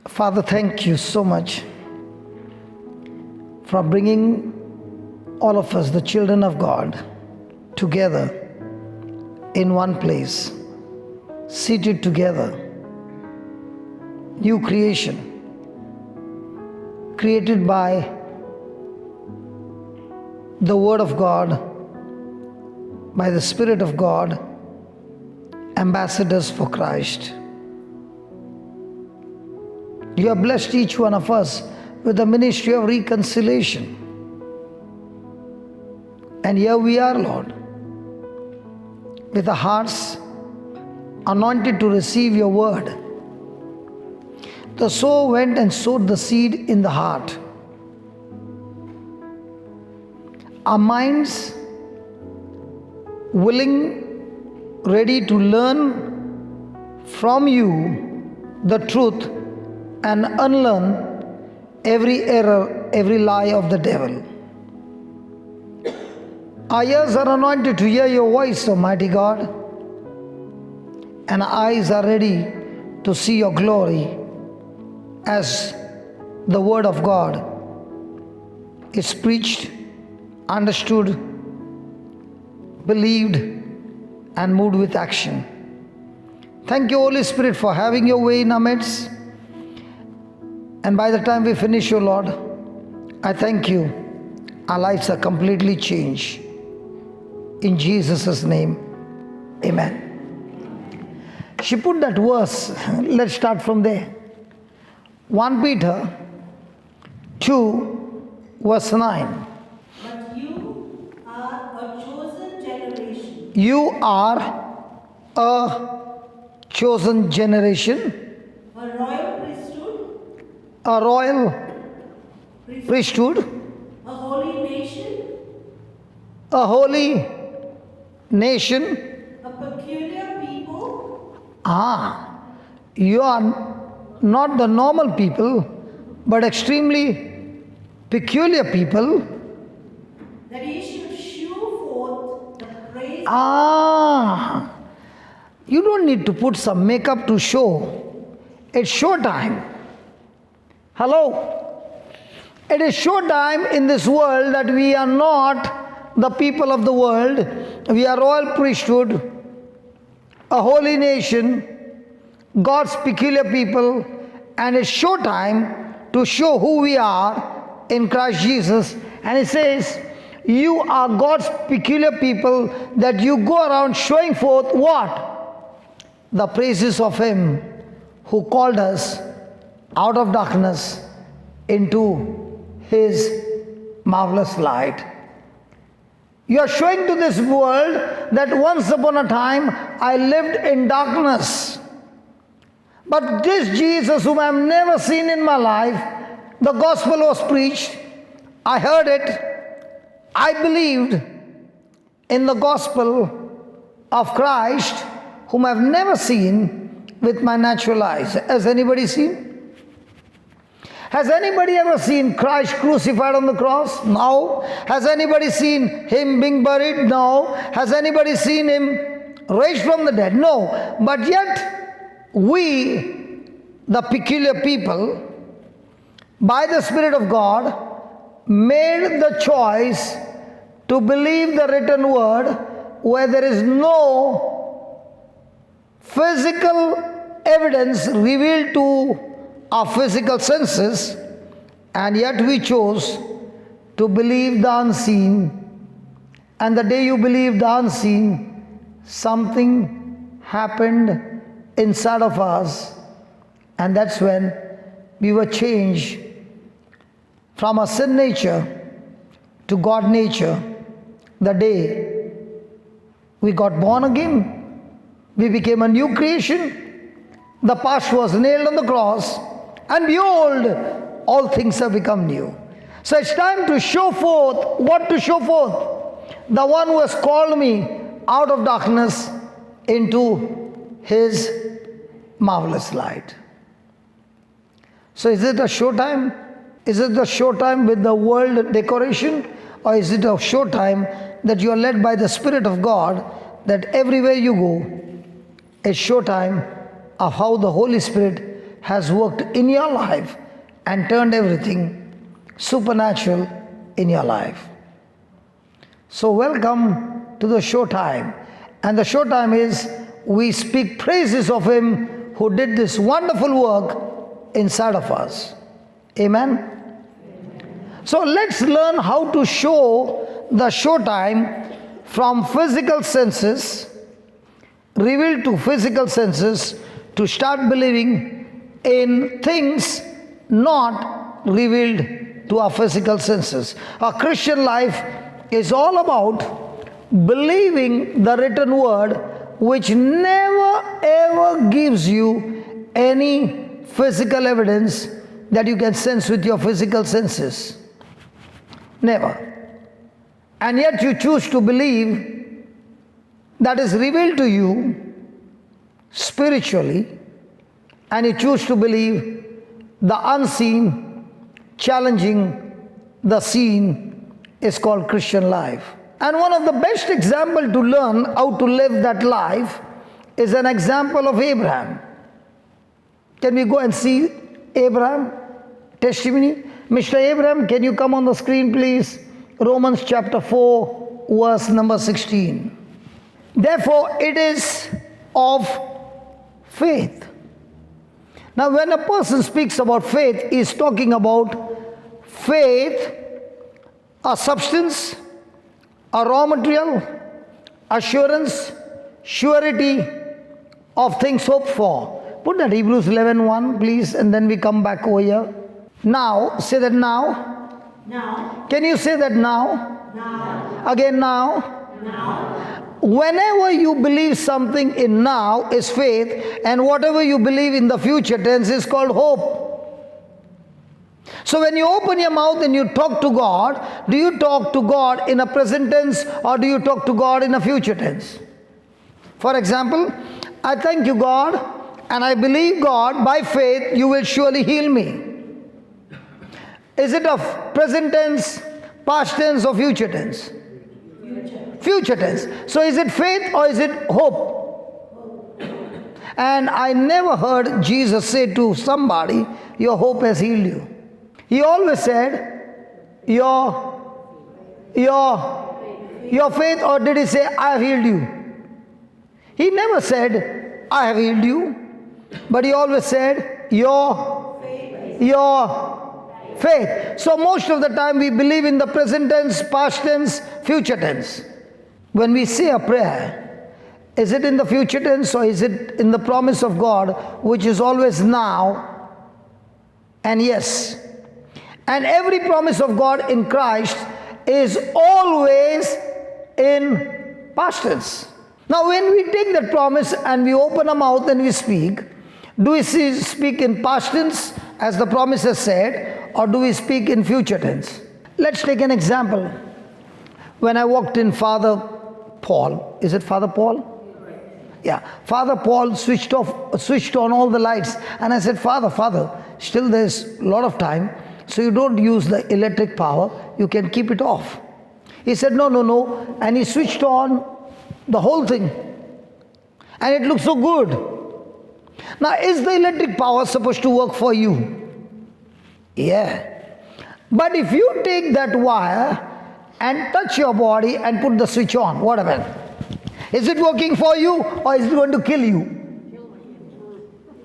Father, thank you so much for bringing all of us, the children of God, together in one place, seated together. New creation, created by the Word of God, by the Spirit of God, ambassadors for Christ. You have blessed each one of us with the ministry of reconciliation. And here we are, Lord, with our hearts anointed to receive your word. The sower went and sowed the seed in the heart. Our minds willing, ready to learn from you the truth and unlearn every error, every lie of the devil. Our ears are anointed to hear your voice, Almighty God, and our eyes are ready to see your glory as the Word of God is preached, understood, believed, and moved with action. Thank you, Holy Spirit, for having your way in our midst. And by the time we finish, your Lord, I thank you. Our lives are completely changed. In Jesus' name, amen. She put that verse. Let's start from there. 1 Peter 2, verse 9. But you are a chosen generation. You are a chosen generation, A royal priesthood. a royal priesthood, A holy nation. a holy nation. A peculiar people. You are not the normal people, but extremely peculiar people. That ye should shew forth the praise. You don't need to put some makeup to show. It's show time. Hello? It is show time in this world that we are not the people of the world. We are royal priesthood, a holy nation, God's peculiar people, and it's show time to show who we are in Christ Jesus. And it says, you are God's peculiar people, that you go around showing forth what? The praises of Him who called us out of darkness into His marvelous light. You are showing to this world that once upon a time I lived in darkness. But this Jesus, whom I have never seen in my life, the gospel was preached, I heard it, I believed in the gospel of Christ, whom I have never seen with my natural eyes. Has anybody seen? Has anybody ever seen Christ crucified on the cross? No. Has anybody seen Him being buried? No. Has anybody seen Him raised from the dead? No. But yet, we, the peculiar people, by the Spirit of God, made the choice to believe the written word where there is no physical evidence revealed to our physical senses, and yet we chose to believe the unseen. And the day you believe the unseen, something happened inside of us, and that's when we were changed from a sin nature to God nature. The day we got born again, we became a new creation. The past was nailed on the cross, and behold, all things have become new. So it's time to show forth. What to show forth? The one who has called me out of darkness into His marvelous light. So is it a show time? Is it the show time with the world decoration? Or is it a show time that you are led by the Spirit of God, that everywhere you go, a show time of how the Holy Spirit has worked in your life and turned everything supernatural in your life. So welcome to the showtime. And the showtime is we speak praises of Him who did this wonderful work inside of us. Amen? So let's learn how to show the showtime from physical senses, revealed to physical senses, to start believing in things not revealed to our physical senses. Our Christian life is all about believing the written word, which never ever gives you any physical evidence that you can sense with your physical senses. Never. And yet you choose to believe that is revealed to you spiritually, and you choose to believe the unseen, challenging the seen is called Christian life. And one of the best examples to learn how to live that life is an example of Abraham. Can we go and see Abraham testimony? Mr. Abraham, can you come on the screen, please? Romans chapter 4, verse number 16. Therefore, it is of faith. Now, when a person speaks about faith, he is talking about faith, a substance, a raw material, assurance, surety of things hoped for. Put that Hebrews 11:1, please, and then we come back over here. Now, say that now. Now. Can you say that now? Now. Again now. Now. Whenever you believe something in now is faith, and whatever you believe in the future tense is called hope. So when you open your mouth and you talk to God, do you talk to God in a present tense or do you talk to God in a future tense? For example, I thank you, God, and I believe, God, by faith you will surely heal me. Is it of present tense, past tense, or future tense? Future tense. So is it faith or is it hope? And I never heard Jesus say to somebody, your hope has healed you. He always said, your faith, or did he say, I have healed you? He never said, I have healed you, but he always said, your faith. So most of the time we believe in the present tense, past tense, future tense. When we say a prayer, is it in the future tense or is it in the promise of God, which is always now and yes? And every promise of God in Christ is always in past tense. Now when we take that promise and we open our mouth and we speak, do we speak in past tense as the promise has said, or do we speak in future tense? Let's take an example. When I walked in Father Paul, is it Father Paul? Yeah, Father Paul switched on all the lights, and I said, Father, still there's a lot of time, so you don't use the electric power, you can keep it off. He said, no, and he switched on the whole thing, and it looked so good. Now, is the electric power supposed to work for you? Yeah. But if you take that wire and touch your body and put the switch on, what happened? Is it working for you or is it going to kill you?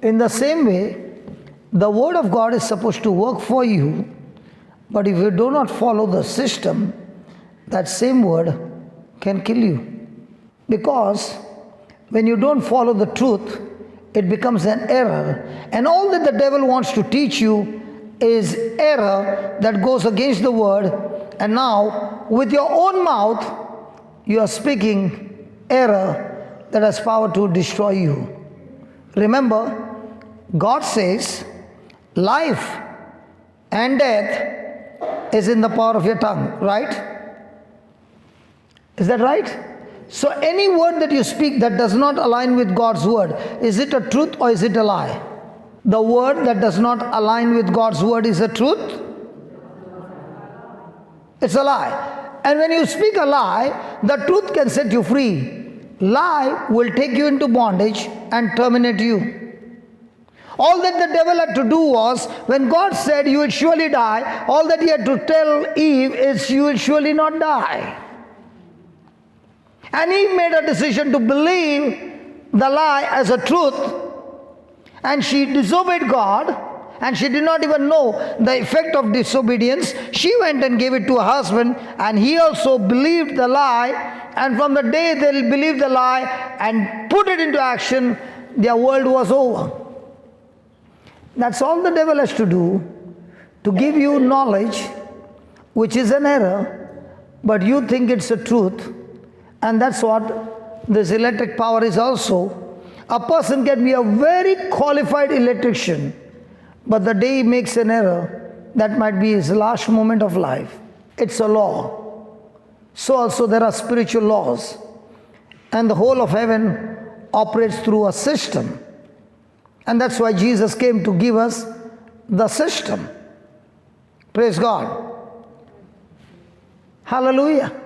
In the same way, the word of God is supposed to work for you, but if you do not follow the system, that same word can kill you. Because when you don't follow the truth, it becomes an error. And all that the devil wants to teach you is error that goes against the word. And now, with your own mouth, you are speaking error that has power to destroy you. Remember, God says, life and death is in the power of your tongue, right? Is that right? So any word that you speak that does not align with God's word, is it a truth or is it a lie? The word that does not align with God's word is a truth? It's a lie. And when you speak a lie, the truth can set you free. Lie will take you into bondage and terminate you. All that the devil had to do was, when God said you will surely die, all that he had to tell Eve is you will surely not die. And Eve made a decision to believe the lie as a truth, and she disobeyed God, and she did not even know the effect of disobedience. She went and gave it to her husband, and he also believed the lie, and from the day they believed the lie and put it into action, their world was over. That's all the devil has to do, to give you knowledge which is an error, but you think it's a truth. And that's what this electric power is also. A person can be a very qualified electrician, but the day he makes an error, that might be his last moment of life. It's a law. So also there are spiritual laws. And the whole of heaven operates through a system. And that's why Jesus came to give us the system. Praise God. Hallelujah.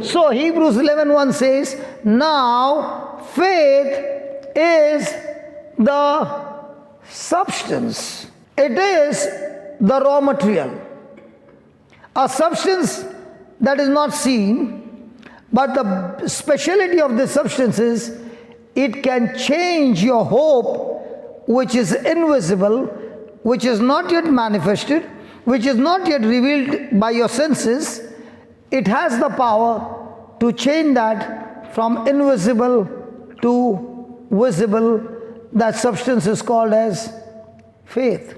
So Hebrews 11:1 says, now faith is the substance. It is the raw material. A substance that is not seen, but the speciality of this substance is it can change your hope, which is invisible, which is not yet manifested, which is not yet revealed by your senses. It has the power to change that from invisible to visible. That substance is called as faith.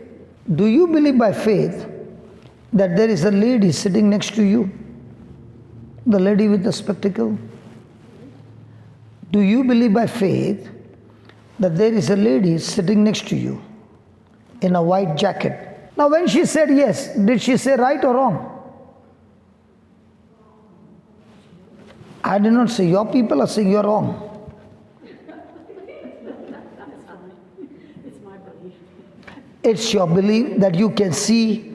Do you believe by faith that there is a lady sitting next to you? The lady with the spectacle? Do you believe by faith that there is a lady sitting next to you in a white jacket? Now when she said yes, did she say right or wrong? I did not say. Your people are saying you're wrong. It's your belief that you can see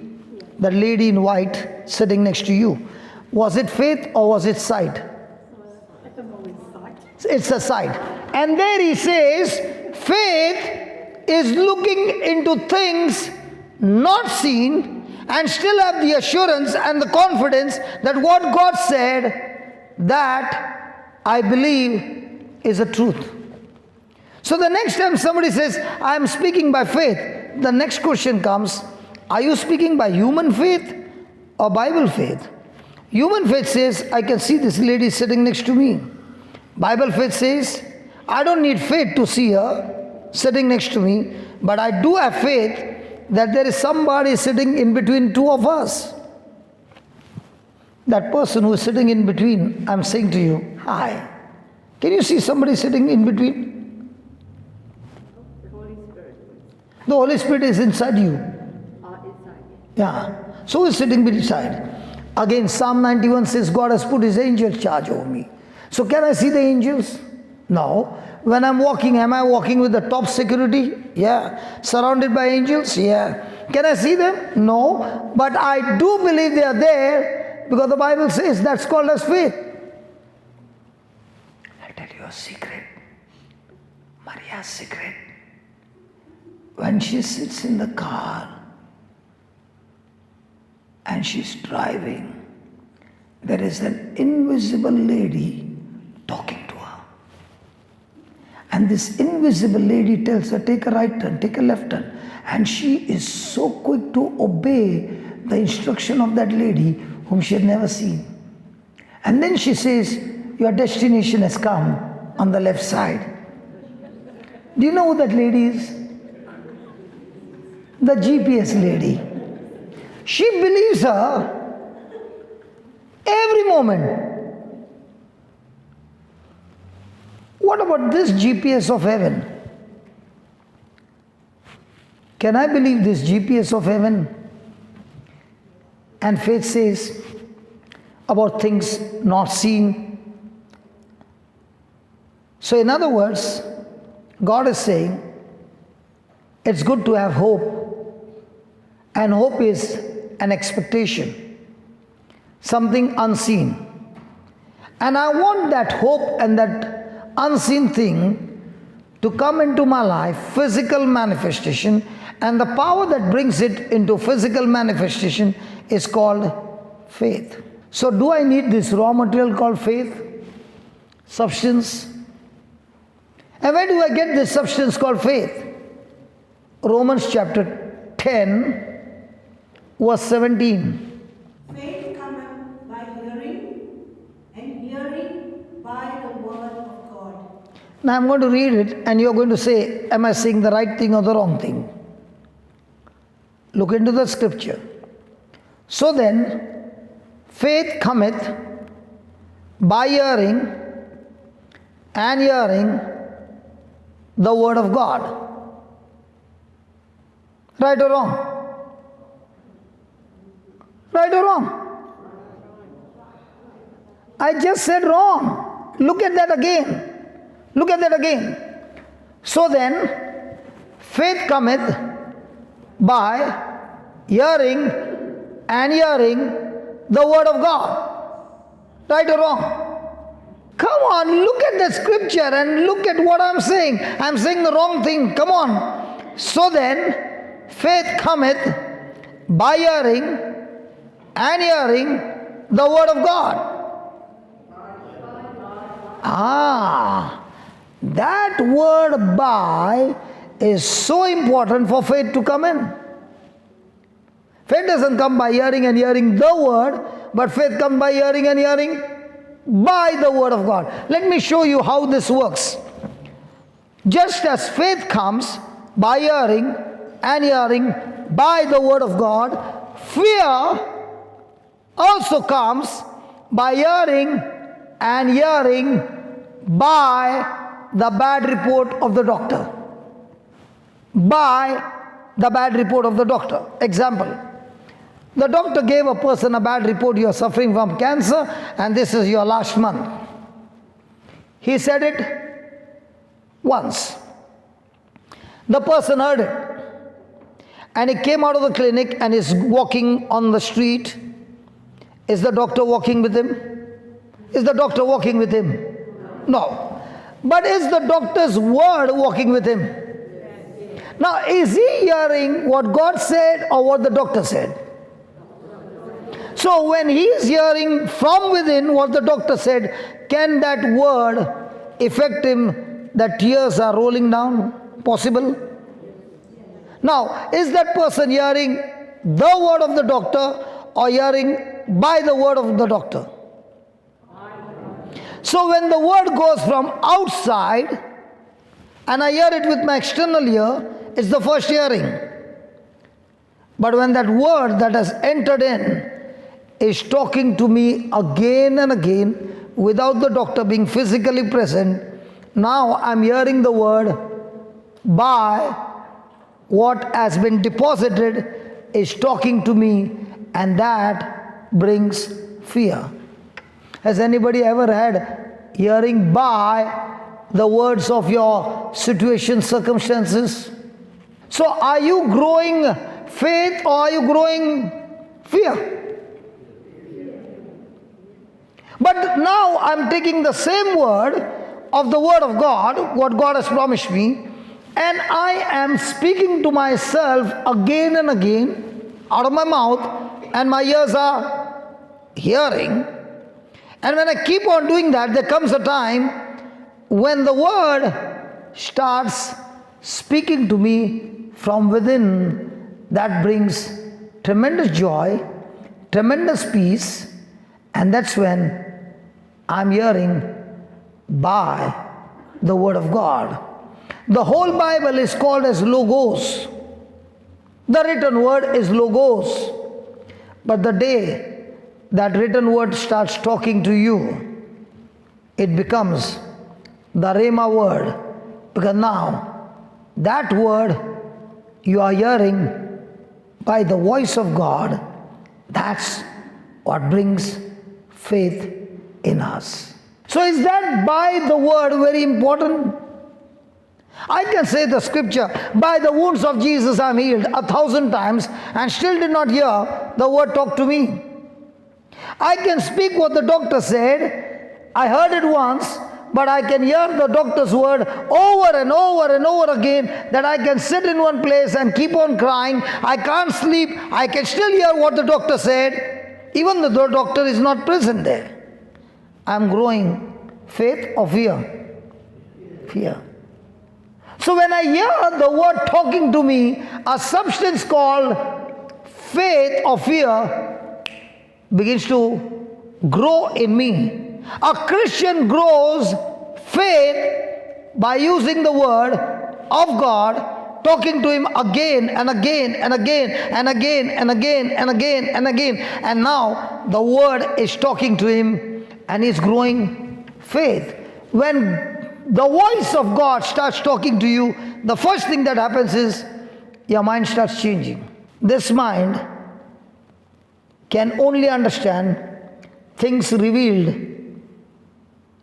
the lady in white sitting next to you. Was it faith or was it sight? At the moment, sight. It's a sight. And there he says, faith is looking into things not seen and still have the assurance and the confidence that what God said, that I believe is a truth. So the next time somebody says, I am speaking by faith, the next question comes, are you speaking by human faith or Bible faith? Human faith says, I can see this lady sitting next to me. Bible faith says, I don't need faith to see her sitting next to me, but I do have faith that there is somebody sitting in between two of us. That person who is sitting in between, I'm saying to you, hi. Can you see somebody sitting in between? The Holy Spirit. The Holy Spirit is inside you. Inside. Yeah. So is sitting beside. Again, Psalm 91 says, God has put his angel charge over me. So can I see the angels? No. When I'm walking, am I walking with the top security? Yeah. Surrounded by angels? Yeah. Can I see them? No. But I do believe they are there because the Bible says that's called as faith. I'll tell you a secret. Maria's secret. When she sits in the car and she's driving, there is an invisible lady talking to her. And this invisible lady tells her, take a right turn, take a left turn. And she is so quick to obey the instruction of that lady whom she had never seen. And then she says, your destination has come on the left side. Do you know who that lady is? The GPS lady. She believes her every moment. What about this GPS of heaven? Can I believe this GPS of heaven? And faith says about things not seen. So in other words, God is saying, it's good to have hope. And hope is an expectation, something unseen. And I want that hope and that unseen thing to come into my life, physical manifestation, and the power that brings it into physical manifestation is called faith. So do I need this raw material called faith? Substance? And where do I get this substance called faith? Romans chapter 10, verse 17. Faith cometh by hearing, and hearing by the word of God. Now I'm going to read it and you're going to say, am I saying the right thing or the wrong thing? Look into the scripture. So then, faith cometh by hearing, and hearing the word of God. Right or wrong? Right or wrong? I just said wrong. Look at that again. Look at that again. So then, faith cometh by hearing, and hearing the word of God. Right or wrong? Come on, look at the scripture and look at what I'm saying. I'm saying the wrong thing. Come on. So then, faith cometh by hearing, and hearing the word of God. That word by is so important for faith to come in. Faith doesn't come by hearing and hearing the word, but faith comes by hearing and hearing by the word of God. Let me show you how this works. Just as faith comes by hearing and hearing by the word of God, fear also comes by hearing and hearing by the bad report of the doctor. By the bad report of the doctor. Example. The doctor gave a person a bad report, you are suffering from cancer and this is your last month. He said it once. The person heard it and he came out of the clinic and is walking on the street. Is the doctor walking with him? Is the doctor walking with him? No. But is the doctor's word walking with him? Now, is he hearing what God said or what the doctor said? So when he is hearing from within what the doctor said, can that word affect him that tears are rolling down? Possible? Now, is that person hearing the word of the doctor or hearing by the word of the doctor? So when the word goes from outside and I hear it with my external ear, it's the first hearing. But when that word that has entered in is talking to me again and again without the doctor being physically present, now I'm hearing the word by what has been deposited is talking to me, and that brings fear. Has anybody ever had hearing by the words of your situation, circumstances? So are you growing faith or are you growing fear? But now I'm taking the same word of the word of God, what God has promised me, and I am speaking to myself again and again out of my mouth, and my ears are hearing. And when I keep on doing that, there comes a time when the word starts speaking to me from within. That brings tremendous joy, tremendous peace, and that's when I'm hearing by the word of God. The whole Bible is called as logos. The written word is logos. But the day that written word starts talking to you, it becomes the Rhema word. Because now, that word you are hearing by the voice of God, that's what brings faith in us. So is that by the word very important? I can say the scripture, by the wounds of Jesus I am healed 1,000 times and still did not hear the word talk to me. I can speak what the doctor said, I heard it once, but I can hear the doctor's word over and over and over again, that I can sit in one place and keep on crying. I can't sleep. I can still hear what the doctor said, even though the doctor is not present there. I'm growing faith or fear? Fear. So when I hear the word talking to me, a substance called faith or fear begins to grow in me. A Christian grows faith by using the word of God, talking to him again and again and again and again and again and again and again. And now the word is talking to him and he's growing faith. When the voice of God starts talking to you, the first thing that happens is your mind starts changing. This mind can only understand things revealed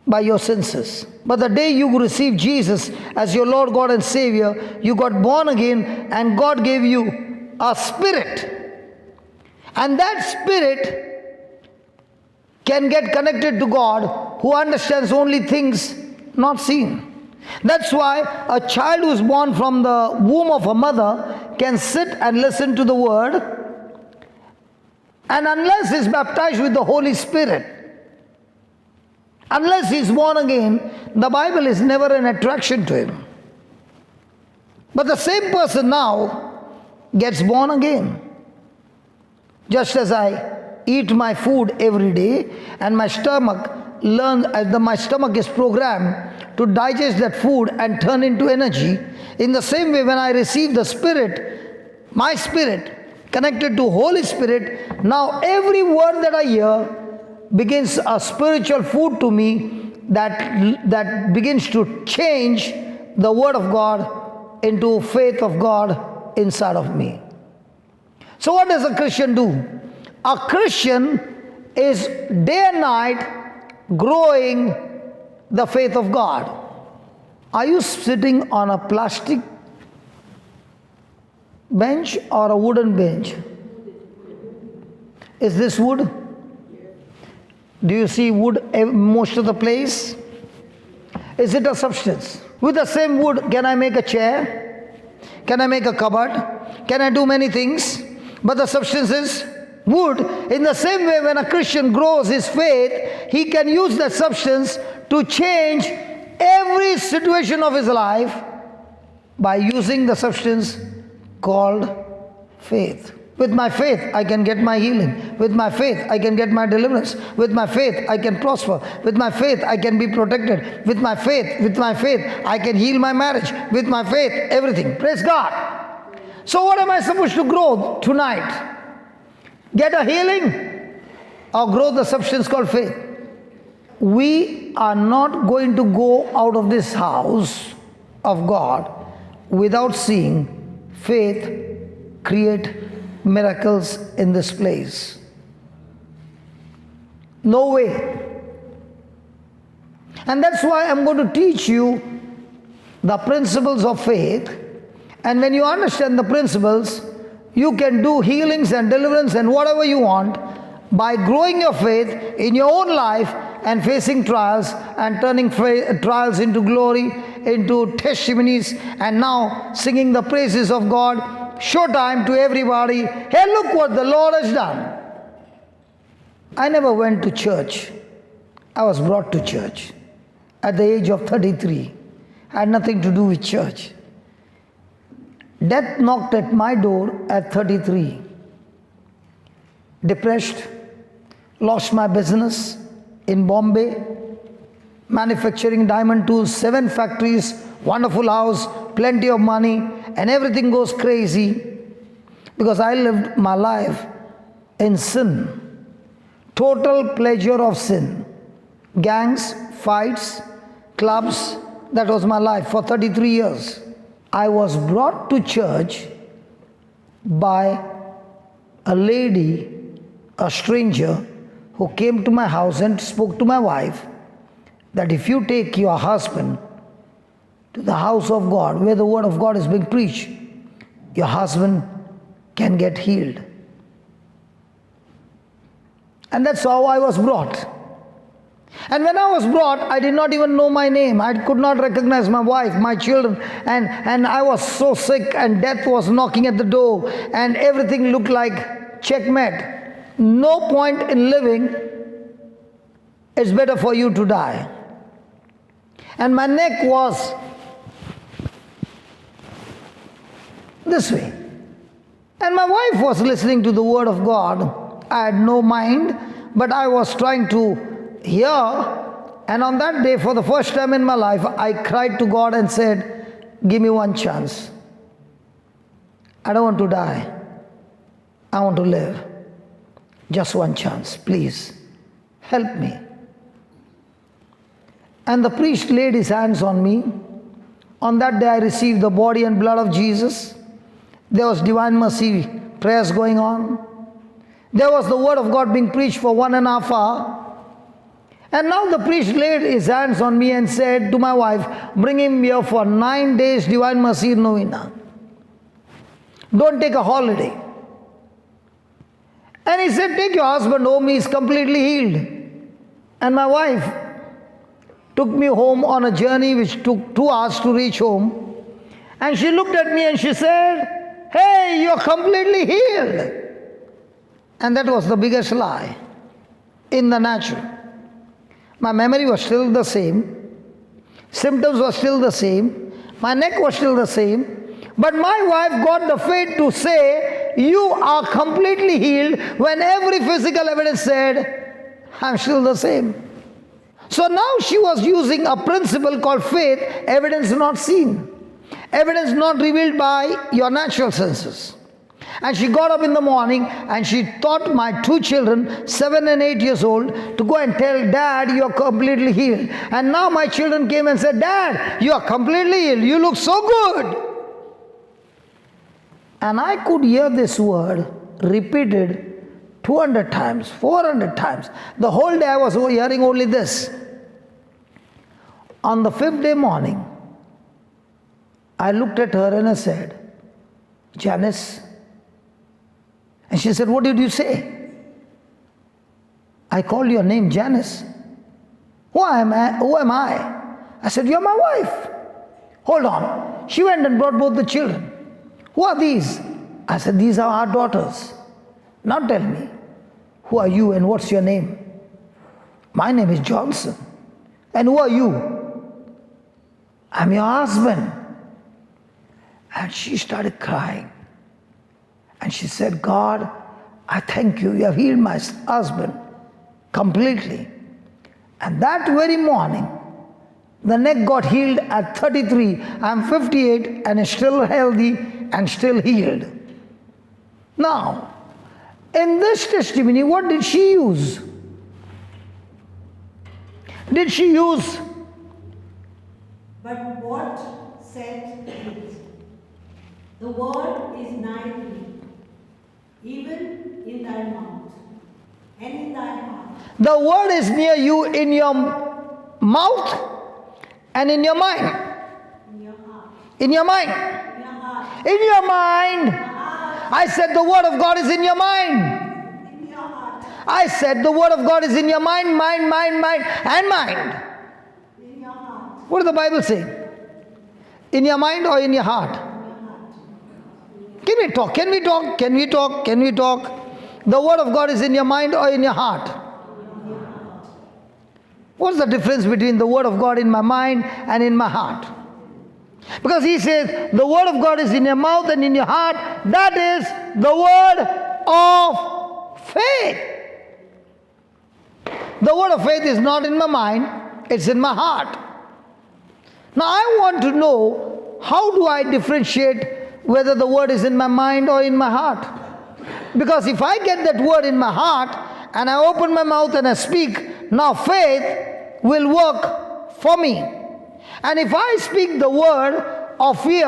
by your senses. But the day you receive Jesus as your Lord, God and Savior, you got born again and God gave you a spirit. And that spirit can get connected to God, who understands only things not seen. That's why a child who is born from the womb of a mother can sit and listen to the word, and unless he is baptized with the Holy Spirit, unless he is born again, the Bible is never an attraction to him. But the same person now gets born again. Just as I eat my food every day and my stomach my stomach is programmed to digest that food and turn into energy, in the same way when I receive the Spirit, my spirit connected to Holy Spirit, now every word that I hear begins a spiritual food to me that begins to change the word of God into faith of God inside of me. So what does a Christian do? A Christian is day and night growing the faith of God. Are you sitting on a plastic bench or a wooden bench? Is this wood? Do you see wood most of the place? Is it a substance? With the same wood, can I make a chair? Can I make a cupboard? Can I do many things? But the substance is wood. In the same way, when a Christian grows his faith, he can use that substance to change every situation of his life by using the substance called faith. With my faith, I can get my healing. With my faith, I can get my deliverance. With my faith, I can prosper. With my faith, I can be protected. With my faith, I can heal my marriage. With my faith, everything. Praise God. So what am I supposed to grow tonight? Get a healing or grow the substance called faith? We are not going to go out of this house of God without seeing faith create miracles in this place. No way. And that's why I'm going to teach you the principles of faith. And when you understand the principles, you can do healings and deliverance and whatever you want by growing your faith in your own life and facing trials and turning trials into glory, into testimonies, and now singing the praises of God. Showtime to everybody. Hey, look what the Lord has done. I never went to church. I was brought to church at the age of 33. I had nothing to do with church. Death knocked at my door at 33. Depressed, lost my business in Bombay, manufacturing diamond tools, 7 factories, wonderful house, plenty of money, and everything goes crazy because I lived my life in sin. Total pleasure of sin. Gangs, fights, clubs, that was my life for 33 years. I was brought to church by a lady, a stranger, who came to my house and spoke to my wife that if you take your husband to the house of God, where the word of God is being preached, your husband can get healed. And that's how I was brought. And when I was brought, I did not even know my name. I could not recognize my wife, my children. And I was so sick, and death was knocking at the door, and everything looked like checkmate. No point in living. It's better for you to die. And my neck was this way. And my wife was listening to the word of God. I had no mind, but I was trying to hear. And on that day, for the first time in my life, I cried to God and said, give me one chance. I don't want to die. I want to live. Just one chance, please. Help me. And the priest laid his hands on me. On that day I received the body and blood of Jesus. There was divine mercy prayers going on. There was the word of God being preached for 1.5 hours. And now the priest laid his hands on me and said to my wife, bring him here for 9 days divine mercy novena. Don't take a holiday. And he said, take your husband home, he is completely healed. And my wife took me home on a journey which took 2 hours to reach home. And she looked at me and she said, hey, you're completely healed. And that was the biggest lie in the natural. My memory was still the same. Symptoms were still the same. My neck was still the same. But my wife got the faith to say, you are completely healed, when every physical evidence said, I'm still the same. So now she was using a principle called faith, evidence not seen. Evidence not revealed by your natural senses. And she got up in the morning and she taught my 2 children, 7 and 8 years old, to go and tell Dad, you are completely healed. And now my children came and said, Dad, you are completely healed. You look so good. And I could hear this word repeated 200 times, 400 times. The whole day I was hearing only this. On the 5th day morning, I looked at her and I said, Janice. And she said, what did you say? I called your name Janice. Who am I? I said, you're my wife. Hold on. She went and brought both the children. Who are these? I said, these are our daughters. Now tell me, who are you and what's your name? My name is Johnson. And who are you? I'm your husband. And she started crying. And she said, God, I thank you. You have healed my husband completely. And that very morning, the neck got healed at 33. I'm 58 and is still healthy and still healed. Now, in this testimony, what did she use? Did she use? But what said it? The word is nigh thee, even in thy mouth and in thy heart. The word is near you in your mouth and in your mind. In your heart. In your mind. In your heart. In your mind. I said the word of God is in your mind. In your heart. I said the word of God is in your mind, mind, and mind. In your heart. What does the Bible say? In your mind or in your heart? Can we talk? Can we talk? Can we talk? Can we talk? The word of God is in your mind or in your heart? What's the difference between the word of God in my mind and in my heart? Because he says the word of God is in your mouth and in your heart. That is the word of faith. The word of faith is not in my mind, it's in my heart. Now I want to know, how do I differentiate whether the word is in my mind or in my heart? Because if I get that word in my heart and I open my mouth and I speak, now faith will work for me. And if I speak the word of fear,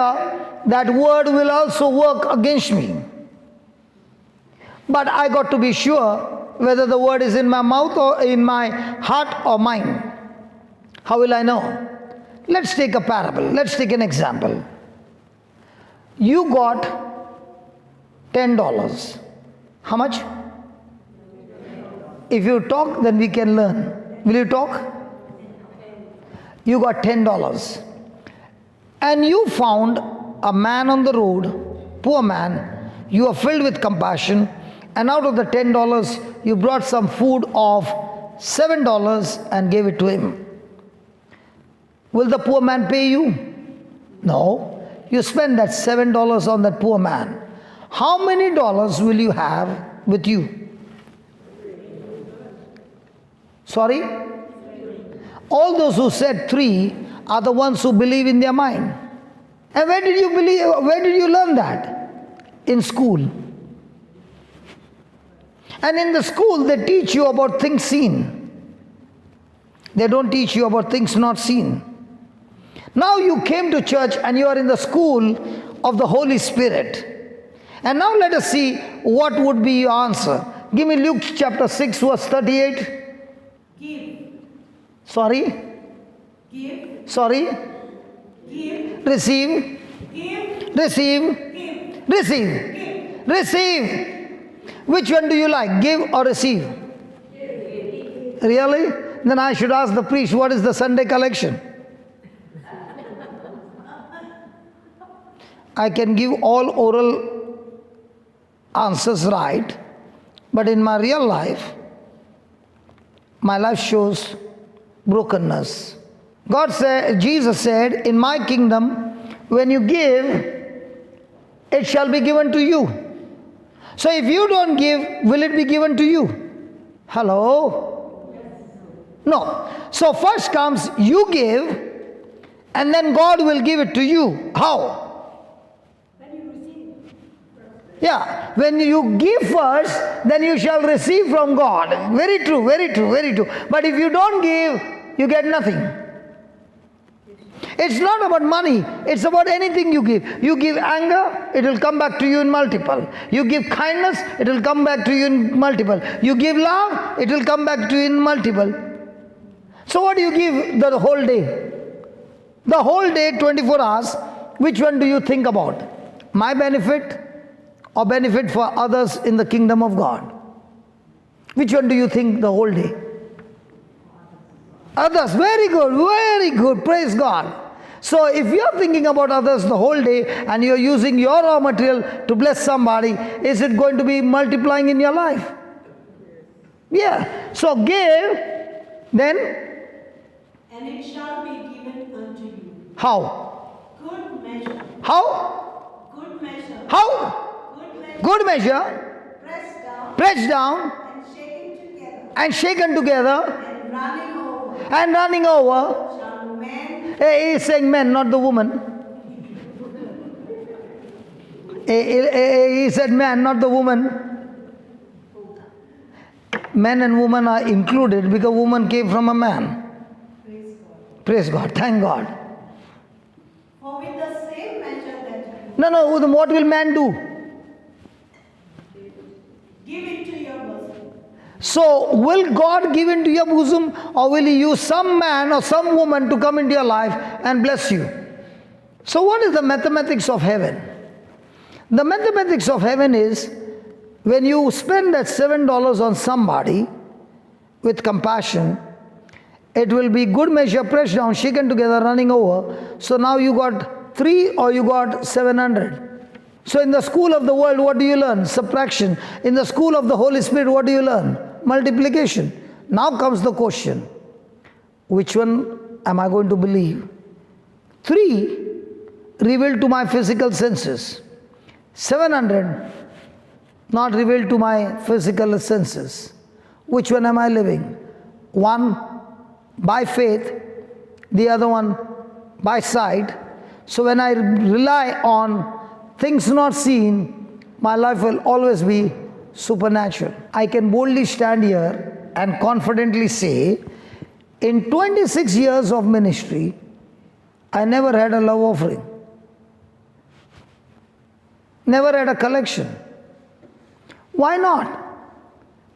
that word will also work against me. But I got to be sure whether the word is in my mouth or in my heart or mind. How will I know? Let's take a parable. Let's take an example. You got $10. How much? If you talk, then we can learn. Will you talk? You got $10. And you found a man on the road, poor man. You are filled with compassion. And out of the $10, you brought some food of $7 and gave it to him. Will the poor man pay you? No. You spend that $7 on that poor man. How many dollars will you have with you? Sorry? All those who said 3 are the ones who believe in their mind. And where did you believe? Where did you learn that? In school. And in the school they teach you about things seen. They don't teach you about things not seen. Now you came to church and you are in the school of the Holy Spirit. And now let us see what would be your answer. Give me Luke chapter 6 verse 38. Give. Sorry? Give. Sorry? Give. Receive. Give. Receive. Give. Receive. Give. Receive. Which one do you like? Give or receive? Really? Then I should ask the priest, what is the Sunday collection? I can give all oral answers right, but in my real life, my life shows brokenness. Jesus said, in my kingdom, when you give, it shall be given to you. So if you don't give, will it be given to you? Hello? No. So first comes you give, and then God will give it to you. How? Yeah, when you give first, then you shall receive from God. Very true, very true, very true. But if you don't give, you get nothing. It's not about money, it's about anything you give. You give anger, it will come back to you in multiple. You give kindness, it will come back to you in multiple. You give love, it will come back to you in multiple. So what do you give the whole day? The whole day, 24 hours, which one do you think about? My benefit or benefit for others in the kingdom of God? Which one do you think the whole day? Others. Very good, very good. Praise God. So if you are thinking about others the whole day and you are using your raw material to bless somebody, is it going to be multiplying in your life? Yeah. So give, then? And it shall be given unto you. How? Good measure. How? Good measure. How? Good measure, pressed down, and shaken together, and running over. Shall men. He is saying men, not the woman. He said man, not the woman. Men and woman are included because woman came from a man. Praise God. Praise God, thank God. For with the same measure that you No, what will man do? give into your bosom. So, will God give into your bosom, or will He use some man or some woman to come into your life and bless you? So, what is the mathematics of heaven? The mathematics of heaven is, when you spend that $7 on somebody with compassion, it will be good measure, pressed down, shaken together, running over. So now you got 3 or you got 700. So in the school of the world, what do you learn? Subtraction. In the school of the Holy Spirit, what do you learn? Multiplication. Now comes the question, which one am I going to believe? 3 revealed to my physical senses. 700 not revealed to my physical senses. Which one am I living? One by faith, the other one by sight. So when I rely on things not seen, my life will always be supernatural. I can boldly stand here and confidently say, in 26 years of ministry, I never had a love offering. Never had a collection. Why not?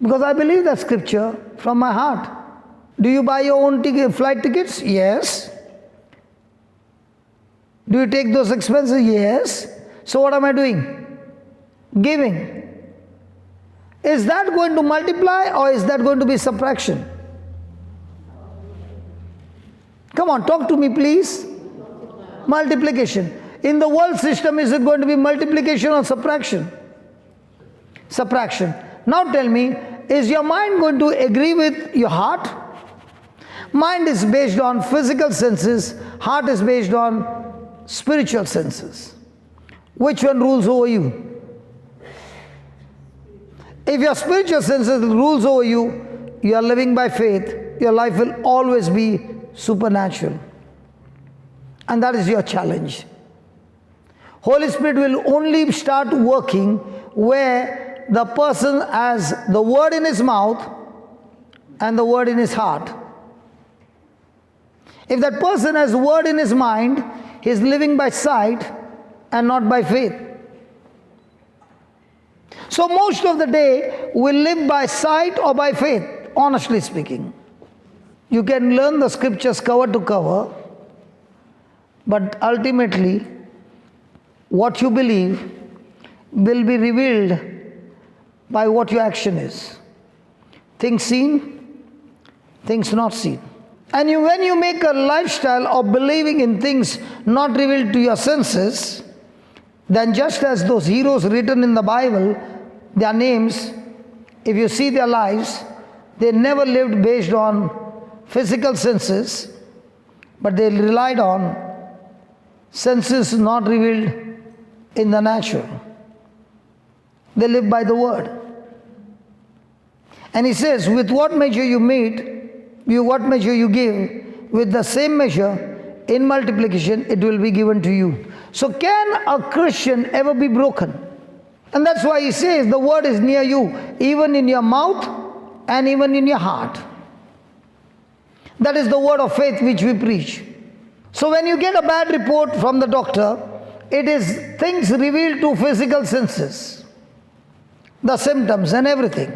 Because I believe that scripture from my heart. Do you buy your own flight tickets? Yes. Do you take those expenses? Yes. So what am I doing? Giving. Is that going to multiply or is that going to be subtraction? Come on, talk to me please. Multiplication. In the world system, is it going to be multiplication or subtraction? Subtraction. Now tell me, is your mind going to agree with your heart? Mind is based on physical senses, heart is based on spiritual senses. Which one rules over you? If your spiritual senses rules over you, you are living by faith, your life will always be supernatural. And that is your challenge. Holy Spirit will only start working where the person has the word in his mouth and the word in his heart. If that person has word in his mind, he is living by sight and not by faith. So most of the day we live by sight or by faith, honestly speaking. You can learn the scriptures cover to cover, but ultimately what you believe will be revealed by what your action is. Things seen, things not seen. And when you make a lifestyle of believing in things not revealed to your senses, then just as those heroes written in the Bible, their names, if you see their lives, they never lived based on physical senses, but they relied on senses not revealed in the natural. They live by the word. And he says, with what measure you meet, what measure you give, with the same measure in multiplication, it will be given to you. So can a Christian ever be broken? And that's why he says the word is near you, even in your mouth and even in your heart. That is the word of faith which we preach. So when you get a bad report from the doctor, it is things revealed to physical senses, the symptoms and everything.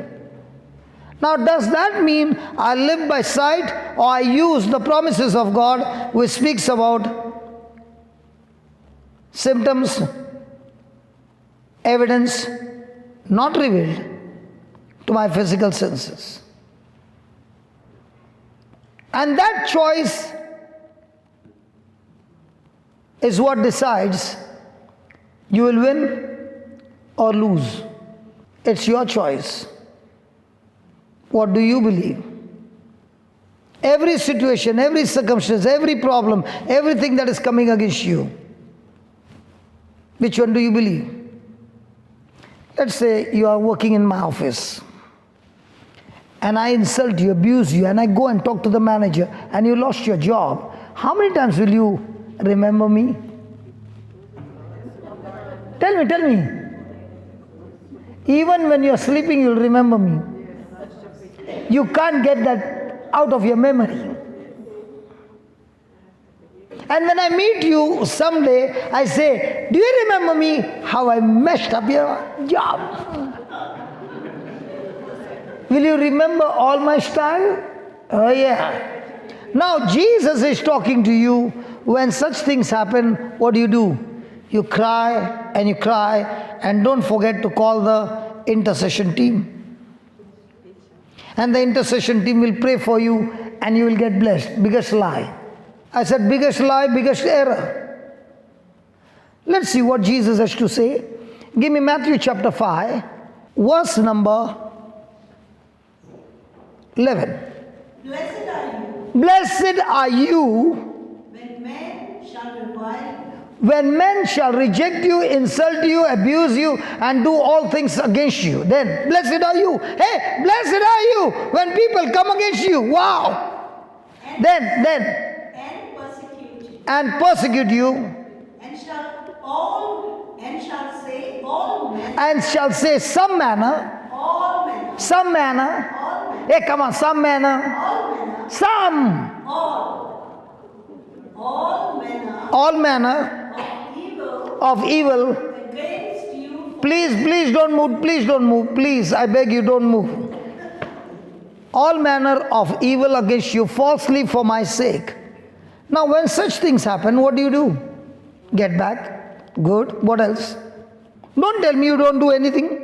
Now does that mean I live by sight, or I use the promises of God which speaks about symptoms, evidence not revealed to my physical senses? And that choice is what decides you will win or lose. It's your choice. What do you believe? Every situation, every circumstance, every problem, everything that is coming against you, which one do you believe? Let's say you are working in my office and I insult you, abuse you, and I go and talk to the manager and you lost your job. How many times will you remember me? Tell me. Even when you're sleeping, you'll remember me. You can't get that out of your memory. And when I meet you someday, I say, do you remember me? How I messed up your job. Will you remember all my style? Oh yeah. Now Jesus is talking to you. When such things happen, what do? You cry and you cry, and don't forget to call the intercession team. And the intercession team will pray for you and you will get blessed. Biggest lie. I said biggest lie, biggest error. Let's see what Jesus has to say. Give me Matthew chapter 5, verse number 11. Blessed are you Blessed are you when men shall revile you, when men shall reject you, insult you, abuse you, and do all things against you. Then, blessed are you. Hey, blessed are you when people come against you. Wow. and Persecute you, and shall say all men, and shall say some manner. all men, Some manner. all men, Hey, come on, some manner. all manner, Some. all manner of evil of evil. against you. Please don't move. Please don't move. Please, I beg you, don't move. All manner of evil against you falsely for my sake. Now, when such things happen, what do? Get back. Good. What else? Don't tell me you don't do anything.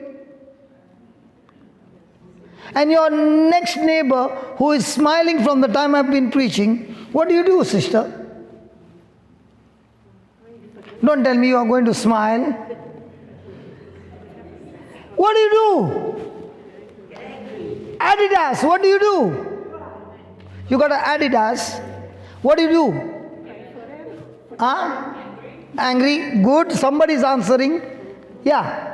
And your next neighbor who is smiling from the time I've been preaching, What do you do, sister? Don't tell me you are going to smile. What do you do? Adidas, what do you do? You got an Adidas. What do you do? Huh? Angry? Good. Somebody's answering. Yeah.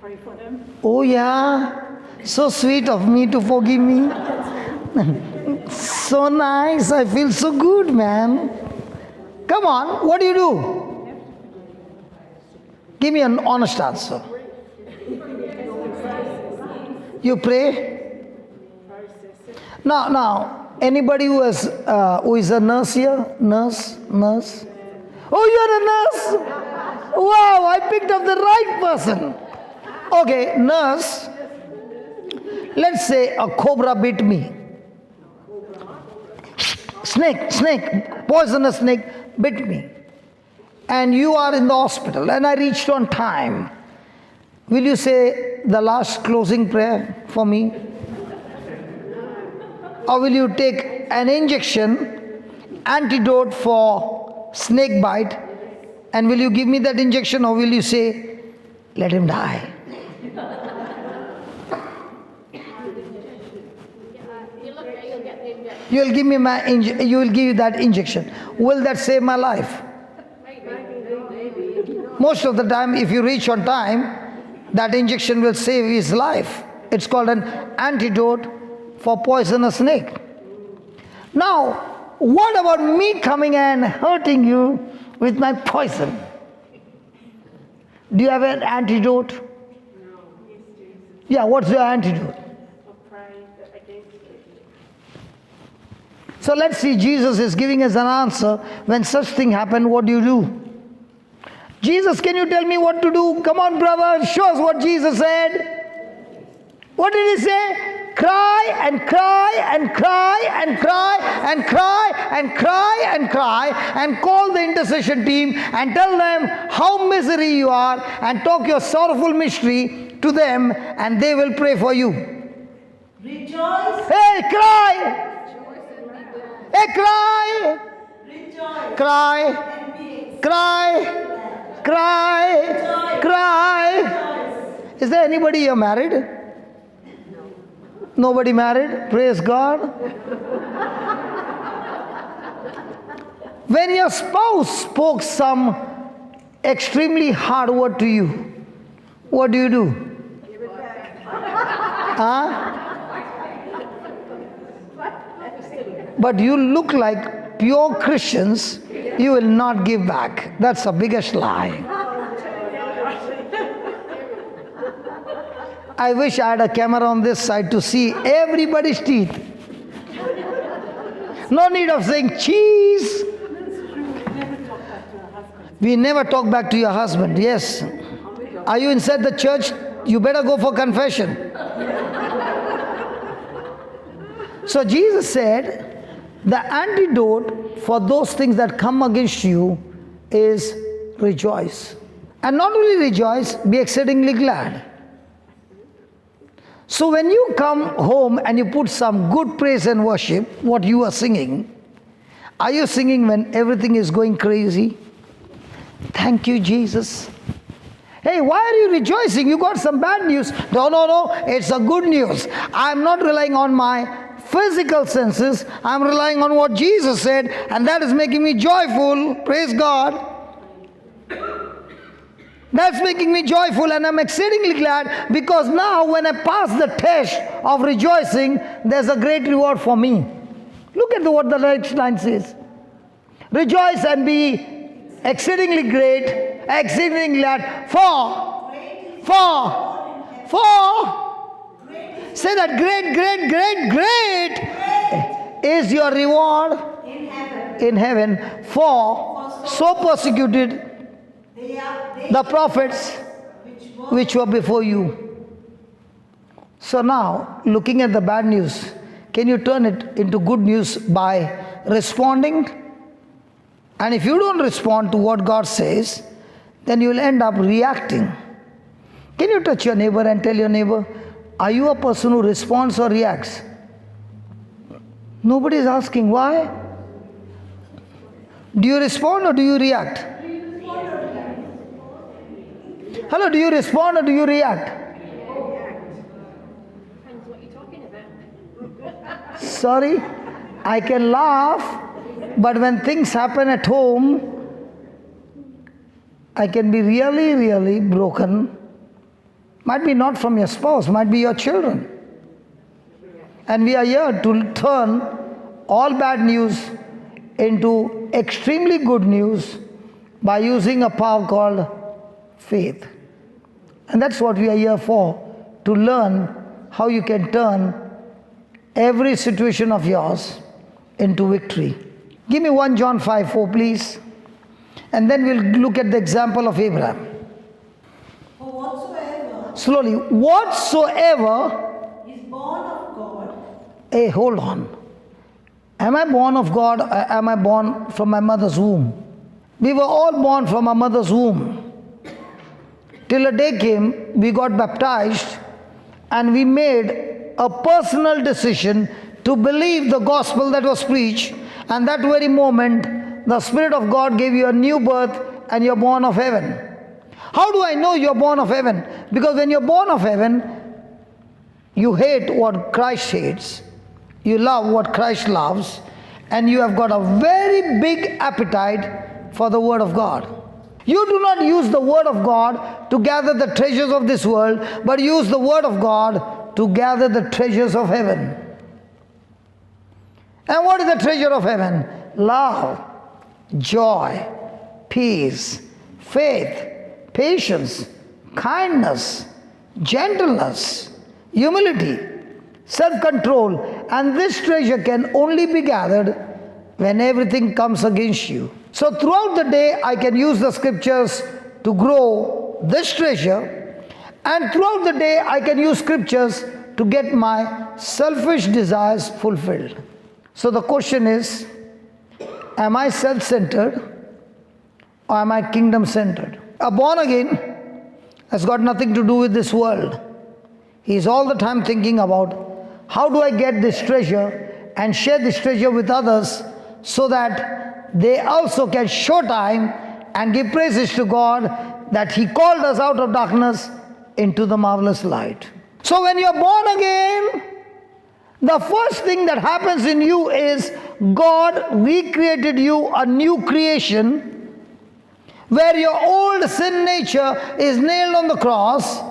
Pray for them. Oh yeah. So sweet of me to forgive me. So nice. I feel so good, man. Come on. What do you do? Give me an honest answer. You pray? Now, anybody who is a nurse here? Nurse? Oh, you are a nurse? Wow, I picked up the right person. Okay, nurse. Let's say a cobra bit me. Snake, poisonous snake bit me. And you are in the hospital and I reached on time. Will you say the last closing prayer for me? Or will you take an injection, antidote for snake bite, and will you give me that injection, or will you say, let him die? You will give me you will give that injection. Will that save my life? Most of the time, if you reach on time, that injection will save his life. It's called an antidote for poisonous snake. Now, what about me coming and hurting you with my poison? Do you have an antidote? No. Yes, Jesus. Yeah, what's your antidote? I'll pray against it. So let's see, Jesus is giving us an answer. When such thing happen, what do you do? Jesus, can you tell me what to do? Come on, brother, show us what Jesus said. What did he say? Cry and cry and cry and cry and cry and cry and cry and call the intercession team and tell them how misery you are and talk your sorrowful mystery to them and they will pray for you. Rejoice. Hey, cry! Hey, cry! Rejoice. Cry! And be Cry! Cry! Cry! rejoice. Is there anybody here married? Nobody married? Praise God. When your spouse spoke some extremely hard word to you, what do you do? Give it back. Huh? But you look like pure Christians, you will not give back. That's the biggest lie. I wish I had a camera on this side to see everybody's teeth. No need of saying cheese. We never talk back to your husband. Yes. Are you inside the church? You better go for confession. So Jesus said, the antidote for those things that come against you is rejoice. And not only rejoice, be exceedingly glad. So when you come home and you put some good praise and worship, what you are singing, are you singing when everything is going crazy? Thank you, Jesus. Hey, why are you rejoicing? You got some bad news. No, it's a good news. I'm not relying on my physical senses. I'm relying on what Jesus said, and that is making me joyful. Praise God. That's making me joyful, and I'm exceedingly glad, because now when I pass the test of rejoicing, there's a great reward for me. Look at what the next line says. Rejoice and be exceedingly exceedingly glad, for, say that great is your reward in heaven, for so persecuted the prophets which were before you. So now, looking at the bad news, can you turn it into good news by responding? And if you don't respond to what God says, then you will end up reacting. Can you touch your neighbor and tell your neighbor, are you a person who responds or reacts? Nobody is asking why. Do you respond or do you react? Hello, do you respond or do you react? Depends what you're talking about. Sorry, I can laugh, but when things happen at home, I can be really, really broken. Might be not from your spouse, might be your children. And we are here to turn all bad news into extremely good news by using a power called faith. And that's what we are here for, to learn how you can turn every situation of yours into victory. Give me 1 John 5:4, please. And then we'll look at the example of Abraham. For whatsoever Slowly. Whatsoever. is born of God Hey, hold on. Am I born of God or am I born from my mother's womb? We were all born from our mother's womb. Till a day came, we got baptized and we made a personal decision to believe the gospel that was preached, and that very moment the Spirit of God gave you a new birth and you're born of heaven. How do I know you're born of heaven? Because when you're born of heaven, you hate what Christ hates, you love what Christ loves, and you have got a very big appetite for the Word of God. You do not use the Word of God to gather the treasures of this world, but use the Word of God to gather the treasures of heaven. And what is the treasure of heaven? Love, joy, peace, faith, patience, kindness, gentleness, humility, self-control. And this treasure can only be gathered when everything comes against you. So throughout the day, I can use the scriptures to grow this treasure, and throughout the day, I can use scriptures to get my selfish desires fulfilled. So the question is, am I self-centered or am I kingdom-centered? A born again has got nothing to do with this world. He is all the time thinking about, how do I get this treasure and share this treasure with others so that they also can show time and give praises to God that He called us out of darkness into the marvelous light. So when you are born again, the first thing that happens in you is God recreated you a new creation, where your old sin nature is nailed on the cross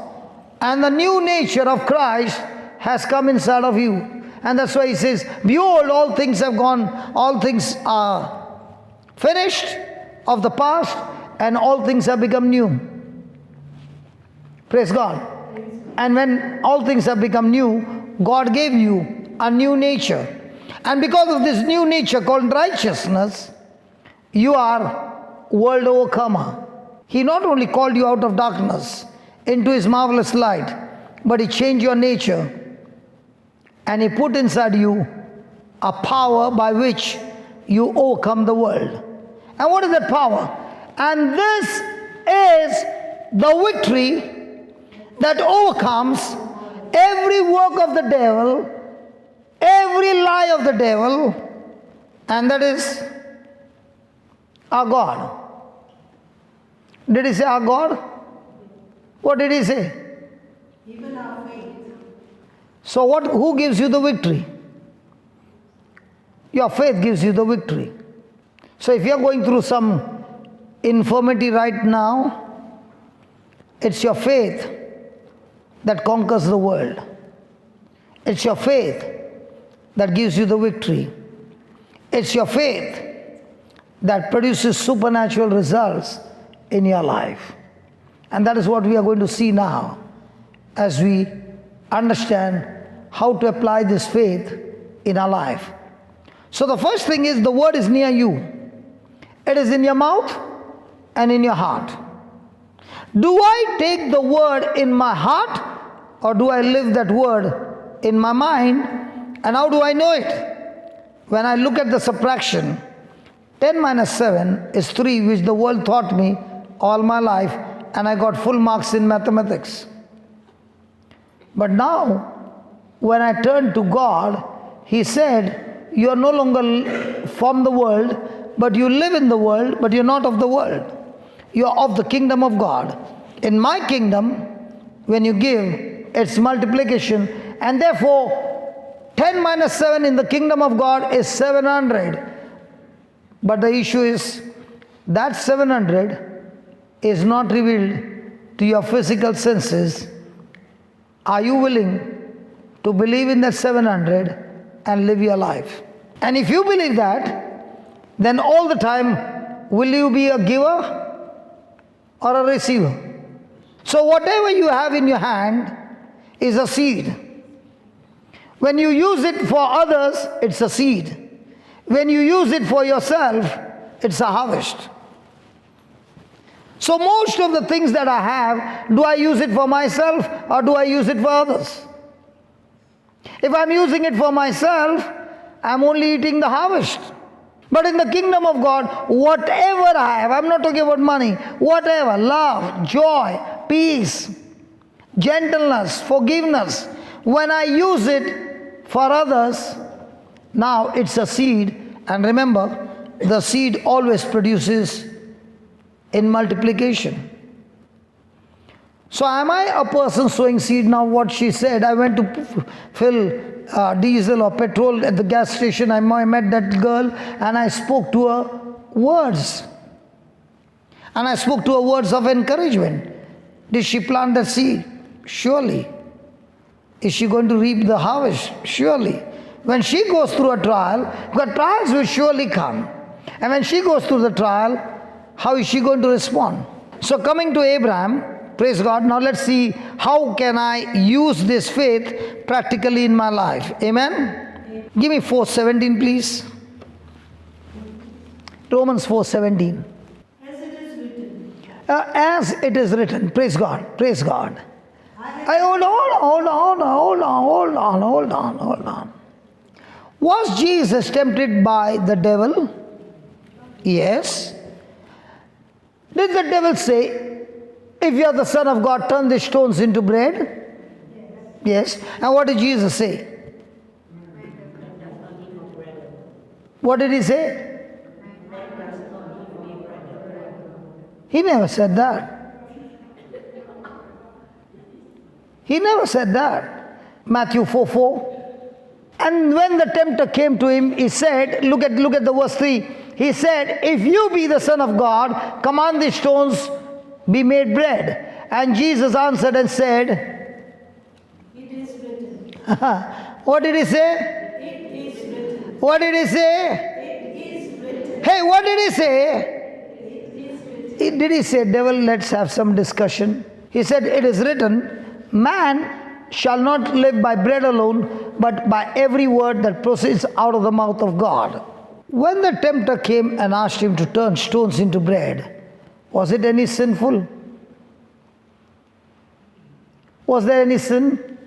and the new nature of Christ has come inside of you. And that's why He says, behold, all things have gone, all things are finished of the past, and all things have become new. Praise God. And when all things have become new, God gave you a new nature. And because of this new nature called righteousness, you are world overcomer. He not only called you out of darkness into His marvelous light, but He changed your nature and He put inside you a power by which you overcome the world. And what is that power? And this is the victory that overcomes every work of the devil, every lie of the devil, and that is our God. Did He say our God? What did He say? even our faith. So who gives you the victory? Your faith gives you the victory. So if you're going through some infirmity right now, it's your faith that conquers the world. It's your faith that gives you the victory. It's your faith that produces supernatural results in your life. And that is what we are going to see now as we understand how to apply this faith in our life. So the first thing is, the word is near you. It is in your mouth and in your heart. Do I take the word in my heart, or do I live that word in my mind? And how do I know it? When I look at the subtraction, 10 minus 7 is 3, which the world taught me all my life, and I got full marks in mathematics. But now, when I turned to God, He said, you are no longer from the world, but you live in the world, but you're not of the world. You are of the kingdom of God. In my kingdom, when you give, it's multiplication, and therefore 10 minus 7 in the kingdom of God is 700. But the issue is that 700 is not revealed to your physical senses. Are you willing to believe in that 700 and live your life? And if you believe that, then all the time, will you be a giver or a receiver? So whatever you have in your hand is a seed. When you use it for others, it's a seed. When you use it for yourself, it's a harvest. So most of the things that I have, do I use it for myself or do I use it for others? If I'm using it for myself, I'm only eating the harvest. But in the kingdom of God, whatever I have, I'm not talking about money, whatever, love, joy, peace, gentleness, forgiveness, when I use it for others, now it's a seed. And remember, the seed always produces in multiplication. So am I a person sowing seed? Now what she said, I went to fill diesel or petrol at the gas station. I met that girl and I spoke to her words. And I spoke to her words of encouragement. Did she plant that seed? Surely. Is she going to reap the harvest? Surely. When she goes through a trial, because trials will surely come. And when she goes through the trial, how is she going to respond? So coming to Abraham, praise God, now let's see how can I use this faith practically in my life. Amen? Give me 4:17 please. Romans 4:17. As it is written, As it is written, praise God, praise God. Hold on. Was Jesus tempted by the devil? Yes. Did the devil say, if you are the Son of God, turn these stones into bread? Yes. And what did Jesus say? What did he say? He never said that. He never said that. Matthew 4:4. And when the tempter came to him, he said, look at the verse 3. He said, if you be the Son of God, command these stones be made bread. And Jesus answered and said, it is written. what did he say? It is written. What did he say? It is written. Hey, what did he say? It is written. Did he say, devil, let's have some discussion? He said, it is written, man shall not live by bread alone, but by every word that proceeds out of the mouth of God. When the tempter came and asked him to turn stones into bread, was it any sinful? Was there any sin?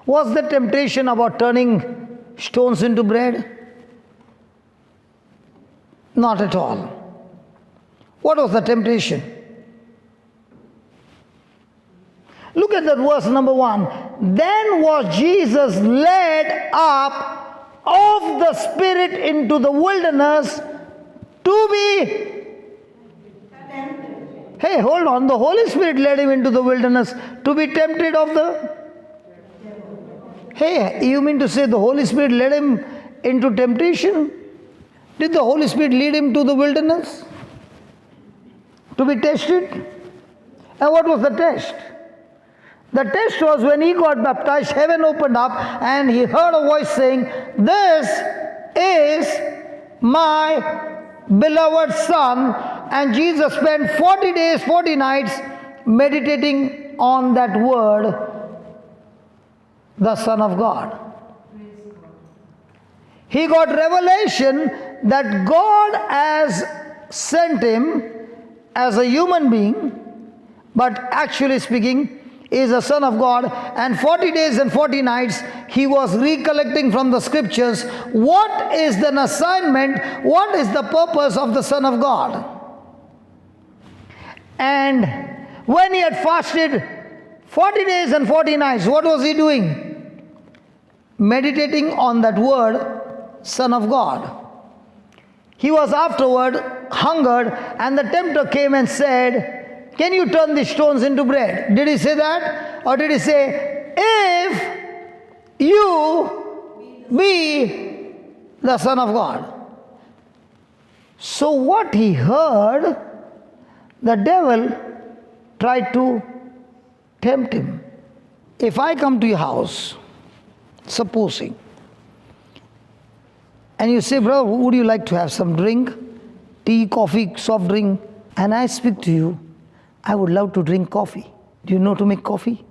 Was the temptation about turning stones into bread? Not at all. What was the temptation? Look at that verse number 1. Then was Jesus led up of the Spirit into the wilderness to be... Hey, hold on. The Holy Spirit led him into the wilderness to be tempted of the... Hey, you mean to say the Holy Spirit led him into temptation? Did the Holy Spirit lead him to the wilderness? To be tested? And what was the test? The test was when he got baptized, heaven opened up and he heard a voice saying, this is my beloved Son. And Jesus spent 40 days, 40 nights meditating on that word, the Son of God. He got revelation that God has sent him as a human being, but actually speaking, is a Son of God. And 40 days and 40 nights he was recollecting from the scriptures what is the assignment, what is the purpose of the Son of God. And when he had fasted 40 days and 40 nights, what was he doing? meditating on that word, Son of God. He was afterward hungered, and the tempter came and said, can you turn these stones into bread? Did he say that? Or did he say, if you be the Son of God? So what he heard, the devil tried to tempt him. If I come to your house, supposing, and you say, brother, would you like to have some drink? Tea, coffee, soft drink? And I speak to you, I would love to drink coffee. Do you know to make coffee?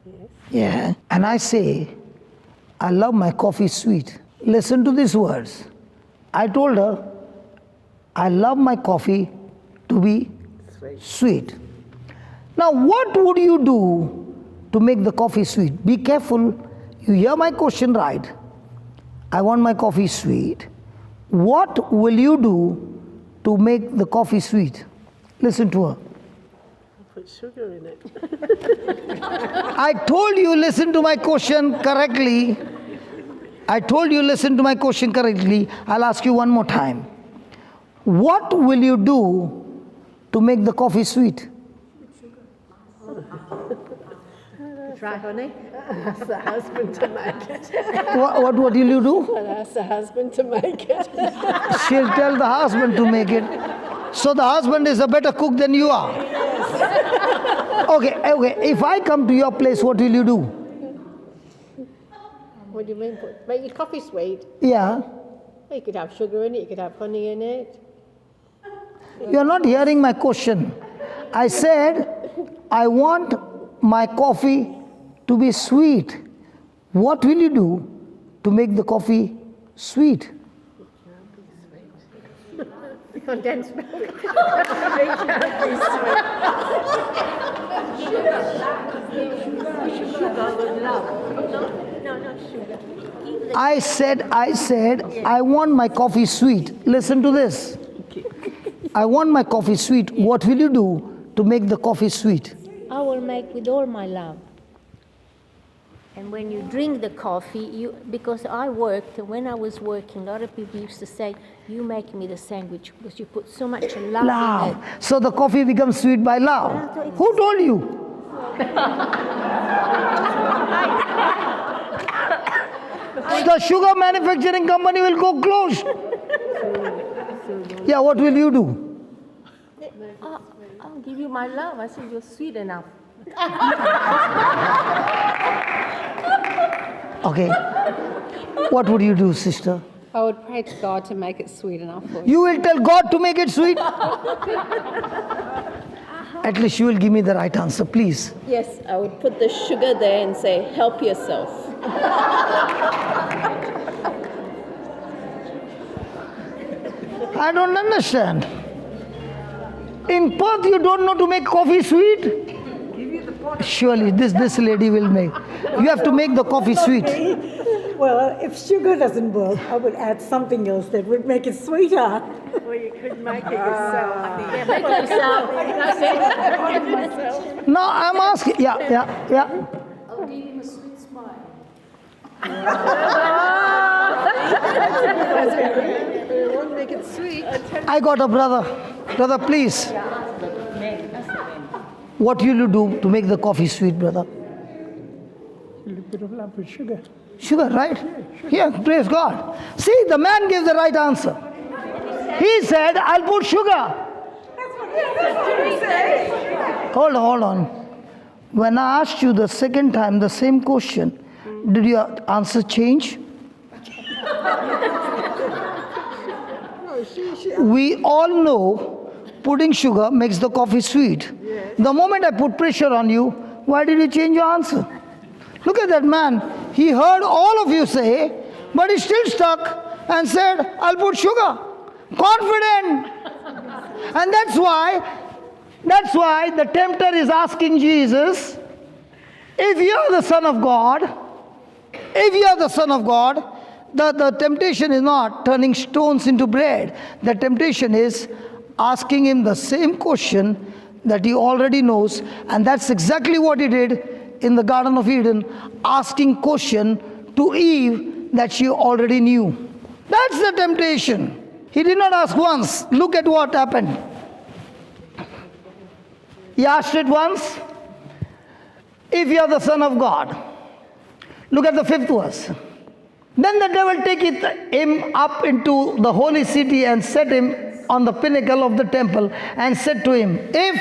Yes. Yeah. And I say, I love my coffee sweet. Listen to these words. I told her, I love my coffee to be sweet. Now, what would you do to make the coffee sweet? Be careful. You hear my question right. I want my coffee sweet. What will you do to make the coffee sweet? Listen to her. Put sugar in it. I told you listen to my question correctly. I told you listen to my question correctly. I'll ask you one more time. What will you do to make the coffee sweet? Try honey. Ask the husband to make it. What will you do? I'll ask the husband to make it. She'll tell the husband to make it. So the husband is a better cook than you are. Okay. If I come to your place, what will you do? What do you mean? Make your coffee sweet? Yeah. You could have sugar in it, you could have honey in it. You're not hearing my question. I said, I want my coffee to be sweet. What will you do to make the coffee sweet? Condensed milk. It can't be sweet. Sugar with love. No, not sugar. I said, I want my coffee sweet. Listen to this. I want my coffee sweet. What will you do to make the coffee sweet? I will make with all my love. And when you drink the coffee, because I worked, and when I was working, a lot of people used to say, you make me the sandwich because you put so much love in it. So the coffee becomes sweet by love. Who told you? The sugar manufacturing company will go closed. Yeah, what will you do? I'll give you my love. I said you're sweet enough. Okay. What would you do, sister? I would pray to God to make it sweet enough for you. You will tell God to make it sweet? At least you will give me the right answer, please. Yes, I would put the sugar there and say, help yourself. I don't understand. In Perth, you don't know to make coffee sweet? Surely this lady will make. You have to make the coffee sweet. Well, if sugar doesn't work, I would add something else that would make it sweeter. Well, you could make it yourself. Yeah, make it yourself. Now I'm asking. Yeah. I'll give him a sweet smile. We won't make it sweet. I got a brother. Brother, please. What will you do to make the coffee sweet, brother? A little bit of lump with sugar. Sugar, right? Yeah, praise God. See, the man gave the right answer. He said, I'll put sugar. Hold on. When I asked you the second time the same question, did your answer change? We all know putting sugar makes the coffee sweet. The moment I put pressure on you, why did you change your answer? Look at that man. He heard all of you say, but he still stuck and said, I'll put sugar. Confident. And that's why the tempter is asking Jesus, if you're the Son of God, the temptation is not turning stones into bread. The temptation is asking him the same question that he already knows, and that's exactly what he did in the Garden of Eden, asking question to Eve that she already knew. That's the temptation. He did not ask once. Look at what happened. He asked it once. If you are the Son of God. Look at the 5th verse. Then the devil taketh him up into the holy city and set him on the pinnacle of the temple and said to him, if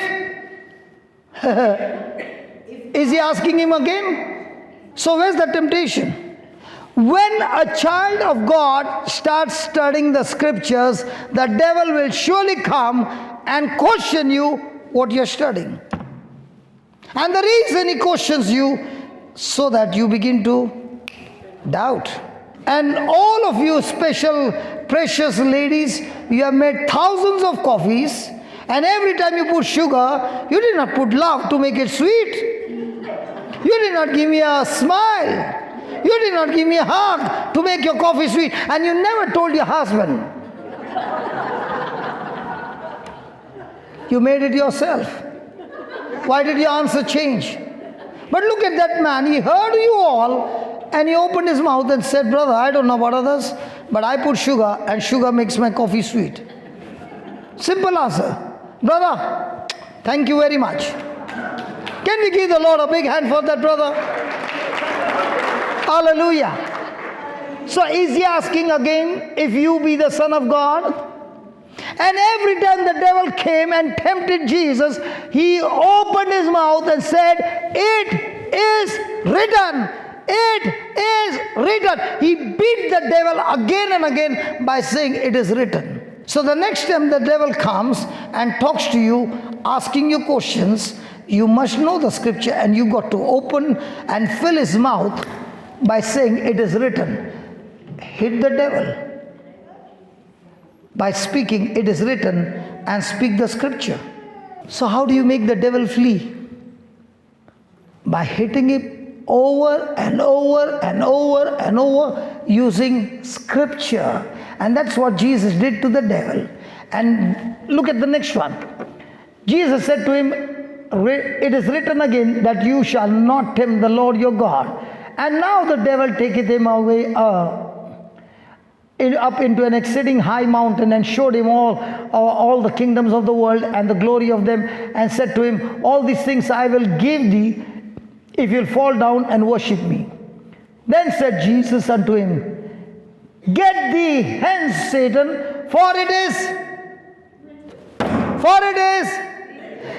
is he asking him again? So where's the temptation? When a child of God starts studying the scriptures, the devil will surely come and question you what you're studying. And the reason he questions you, so that you begin to doubt. And all of you special, precious ladies, you have made thousands of coffees, and every time you put sugar, you did not put love to make it sweet. You did not give me a smile. You did not give me a hug to make your coffee sweet. And you never told your husband. You made it yourself. Why did your answer change? But look at that man. He heard you all and he opened his mouth and said, brother, I don't know about others, but I put sugar and sugar makes my coffee sweet. Simple answer. Brother, thank you very much. Can we give the Lord a big hand for that, brother? Hallelujah. So is he asking again, if you be the Son of God? And every time the devil came and tempted Jesus, he opened his mouth and said, it is written. It is written. He beat the devil again and again by saying, it is written. So the next time the devil comes and talks to you, asking you questions, you must know the scripture and you got to open and fill his mouth by saying, it is written. Hit the devil by speaking, it is written, and speak the scripture. So how do you make the devil flee? By hitting him over and over and over and over using scripture. And that's what Jesus did to the devil. And look at the next one. Jesus said to him, it is written again that you shall not tempt the Lord your God. And now the devil taketh him away up into an exceeding high mountain and showed him all the kingdoms of the world and the glory of them, and said to him, all these things I will give thee if you'll fall down and worship me. Then said Jesus unto him, get thee hence, Satan, for it is.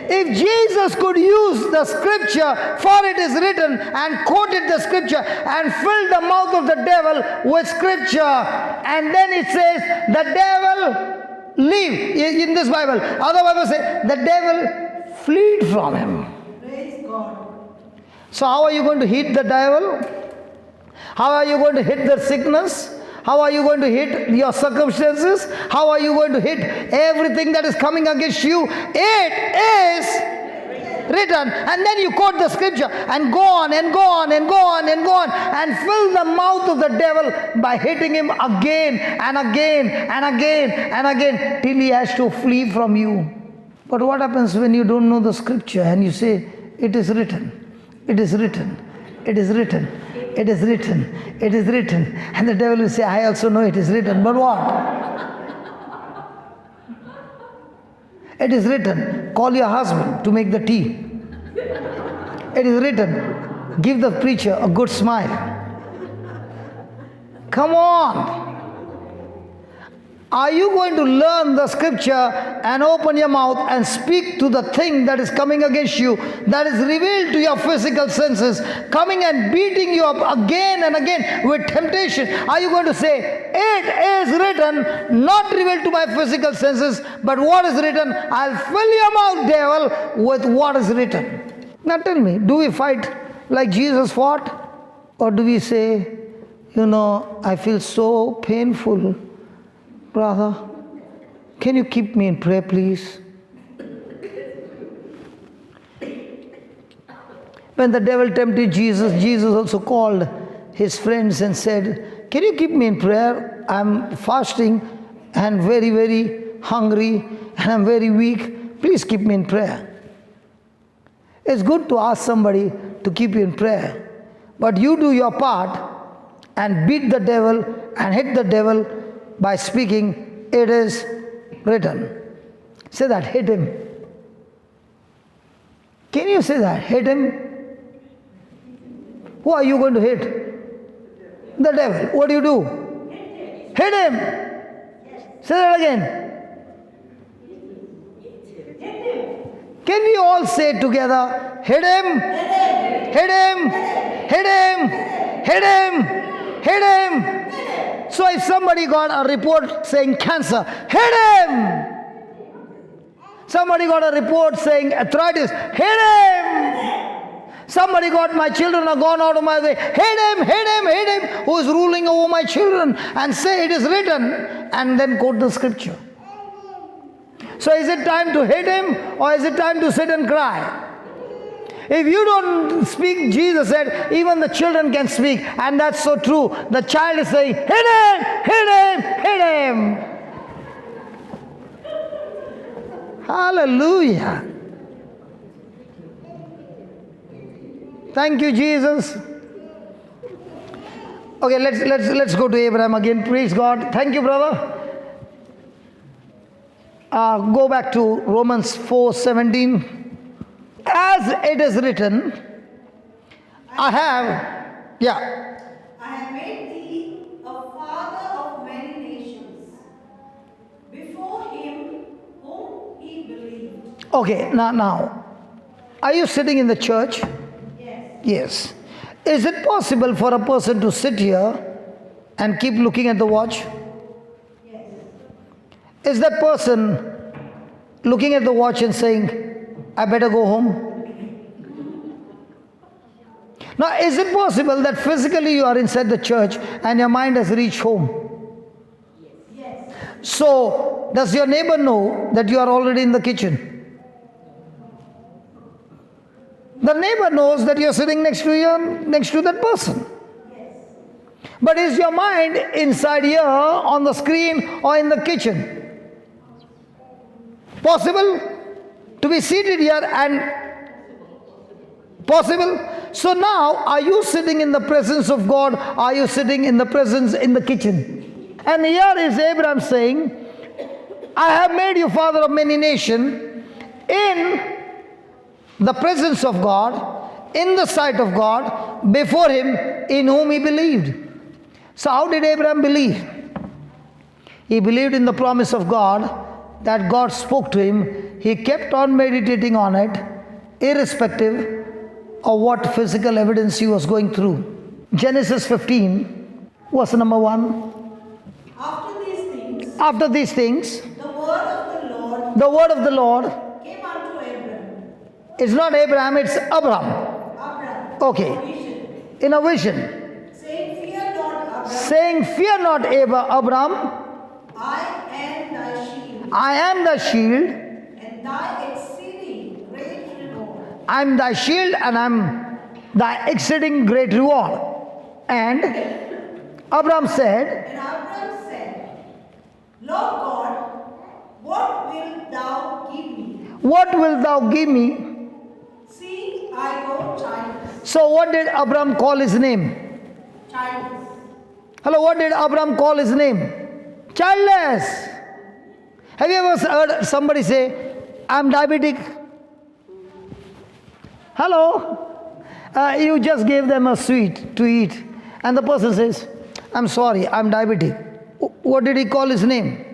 If Jesus could use the scripture, for it is written, and quoted the scripture and filled the mouth of the devil with scripture, and then it says, the devil leave in this Bible. Other Bible says, the devil fled from him. Praise God. So how are you going to hit the devil? How are you going to hit the sickness? How are you going to hit your circumstances? How are you going to hit everything that is coming against you? It is written. And then you quote the scripture and go on and go on and go on and go on and fill the mouth of the devil by hitting him again and again and again and again till he has to flee from you. But what happens when you don't know the scripture and you say, it is written, it is written, it is written, it is written, it is written. And the devil will say, I also know it is written, but what? It is written, call your husband to make the tea. It is written, give the preacher a good smile. Come on. Are you going to learn the scripture and open your mouth and speak to the thing that is coming against you, that is revealed to your physical senses, coming and beating you up again and again with temptation? Are you going to say, it is written, not revealed to my physical senses, but what is written? I'll fill your mouth, devil, with what is written. Now tell me, do we fight like Jesus fought? Or do we say, I feel so painful. Brother, can you keep me in prayer, please? When the devil tempted Jesus, Jesus also called his friends and said, can you keep me in prayer? I'm fasting and very, very hungry and I'm very weak. Please keep me in prayer. It's good to ask somebody to keep you in prayer. But you do your part and beat the devil and hit the devil by speaking, it is written. Say that, hit him. Can you say that? Hit him. Who are you going to hit? The devil. What do you do? Hit him. Say that again. Can we all say together, hit him, hit him, hit him, hit him, hit him. So if somebody got a report saying cancer, hit him. Somebody got a report saying arthritis, hit him. Somebody got, my children are gone out of my way, hit him, hit him, hit him. Who is ruling over my children? And say it is written, and then quote the scripture. So is it time to hit him, or is it time to sit and cry? If you don't speak, Jesus said, even the children can speak. And that's so true. The child is saying, hit him, hit him, hit him. Hallelujah. Thank you, Jesus. Okay, let's go to Abraham again. Praise God. Thank you, brother. Go back to Romans 4:17. As it is written, I have made thee a father of many nations, before him whom he believed. Okay, now, are you sitting in the church? Yes. Yes. Is it possible for a person to sit here and keep looking at the watch? Yes. Is that person looking at the watch and saying, I better go home? Now, is it possible that physically you are inside the church and your mind has reached home? Yes. So, does your neighbor know that you are already in the kitchen? The neighbor knows that you are sitting next to that person. Yes. But is your mind inside here on the screen or in the kitchen? Possible to be seated here and possible? So now, are you sitting in the presence of God? Are you sitting in the presence in the kitchen? And here is Abraham saying, I have made you father of many nations in the presence of God, in the sight of God, before him in whom he believed. So how did Abraham believe? He believed in the promise of God, that God spoke to him. He kept on meditating on it, irrespective of what physical evidence he was going through. Genesis 15, verse number 1. After these things, the word of the Lord came unto Abram. It's not Abraham, it's Abraham. Abram. Okay. In a vision. Saying, fear not, Abram. Saying, fear not, Abraham. I am thy shield, I am the shield. and thy exceeding great reward. I am thy shield and I am thy exceeding great reward. And Abraham said, And Abram said, Lord God, what wilt thou give me? what wilt thou give me? See, I go childless. So what did Abraham call his name? Childless. Hello, what did Abraham call his name? Childless. Have you ever heard somebody say, I'm diabetic? Hello? You just gave them a sweet to eat. And the person says, I'm sorry, I'm diabetic. What did he call his name?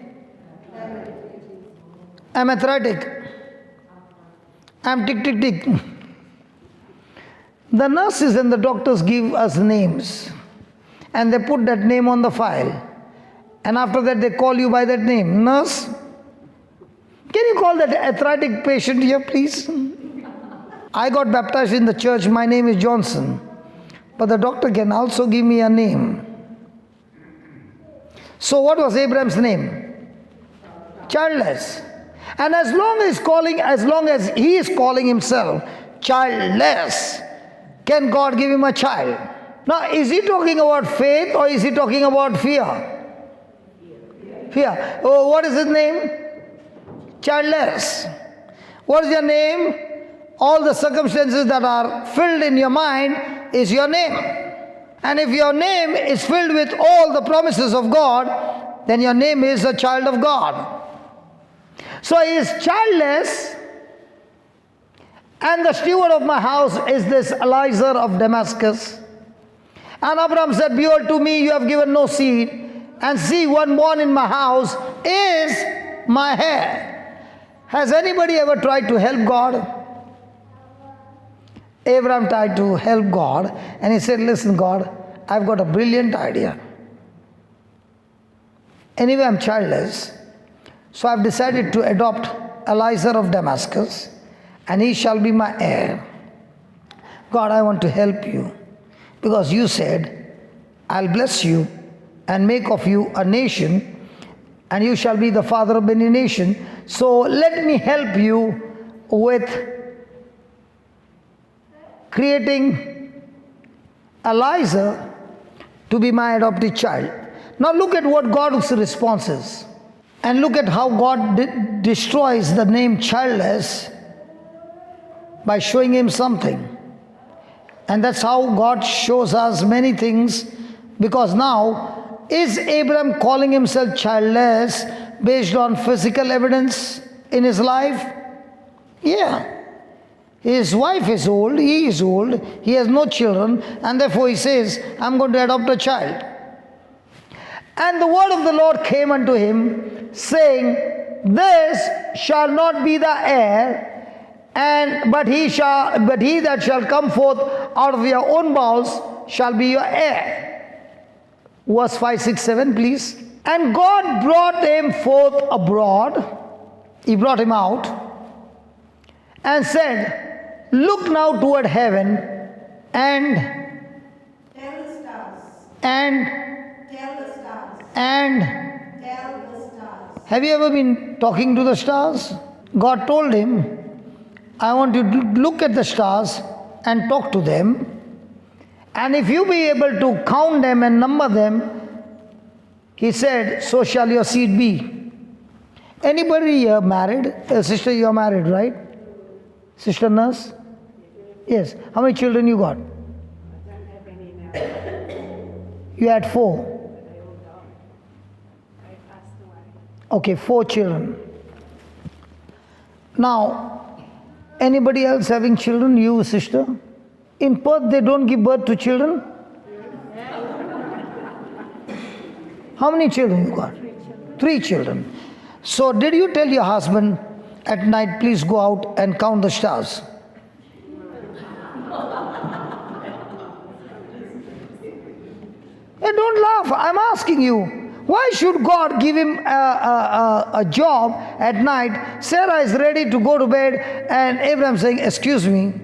I'm arthritic. I'm tick, tick, tick. The nurses and the doctors give us names. And they put that name on the file. And after that they call you by that name. Nurse, can you call that arthritic patient here, please? I got baptized in the church. My name is Johnson. But the doctor can also give me a name. So what was Abraham's name? Childless. And as long as he is calling himself childless, can God give him a child? Now, is he talking about faith or is he talking about fear? Fear. Oh, what is his name? Childless. What is your name? All the circumstances that are filled in your mind is your name. And if your name is filled with all the promises of God, then your name is a child of God. So he is childless, and the steward of my house is this Eliezer of Damascus. And Abraham said, behold, to me you have given no seed, and see, one born in my house is my heir. Has anybody ever tried to help God? Abraham tried to help God, and he said, listen, God, I've got a brilliant idea. Anyway, I'm childless, so I've decided to adopt Eliezer of Damascus, and he shall be my heir. God, I want to help you, because you said, I'll bless you and make of you a nation, and you shall be the father of many nations. So let me help you with creating Eliezer to be my adopted child. Now look at what God's response is. And look at how God destroys the name childless by showing him something. And that's how God shows us many things, because now, is Abraham calling himself childless based on physical evidence in his life? Yeah. His wife is old, he is old, he has no children, and therefore he says, I'm going to adopt a child. And the word of the Lord came unto him, saying, this shall not be the heir, but he that shall come forth out of your own bowels shall be your heir. Verse 5, 6, 7, please. And God brought him forth abroad, he brought him out, and said, look now toward heaven, and Tell the stars. and Tell the stars. and Tell the stars. have you ever been talking to the stars? God told him, I want you to look at the stars and talk to them. And if you be able to count them and number them, he said, so shall your seed be. Anybody here married? Sister, you are married, right? Sister nurse? Yes. How many children you got? You had 4. Okay, 4 children. Now, anybody else having children? You, sister? In Perth, they don't give birth to children? How many children you got? 3 children. So did you tell your husband at night, please go out and count the stars? Hey, don't laugh. I'm asking you. Why should God give him a job at night? Sarah is ready to go to bed, and Abraham saying, excuse me,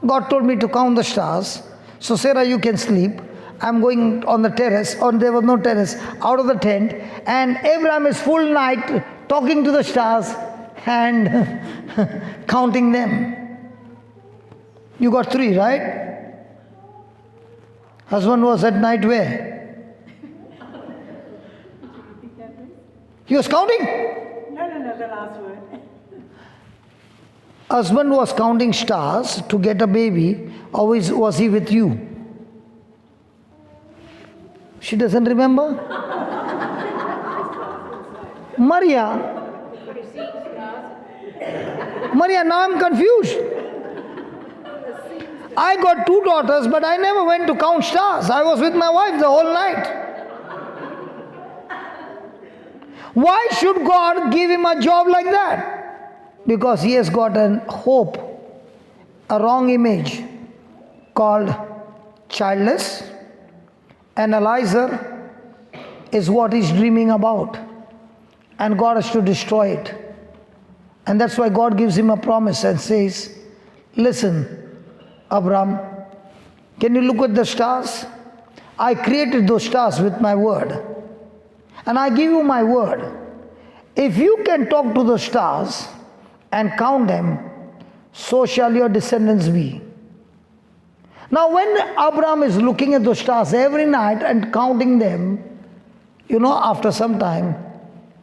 God told me to count the stars. So Sarah, you can sleep. I'm going on the terrace, or there was no terrace, out of the tent. And Abraham is full night talking to the stars and counting them. You got 3, right? Husband was at night where? He was counting? No, the last word. Husband was counting stars to get a baby, or was he with you? She doesn't remember? Maria, now I'm confused. I got 2 daughters, but I never went to count stars. I was with my wife the whole night. Why should God give him a job like that? Because he has got a hope, a wrong image called childless, and Eliezer is what he's dreaming about, and God has to destroy it. And that's why God gives him a promise and says, listen, Abraham, can you look at the stars? I created those stars with my word. And I give you my word. If you can talk to the stars and count them, so shall your descendants be. Now when Abraham is looking at those stars every night and counting them, after some time,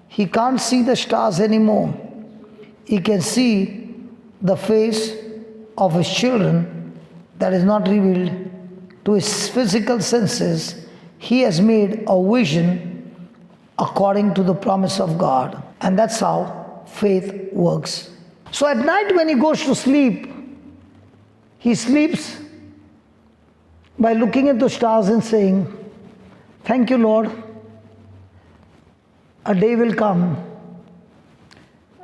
he can't see the stars anymore. He can see the face of his children that is not revealed to his physical senses, he has made a vision according to the promise of God. And that's how faith works. So at night when he goes to sleep, he sleeps by looking at the stars and saying, "Thank you, Lord. A day will come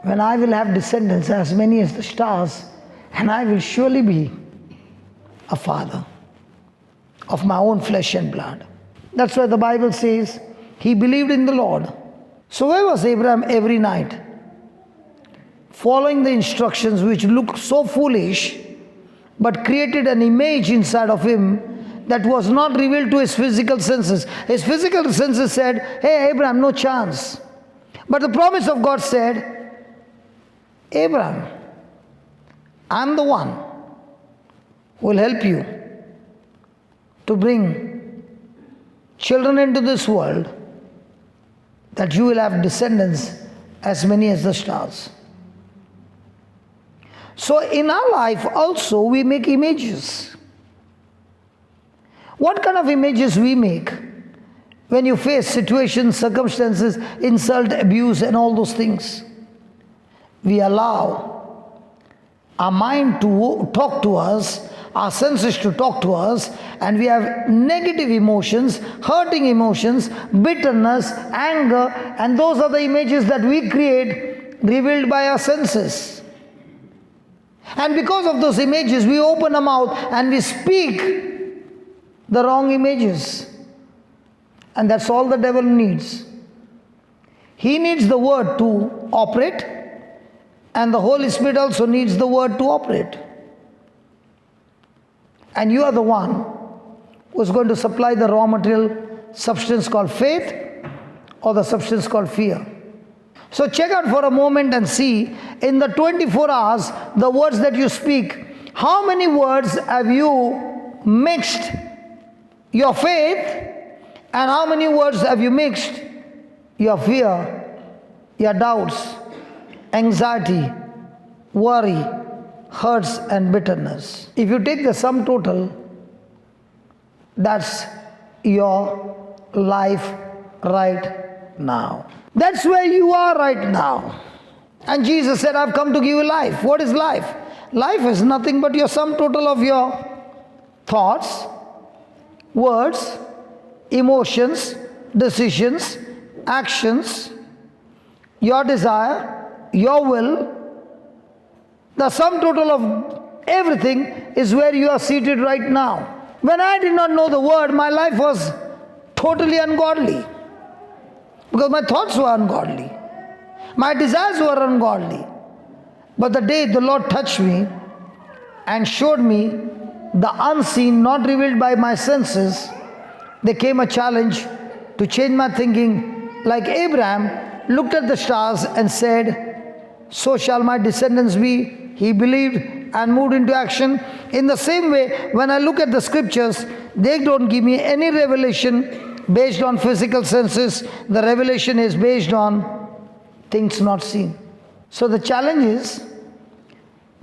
when I will have descendants as many as the stars, and I will surely be a father of my own flesh and blood." That's why the Bible says he believed in the Lord. So where was Abraham every night? Following the instructions which looked so foolish, but created an image inside of him that was not revealed to his physical senses. His physical senses said, "Hey Abraham, no chance." But the promise of God said, "Abraham, I'm the one who will help you to bring children into this world, that you will have descendants as many as the stars." So in our life also we make images. What kind of images we make when you face situations, circumstances, insult, abuse and all those things? We allow our mind to talk to us, our senses to talk to us, and we have negative emotions, hurting emotions, bitterness, anger, and those are the images that we create, revealed by our senses. And because of those images, we open our mouth and we speak the wrong images. And that's all the devil needs. He needs the word to operate, and the Holy Spirit also needs the word to operate. And you are the one who is going to supply the raw material substance called faith, or the substance called fear. So check out for a moment and see, in the 24 hours, the words that you speak, how many words have you mixed your faith, and how many words have you mixed your fear, your doubts, anxiety, worry, hurts and bitterness? If you take the sum total, that's your life right now. That's where you are right now. And Jesus said, "I've come to give you life." What is life? Life is nothing but your sum total of your thoughts, words, emotions, decisions, actions, your desire, your will. The sum total of everything is where you are seated right now. When I did not know the word, my life was totally ungodly, because my thoughts were ungodly. My desires were ungodly. But the day the Lord touched me and showed me the unseen, not revealed by my senses, there came a challenge to change my thinking. Like Abraham looked at the stars and said, "So shall my descendants be." He believed and moved into action. In the same way, when I look at the scriptures, they don't give me any revelation based on physical senses. The revelation is based on things not seen. So the challenge is,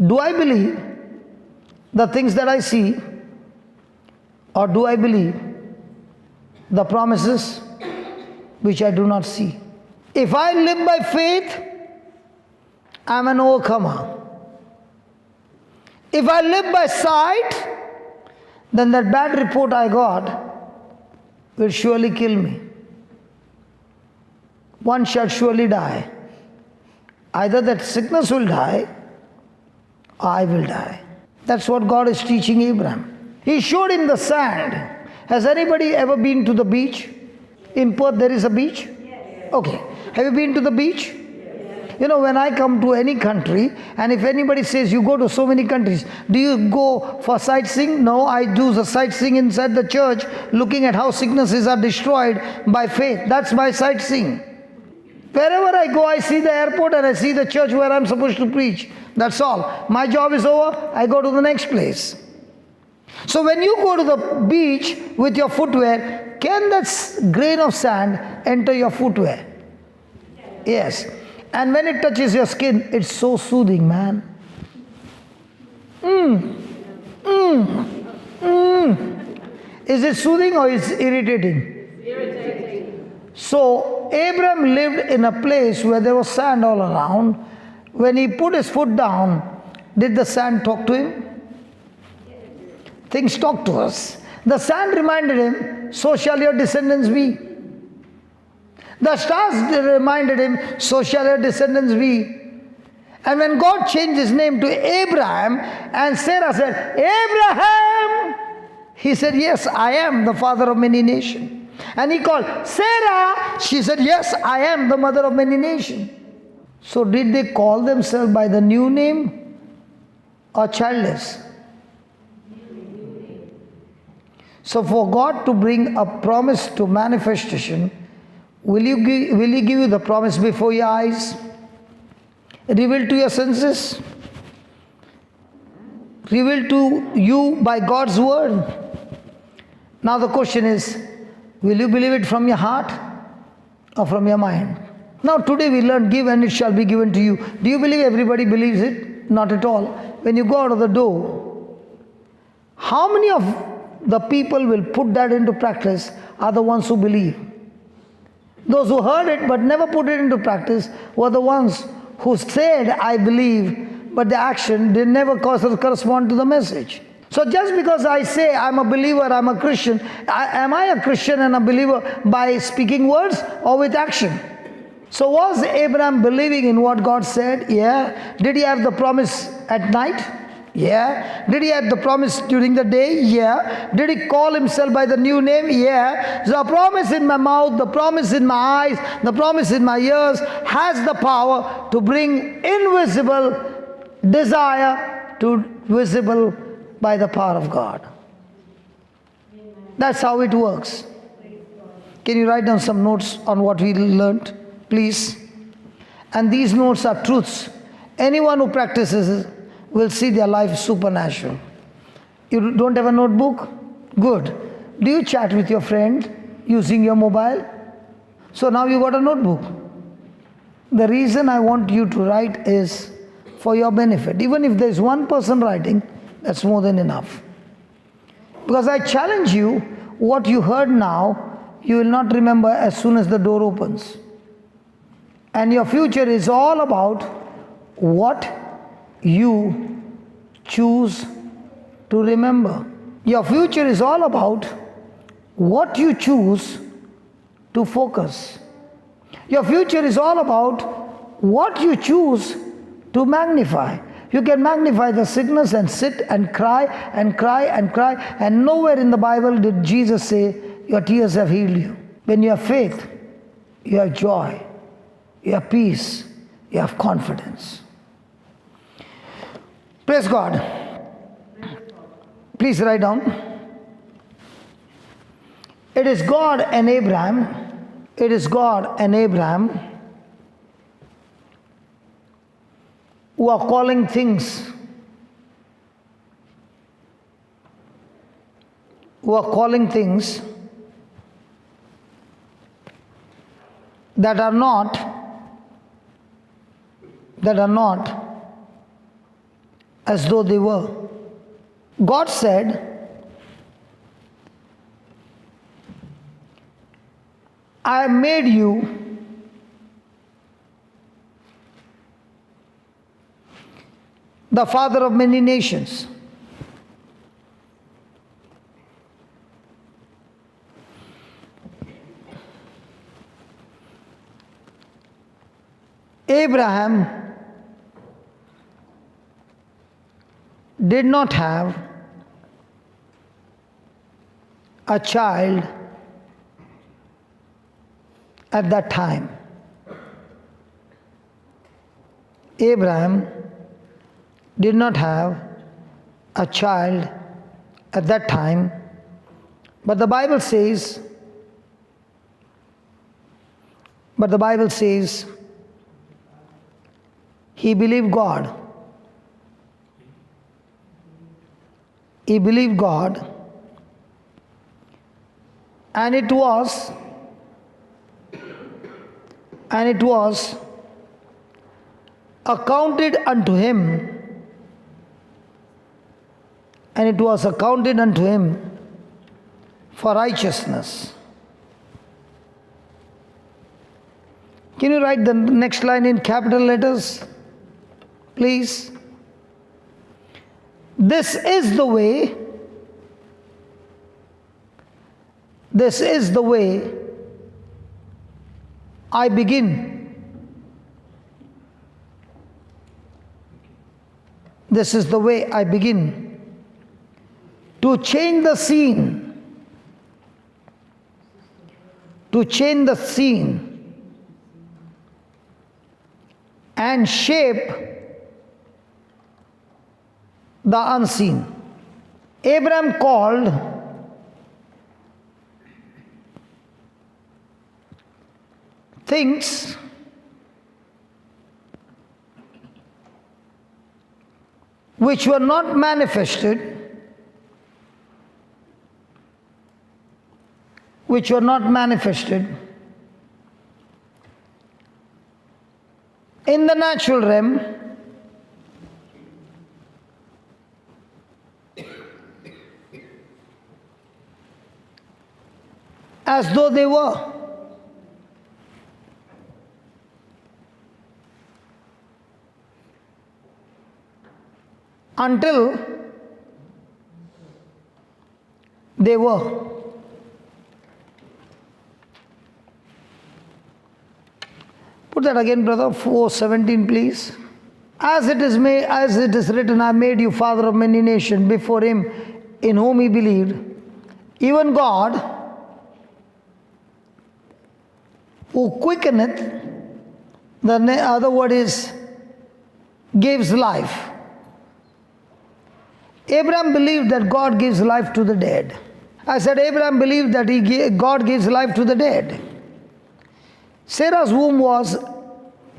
do I believe the things that I see, or do I believe the promises which I do not see? If I live by faith, I'm an overcomer. If I live by sight, then that bad report I got will surely kill me. One shall surely die. Either that sickness will die, or I will die. That's what God is teaching Abraham. He showed him the sand. Has anybody ever been to the beach? In Perth there is a beach? Okay. Have you been to the beach? You know, when I come to any country, and if anybody says you go to so many countries, do you go for sightseeing? No, I do the sightseeing inside the church, looking at how sicknesses are destroyed by faith. That's my sightseeing. Wherever I go, I see the airport and I see the church where I'm supposed to preach. That's all. My job is over, I go to the next place. So when you go to the beach with your footwear, can that grain of sand enter your footwear? Yes. And when it touches your skin, it's so soothing, man. Is it soothing or is it irritating? Irritating. So Abraham lived in a place where there was sand all around. When he put his foot down, did the sand talk to him? Things talk to us. The sand reminded him, so shall your descendants be. The stars reminded him, so shall your descendants be. And when God changed his name to Abraham, and Sarah said, Abraham, he said, yes, I am the father of many nations. And he called Sarah, she said, yes, I am the mother of many nations. So did they call themselves by the new name or childless? So for God to bring a promise to manifestation, will He give you the promise before your eyes? Revealed to your senses? Revealed to you by God's word? Now the question is, will you believe it from your heart or from your mind? Now today we learn, give and it shall be given to you. Do you believe everybody believes it? Not at all. When you go out of the door, how many of the people will put that into practice are the ones who believe? Those who heard it but never put it into practice were the ones who said, I believe, but the action did never correspond to the message. So just because I say I'm a believer, I'm a Christian, am I a Christian and a believer by speaking words or with action? So was Abraham believing in what God said? Yeah. Did he have the promise at night? Yeah. Did he have the promise during the day? Yeah. Did he call himself by the new name? Yeah. The promise in my mouth, the promise in my eyes, the promise in my ears has the power to bring invisible desire to visible by the power of God. That's how it works. Can you write down some notes on what we learned, please? And these notes are truths. Anyone who practices it will see their life supernatural. You don't have a notebook? Good. Do you chat with your friend using your mobile? So now you got a notebook. The reason I want you to write is for your benefit. Even if there's one person writing, that's more than enough. Because I challenge you, what you heard now, you will not remember as soon as the door opens. And your future is all about what you choose to remember. Your future is all about what you choose to focus. Your future is all about what you choose to magnify. You can magnify the sickness and sit and cry and cry and cry, and nowhere in the Bible did Jesus say, your tears have healed you. When you have faith, you have joy, you have peace, you have confidence. Praise God. Please write down. It is God and Abraham. It is God and Abraham who are calling things, that are not as though they were. God said, I have made you the father of many nations. Abraham did not have a child at that time. Abraham did not have a child at that time, but the Bible says he believed God. He believed God, and it was accounted unto him, for righteousness. Can you write the next line in capital letters, please? This is the way. This is the way I begin. This is the way I begin to change the scene. To change the scene and shape the unseen. Abraham called things which were not manifested, in the natural realm as though they were. Until they were. Put that again, brother, 4:17, please. As it is written, I made you father of many nations before him in whom he believed, even God, who quickeneth, the other word is gives life. Abraham believed that God gives life to the dead. I said Abraham believed that God gives life to the dead. Sarah's womb was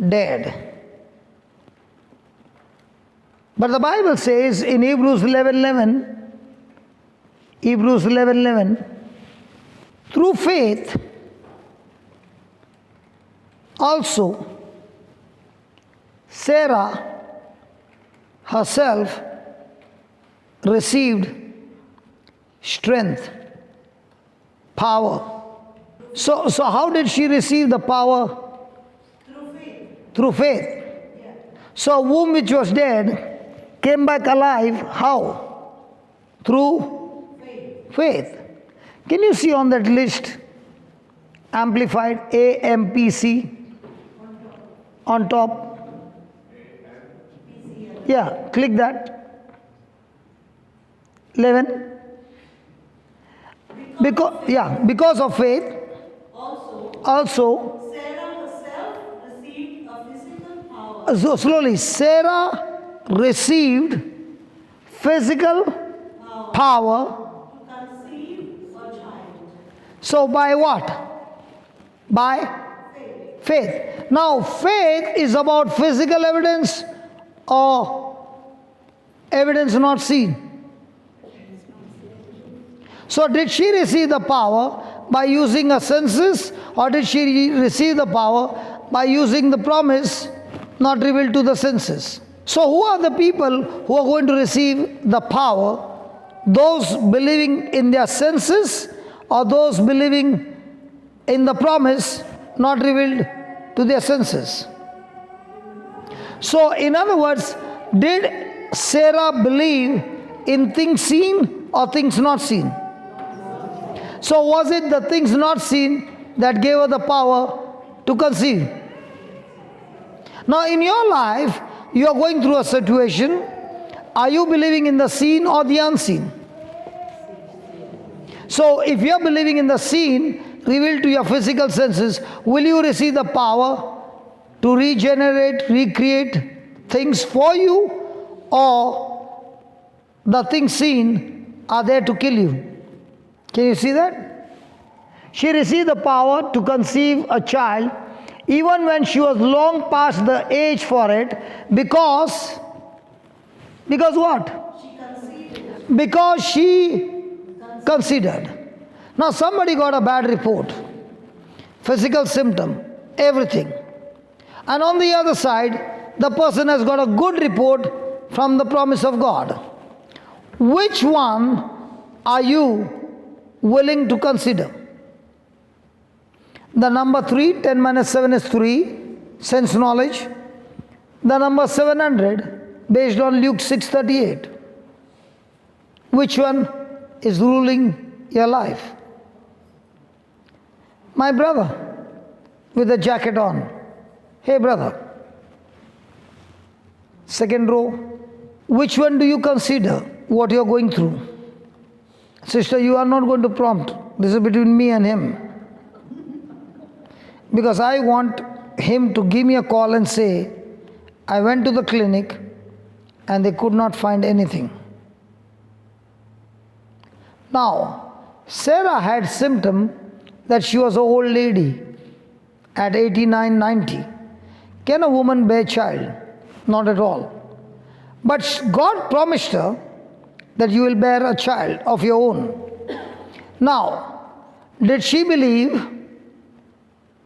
dead. But the Bible says in Hebrews 11:11, through faith also Sarah herself received strength, power. So how did she receive the power? Through faith. So a womb which was dead came back alive. How? Through faith. Can you see on that list amplified AMPC on top? Yeah, click that. 11. Because of faith, also Sarah herself received a physical power. So slowly, Sarah received physical power. To conceive a child. So by what? By faith. Now faith is about physical evidence or evidence not seen. So did she receive the power by using her senses, or did she receive the power by using the promise not revealed to the senses? So who are the people who are going to receive the power? Those believing in their senses or those believing in the promise not revealed to their senses? So in other words, did Sarah believe in things seen or things not seen? So was it the things not seen that gave her the power to conceive? Now in your life, you are going through a situation. Are you believing in the seen or the unseen? So if you are believing in the seen, revealed to your physical senses, will you receive the power to regenerate, recreate things for you, or the things seen are there to kill you? Can you see that? She received the power to conceive a child even when she was long past the age for it, because what? Because she considered. Now somebody got a bad report, physical symptom, everything. And on the other side, the person has got a good report from the promise of God. Which one are you willing to consider. The number 3, 10 minus 7 is 3, sense knowledge. The number 700, based on Luke 6:38. Which one is ruling your life? My brother with a jacket on. Hey brother, second row, which one do you consider what you are going through? Sister, you are not going to prompt. This is between me and him. Because I want him to give me a call and say, I went to the clinic and they could not find anything. Now, Sarah had symptom that she was an old lady at 89, 90. Can a woman bear child? Not at all. But God promised her that you will bear a child of your own. Now, did she believe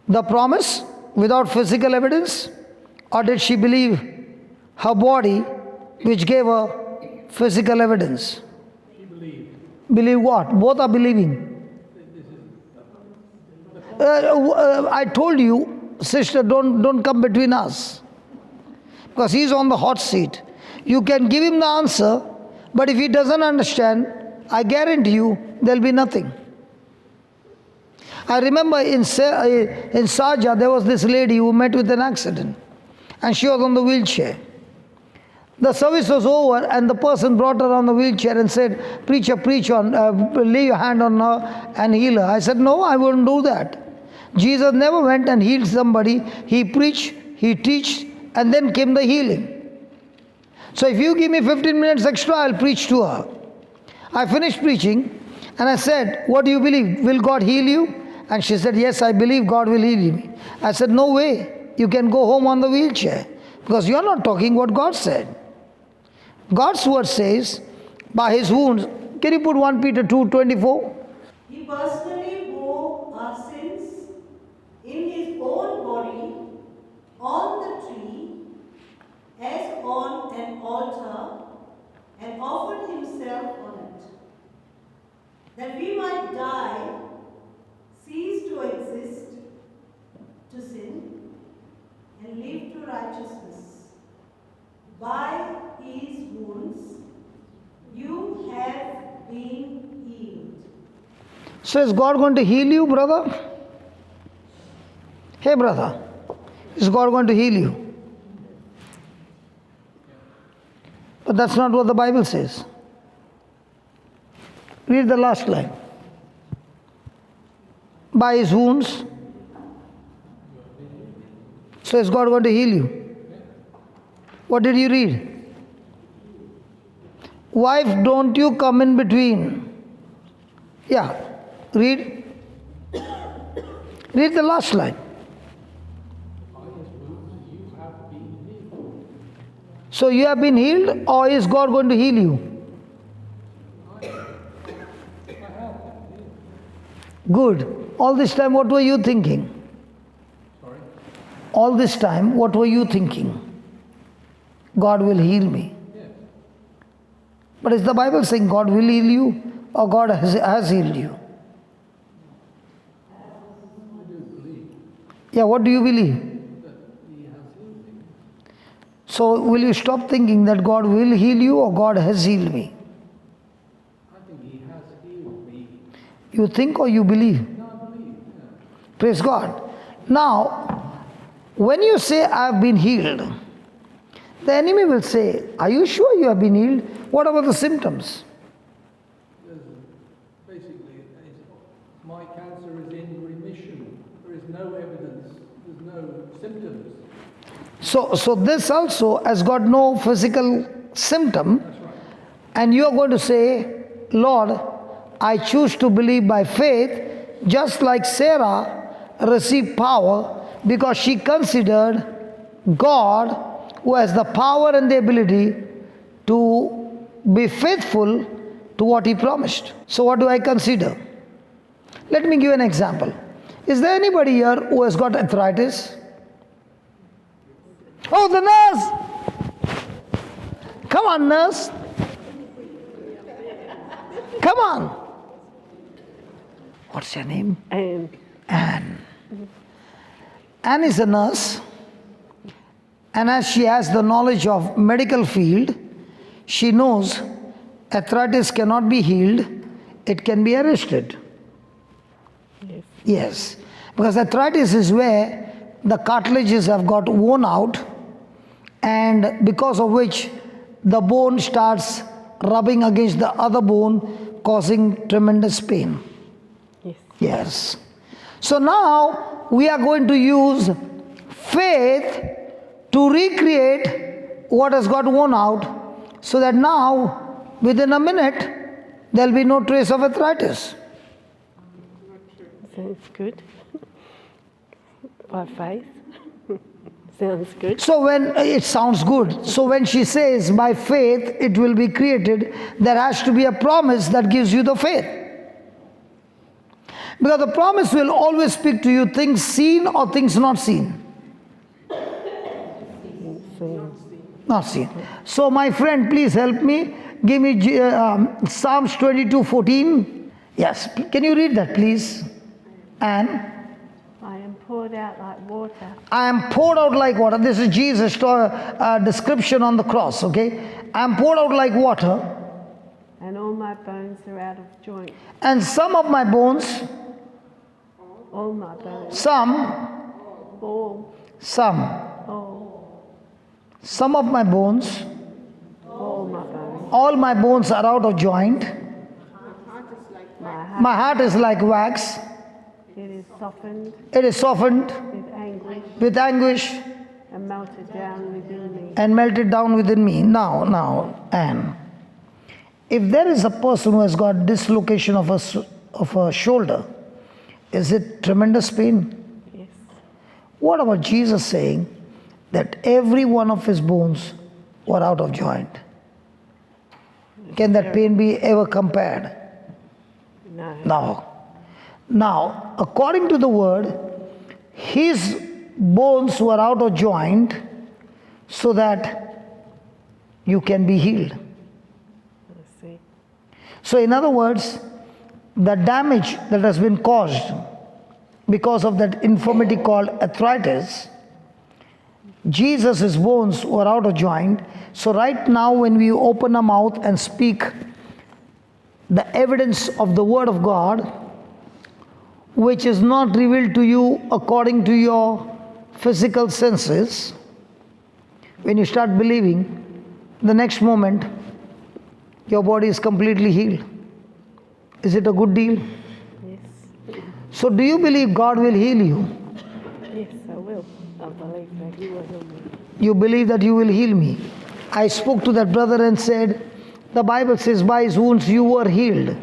the promise without physical evidence? Or did she believe her body which gave her physical evidence? She believed. Believe what? Both are believing. I told you, sister, don't come between us. Because he's on the hot seat. You can give him the answer, but if he doesn't understand, I guarantee you, there'll be nothing. I remember in Sharjah, there was this lady who met with an accident. And she was on the wheelchair. The service was over and the person brought her on the wheelchair and said, preacher, preach on, lay your hand on her and heal her. I said, no, I won't do that. Jesus never went and healed somebody. He preached, he teached, and then came the healing. So if you give me 15 minutes extra, I'll preach to her. I finished preaching and I said, what do you believe? Will God heal you? And she said, yes, I believe God will heal me. I said, no way. You can go home on the wheelchair because you are not talking what God said. God's word says, by his wounds, can you put 1 Peter 2:24? He personally bore our sins in his own body on the tree as on an altar and offered himself on it, that we might die, cease to exist to sin, and live to righteousness. By his wounds you have been healed. So is God going to heal you, brother? Hey brother, is God going to heal you? But that's not what the Bible says. Read the last line. By his wounds. So is God going to heal you? What did you read? Wife, don't you come in between. Yeah, read. Read the last line. So you have been healed, or is God going to heal you? Good. All this time, what were you thinking? All this time, what were you thinking? God will heal me. But is the Bible saying God will heal you or God has healed you? Yeah, what do you believe? So will you stop thinking that God will heal you or God has healed me? I think he has healed me. You think or you believe? No, I believe. Praise God. Now, when you say I have been healed, the enemy will say, are you sure you have been healed? What about the symptoms? Basically, my cancer is in remission. There is no evidence. There's no symptoms. So this also has got no physical symptom. That's right. And you are going to say, Lord, I choose to believe by faith, just like Sarah received power because she considered God who has the power and the ability to be faithful to what he promised. So what do I consider? Let me give an example. Is there anybody here who has got arthritis? Oh, the nurse! Come on, nurse. Come on. What's your name? And Anne. Anne is a nurse, and as she has the knowledge of medical field, she knows arthritis cannot be healed, it can be arrested. Yes, because arthritis is where the cartilages have got worn out, and because of which the bone starts rubbing against the other bone, causing tremendous pain. Yes. So now we are going to use faith to recreate what has got worn out, so that now within a minute there will be no trace of arthritis. sounds good. By faith. Sounds good. So when it sounds good, so when she says by faith it will be created, there has to be a promise that gives you the faith. Because the promise will always speak to you things seen or things not seen. Not seen. So my friend, please help me. Give me Psalms 22:14. Yes, can you read that please? And I am poured out like water. I am poured out like water. This is Jesus' description on the cross, okay? I am poured out like water. And all my bones are out of joint. And some of my bones, All my bones. some All. of my bones, All my bones. all my bones are out of joint. My heart is like wax. It is softened It is softened with anguish with anguish and melted down within me. and melted down within me. Now, Anne, if there is a person who has got dislocation of a shoulder, is it tremendous pain? Yes. What about Jesus saying that every one of his bones were out of joint? Can that pain be ever compared? No. No. Now, according to the word, his bones were out of joint so that you can be healed. I see. So in other words, the damage that has been caused because of that infirmity called arthritis, Jesus' bones were out of joint. So right now when we open our mouth and speak the evidence of the word of God, which is not revealed to you according to your physical senses, when you start believing, the next moment your body is completely healed. Is it a good deal? Yes. So do you believe God will heal you? Yes, I will. I believe that He will heal me. You believe that you will heal me. I spoke to that brother and said, the Bible says by his wounds you were healed.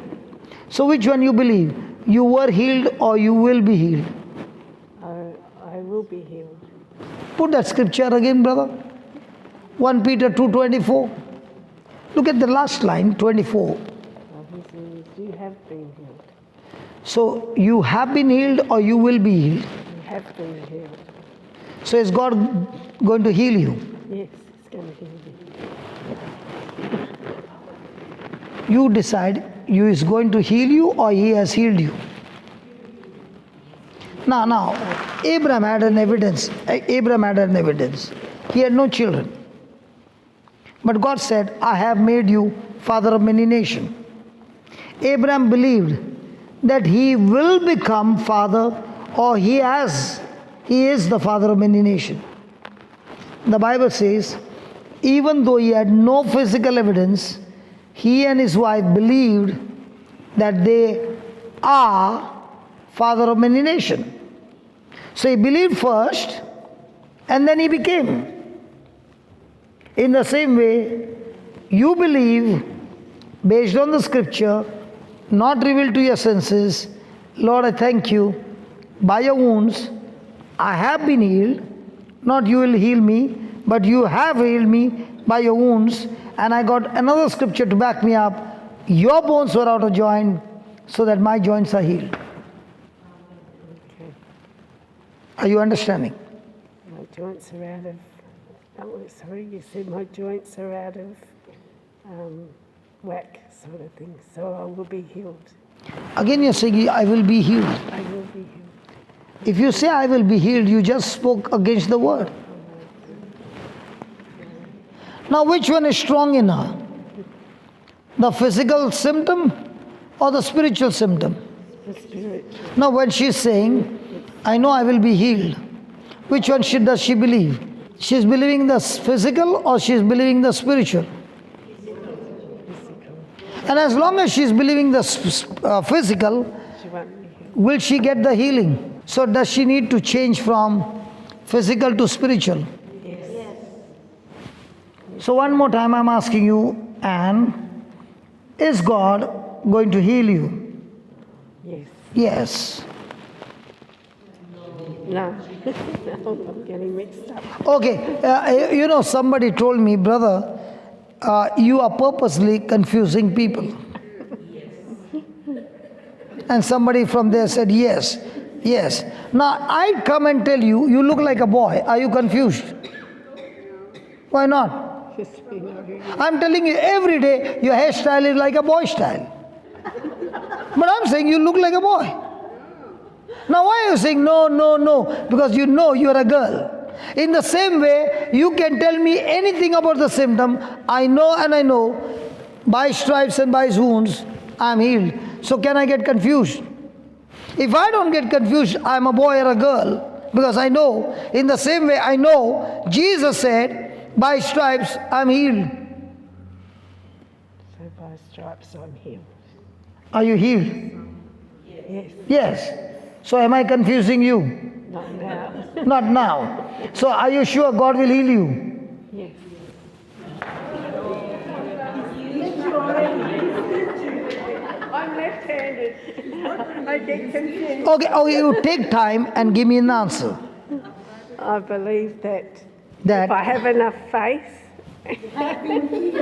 So which one you believe? You were healed or you will be healed? I will be healed. Put that scripture again, brother. 1 Peter 2:24. Look at the last line, 24. He says, you have been healed. So you have been healed or you will be healed? You have been healed. So is God going to heal you? Yes, it's going to heal you. You decide, you is going to heal you or he has healed you. Now, Abraham had an evidence. He had no children. But God said, I have made you father of many nations. Abraham believed that he will become father, or he is the father of many nations. The Bible says, even though he had no physical evidence, he and his wife believed that they are father of many nations. So he believed first and then he became. In the same way, you believe based on the scripture, not revealed to your senses. Lord, I thank you. By your wounds, I have been healed. Not you will heal me, but you have healed me by your wounds. And I got another scripture to back me up. Your bones were out of joint, so that my joints are healed. Okay. Are you understanding? My joints are out of... Oh, sorry, you said my joints are out of whack sort of thing. So I will be healed. Again you're saying, I will be healed. I will be healed. If you say I will be healed, you just spoke against the word. Now which one is strong in her? The physical symptom or the spiritual symptom? The spiritual. Now when she's saying, I know I will be healed, which one does she believe? She's believing the physical or she's believing the spiritual? And as long as she's believing the physical, She won't be healed. will she get the healing? So does she need to change from physical to spiritual? Yes. So one more time I'm asking you, Anne, is God going to heal you? Yes. Yes. No. No, I'm getting mixed up. Okay, you know, somebody told me, brother, you are purposely confusing people. And somebody from there said, yes, yes. Now, I come and tell you, you look like a boy. Are you confused? Why not? Yes, we know who you are. I'm telling you, every day, your hairstyle is like a boy style. But I'm saying you look like a boy. Now, why are you saying no, no, no? Because you know you're a girl. In the same way, you can tell me anything about the symptom. I know and I know, by stripes and by his wounds, I'm healed. So can I get confused? If I don't get confused, I'm a boy or a girl. Because I know, in the same way, I know, Jesus said, by stripes, I'm healed. So by stripes I'm healed. Are you healed? Yes. Yes. So am I confusing you? Not now. Not now. So are you sure God will heal you? Yes. I'm left-handed. I get confused. Okay, you take time and give me an answer. I believe that That if I have enough faith, I've been healed.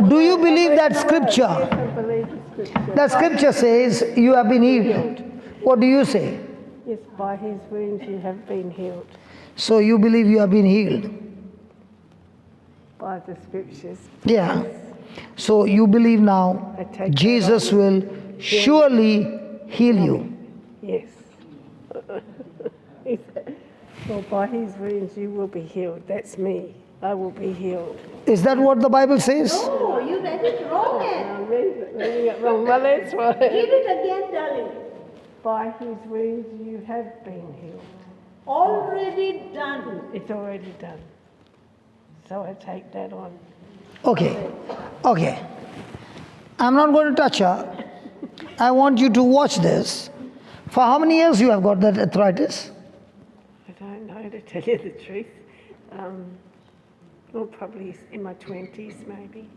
do you believe that scripture? I believe the scripture. That scripture says you have been healed. What do you say? Yes, by his wounds you have been healed. So you believe you have been healed. By the scriptures. Yeah. So you believe now I take Jesus will surely heal you. Yes. Well, by his wounds you will be healed. That's me. I will be healed. Is that what the Bible says? Oh, you read it wrong then. I'm reading it wrong. Well, that's right. Read it again, darling. By his wounds you have been healed. Already done. It's already done. So I take that on. Okay. Okay. I'm not going to touch her. I want you to watch this. For how many years you have got that arthritis? I don't know, to tell you the truth. Well, probably in my 20s maybe.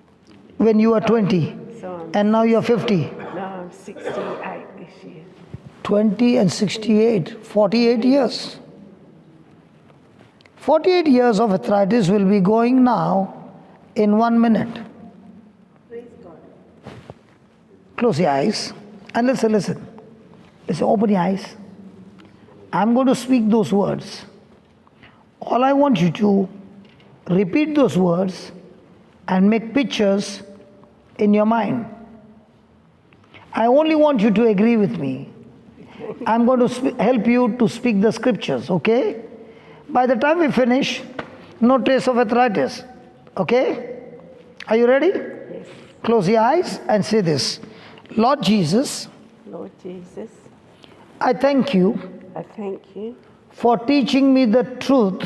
When you were 20 So and now you're 50. I'm 68 this year. 20 and 68, 48 years. 48 years of arthritis will be going now in 1 minute. Close your eyes and listen, listen. Listen, open your eyes. I'm going to speak those words. All I want you to repeat those words and make pictures in your mind. I only want you to agree with me. I'm going to help you to speak the scriptures, okay? By the time we finish, no trace of arthritis, okay? Are you ready? Yes. Close your eyes and say this. Lord Jesus, Lord Jesus, I thank you I thank you for teaching me the truth,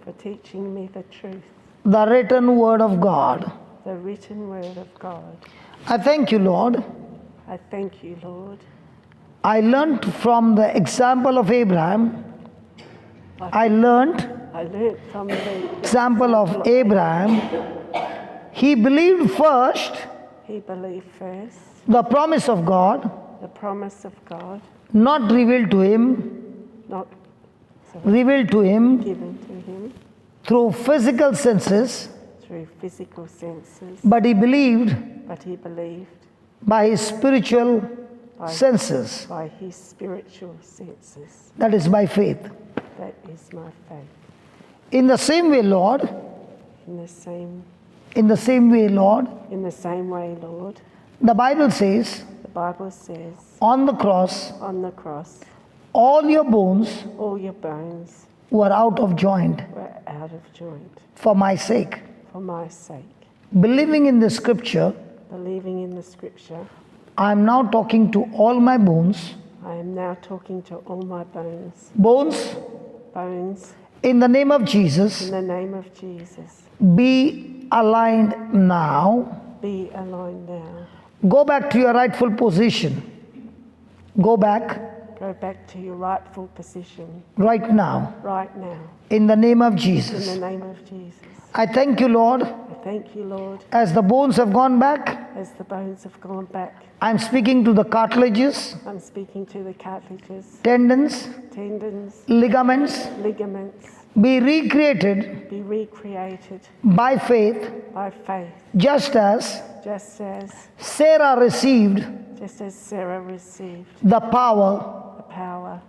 for teaching me the truth, the written word of God. the written word of God. I thank you, Lord. I thank you, Lord. I learnt from the example of Abraham. I learnt from the example of Abraham. He believed first He believed first the promise of God, the promise of God, not revealed to him, not revealed to him given to him through physical senses, through physical senses, but he believed but he believed by his spiritual senses. by his spiritual senses. That is by faith. That is my faith. In the same way, Lord, In the same In the same way, Lord, In the same way, Lord, the Bible says, the Bible says, on the cross, on the cross, all your bones all your bones were out of joint were out of joint for my sake. for my sake. Believing in the scripture, Believing in the scripture, I am now talking to all my bones. I am now talking to all my bones. Bones, Bones, in the name of in Jesus, the name of Jesus, be aligned now. be aligned now. Go back to your rightful position. Go back Go back to your rightful position right now. right now. In the name of In Jesus. the name of Jesus. I thank you, Lord, I thank you, Lord, as the bones have gone back. as the bones have gone back. I'm speaking to the cartilages, I'm speaking to the cartilages, tendons, tendons, ligaments, ligaments, be recreated be recreated by faith, by faith, just as just as Sarah received Sarah received the power the power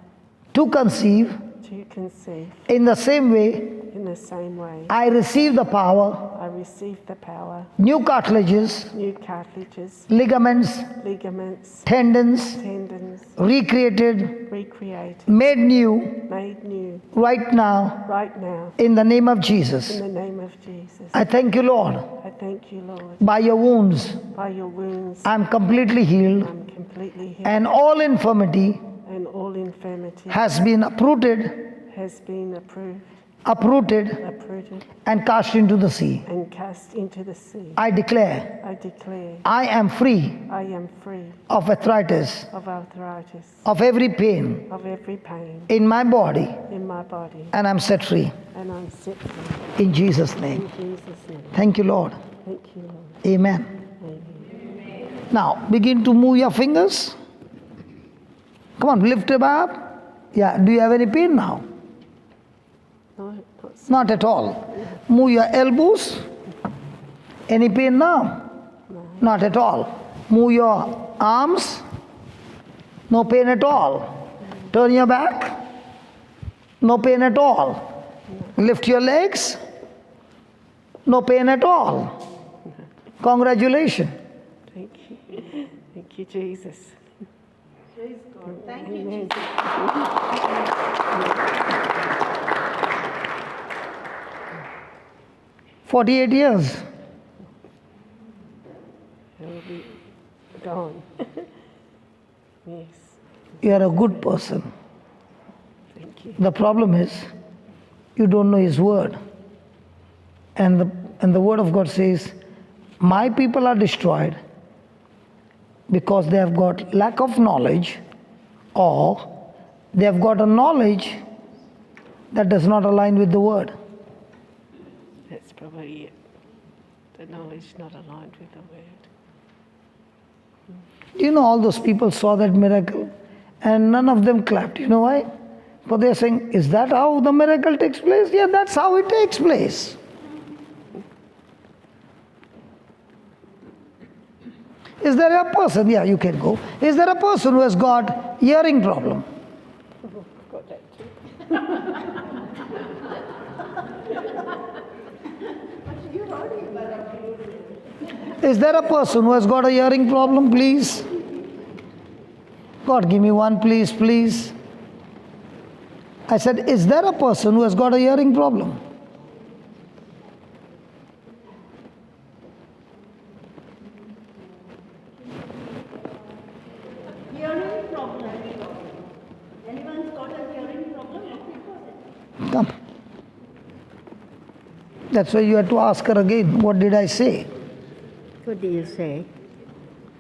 to conceive. to conceive. In the same way, In the same way, I receive the power, I received the power, new cartilages, new cartilages, ligaments, ligaments, tendons, tendons, recreated, recreated, made new made new right now right now. in the name of In Jesus. the name of Jesus. I thank you, Lord. I thank you, Lord. By your wounds, By your wounds, I'm completely healed, I'm completely healed, and all infirmity and all infirmity has been uprooted, has been uprooted, uprooted, and cast into the sea. and cast into the sea. I declare I declare I am free I am free of arthritis, of arthritis, of every pain of every pain in my body, in my body, and I'm set free. and I'm set free. In Jesus' name. In Jesus' name. Thank you, Lord. Thank you, Lord. Amen. Amen. Now, begin to move your fingers. Come on, lift them up. Yeah, do you have any pain now? No, not so. Not at all. Move your elbows. Any pain now? Not at all. Move your arms. No pain at all. Turn your back. No pain at all. Lift your legs. No pain at all. Congratulations. Thank you. Thank you, Jesus. Praise God. Thank you, Amen. Jesus. 48 years. It will be gone. Yes. You are a good person. Thank you. The problem is, you don't know His word. And the word of God says, my people are destroyed because they have got lack of knowledge, or they have got a knowledge that does not align with the word. That's probably it. The knowledge not aligned with the word. Do you know all those people saw that miracle and none of them clapped? You know why? Because they're saying, is that how the miracle takes place? Yeah, that's how it takes place. Is there a person, yeah, you can go. Is there a person who has got hearing problem? Got that too. Is there a person who has got a hearing problem, please? God, give me one, please, please. I said, is there a person who has got a hearing problem? Hearing problem. Anyone's got a hearing problem? Come. That's why you have to ask her again, what did I say? What do you say?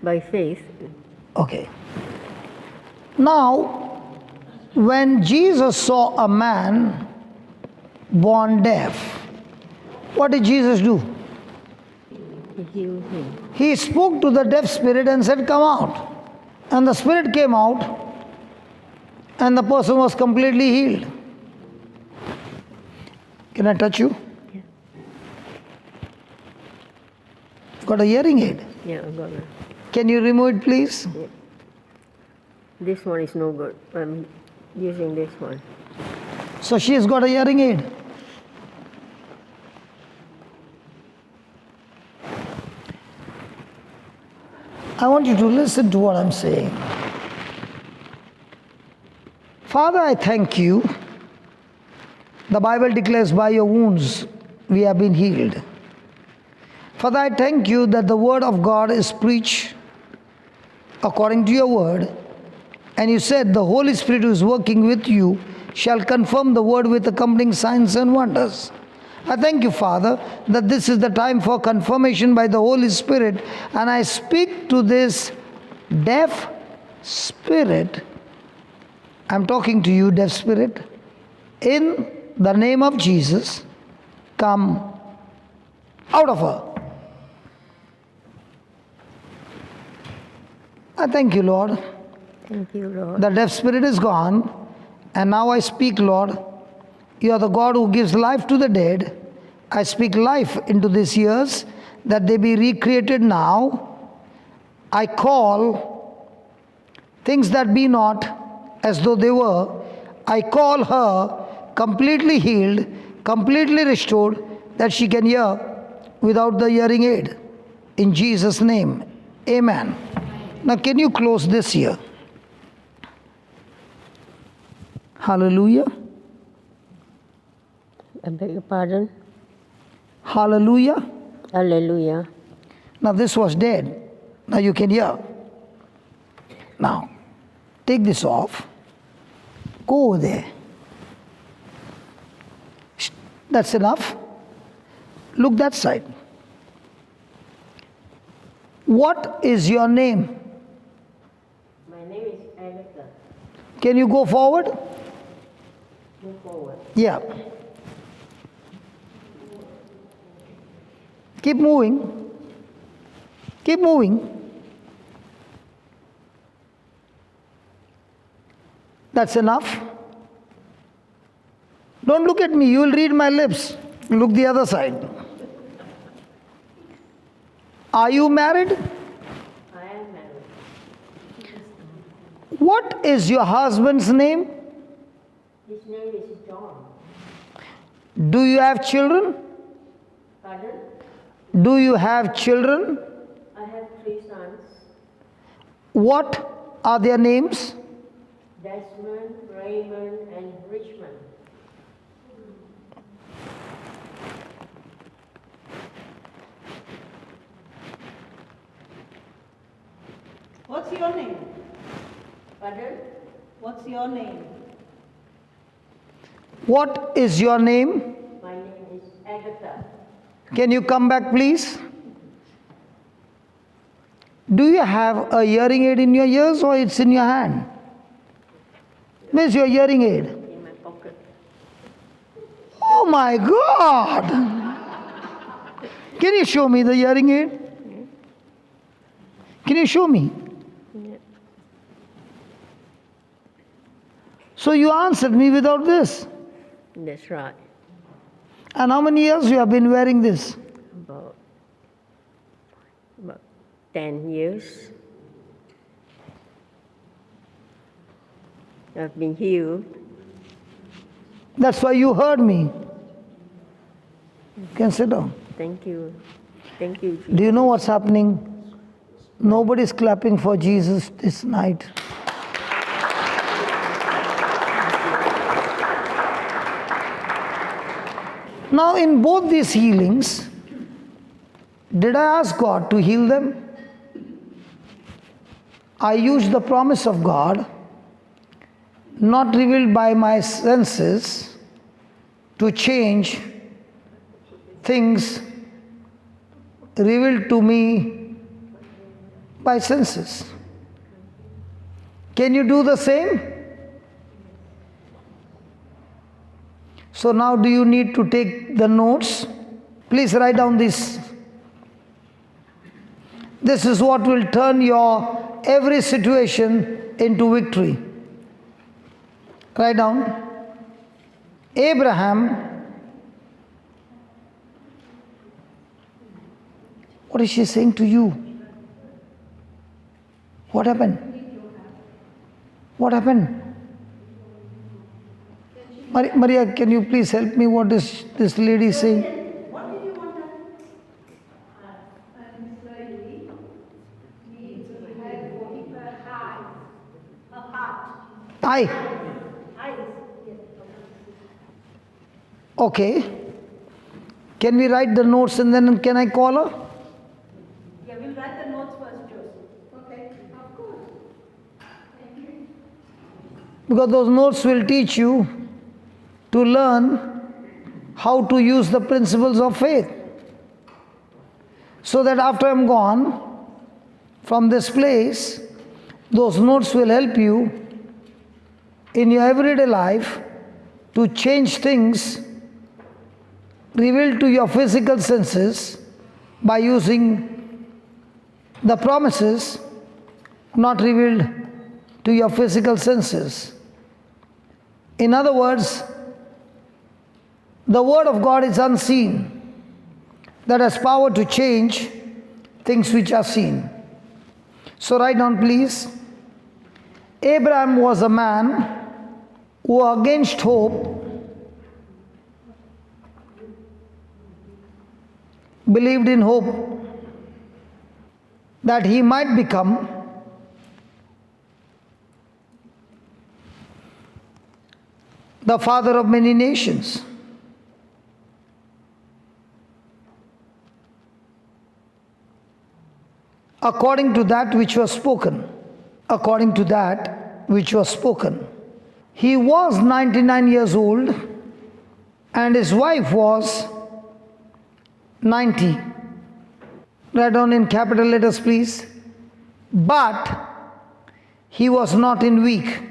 By faith. Okay. Now, when Jesus saw a man born deaf, what did Jesus do? He healed him. He spoke to the deaf spirit and said, come out. And the spirit came out, and the person was completely healed. Can I touch you? Yeah. Got a hearing aid. Yeah, I'm gonna. Can you remove it, please? This one is no good. I'm using this one. So she's got a hearing aid. I want you to listen to what I'm saying. Father, I thank you. The Bible declares, by your wounds we have been healed. Father, I thank you that the word of God is preached according to your word. And you said the Holy Spirit who is working with you shall confirm the word with accompanying signs and wonders. I thank you, Father, that this is the time for confirmation by the Holy Spirit. And I speak to this deaf spirit. I'm talking to you, deaf spirit. In the name of Jesus, come out of her. I thank you, Lord. Thank you, Lord. The deaf spirit is gone. And now I speak, Lord, you are the God who gives life to the dead. I speak life into these ears, that they be recreated now. I call things that be not as though they were. I call her completely healed, completely restored, that she can hear without the hearing aid. In Jesus' name, amen. Now can you close this here? Hallelujah. I beg your pardon? Hallelujah. Hallelujah. Now this was dead. Now you can hear. Now, take this off. Go over there. That's enough. Look that side. What is your name? My name is Agatha. Can you go forward? Move forward. Yeah. Keep moving. Keep moving. That's enough. Don't look at me, you will read my lips. Look the other side. Are you married? I am married. What is your husband's name? His name is John. Do you have children? Pardon? Do you have children? I have 3 sons. What are their names? Desmond, Raymond, and Richmond. What's your name? Pardon? What's your name? What is your name? My name is Agatha. Can you come back, please? Do you have a hearing aid in your ears or it's in your hand? Where's your hearing aid? In my pocket. Oh my God! Can you show me the hearing aid? Can you show me? So you answered me without this. That's right. And how many years you have been wearing this? About 10 years. I've been healed. That's why you heard me. You can sit down. Thank you. Thank you, Jesus. Do you know what's happening? Nobody's clapping for Jesus this night. Now, in both these healings, did I ask God to heal them? I used the promise of God, not revealed by my senses, to change things revealed to me by senses. Can you do the same? So now do you need to take the notes? Please write down this. This is what will turn your every situation into victory. Write down. Abraham. What is she saying to you? What happened? What happened? Maria, can you please help me? What is this lady saying? Eye. Okay. Can we write the notes and then can I call her? Yeah, we'll write the notes first, Joseph. Okay, of course. Because those notes will teach you to learn how to use the principles of faith. So that after I'm gone from this place, those notes will help you in your everyday life to change things revealed to your physical senses by using the promises not revealed to your physical senses. In other words, the Word of God is unseen, that has power to change things which are seen. So write down, please. Abraham was a man who, against hope, believed in hope that he might become the father of many nations. According to that which was spoken. According to that which was spoken. He was 99 years old and his wife was 90. Write down in capital letters, please. But he was not in weak.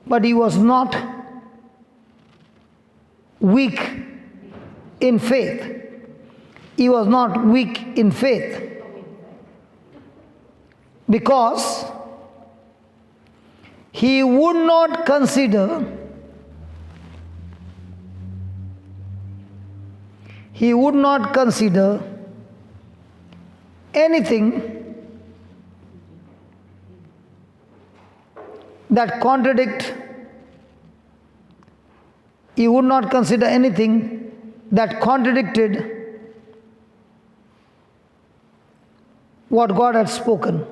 But he was not weak in faith. He was not weak in faith. Because he would not consider anything that contradicted what God had spoken.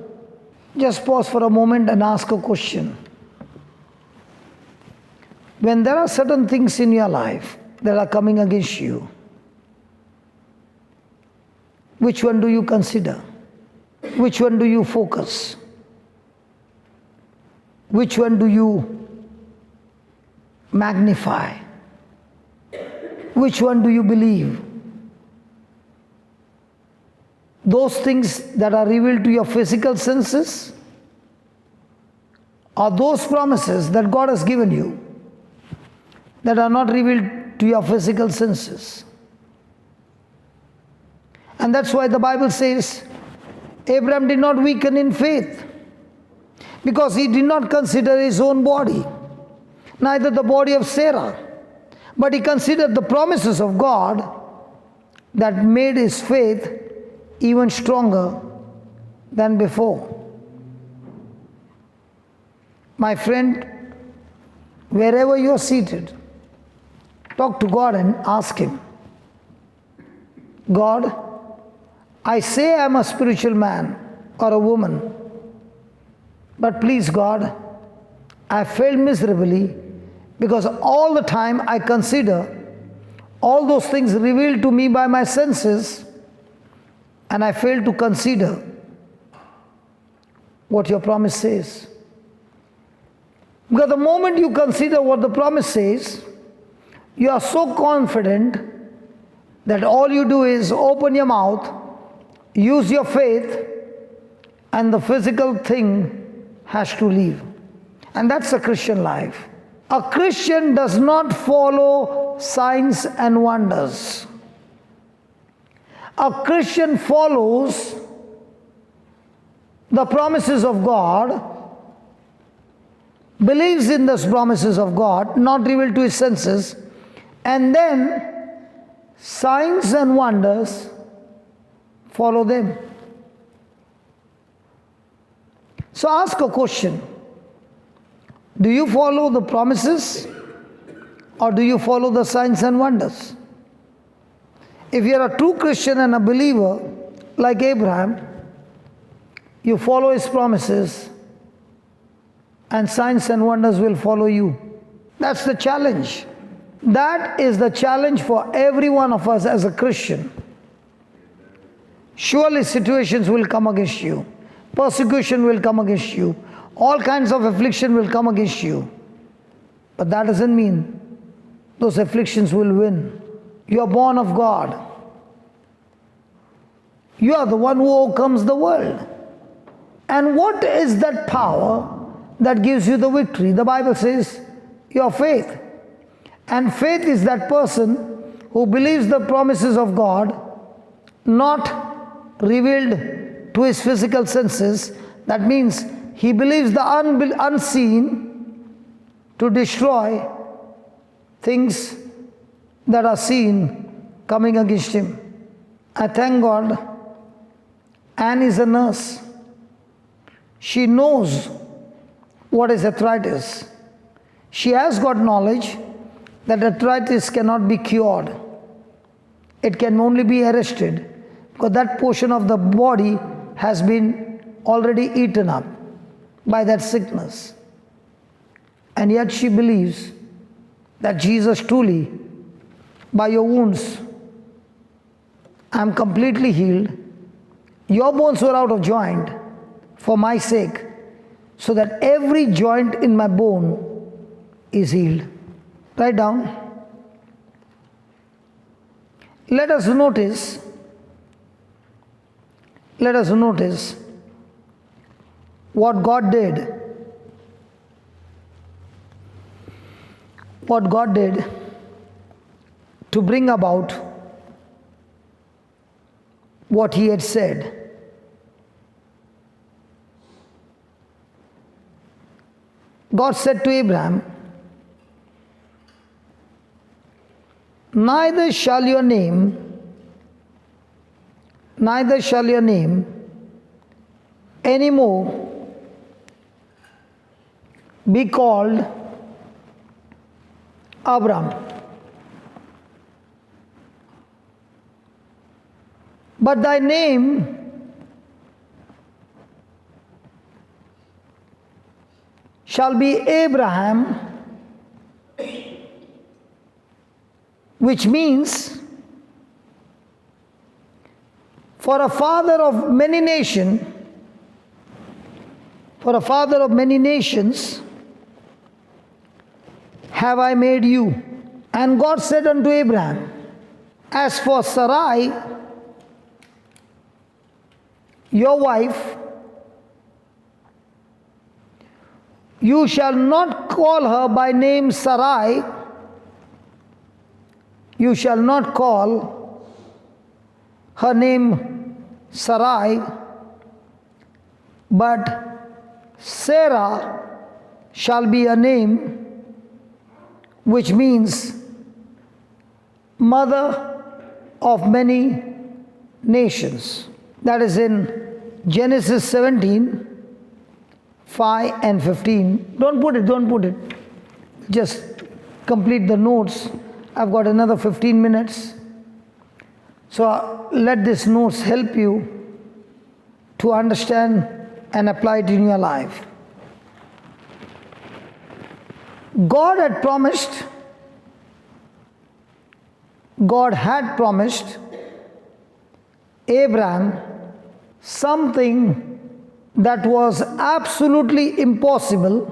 Just pause for a moment and ask a question. When there are certain things in your life that are coming against you, which one do you consider? Which one do you focus? Which one do you magnify? Which one do you believe? Those things that are revealed to your physical senses, or those promises that God has given you that are not revealed to your physical senses? And that's why the Bible says Abraham did not weaken in faith, because he did not consider his own body, neither the body of Sarah, but he considered the promises of God that made his faith even stronger than before. My friend, wherever you are seated, talk to God and ask Him, God, I say I am a spiritual man or a woman, but please God, I failed miserably because all the time I consider all those things revealed to me by my senses, and I fail to consider what your promise says. Because the moment you consider what the promise says, you are so confident that all you do is open your mouth, use your faith, and the physical thing has to leave. And that's a Christian life. A Christian does not follow signs and wonders. A Christian follows the promises of God, believes in those promises of God, not revealed to his senses, and then signs and wonders follow them. So ask a question. Do you follow the promises or do you follow the signs and wonders? If you are a true Christian and a believer like Abraham, you follow his promises and signs and wonders will follow you. That's the challenge. That is the challenge for every one of us as a Christian. Surely situations will come against you. Persecution will come against you. All kinds of affliction will come against you. But that doesn't mean those afflictions will win. You are born of God. You are the one who overcomes the world. And what is that power that gives you the victory? The Bible says, your faith. And faith is that person who believes the promises of God, not revealed to his physical senses. That means he believes the unseen to destroy things that are seen coming against him. I thank God. Anne is a nurse. She knows what is arthritis. She has got knowledge that arthritis cannot be cured. It can only be arrested because that portion of the body has been already eaten up by that sickness. And yet she believes that Jesus truly, by your wounds, I am completely healed. Your bones were out of joint for my sake, so that every joint in my bone is healed. Write down. Let us notice what God did. What God did to bring about what He had said. God said to Abraham, neither shall your name anymore be called Abram, but thy name shall be Abraham, which means for a father of many nations, have I made you. And God said unto Abraham, as for Sarai, your wife, you shall not call her by name Sarai. You shall not call her name Sarai, but Sarah shall be a name which means mother of many nations. That is in Genesis 17, 5 and 15. Don't put it. Just complete the notes. I've got another 15 minutes. So let these notes help you to understand and apply it in your life. God had promised Abraham something that was absolutely impossible.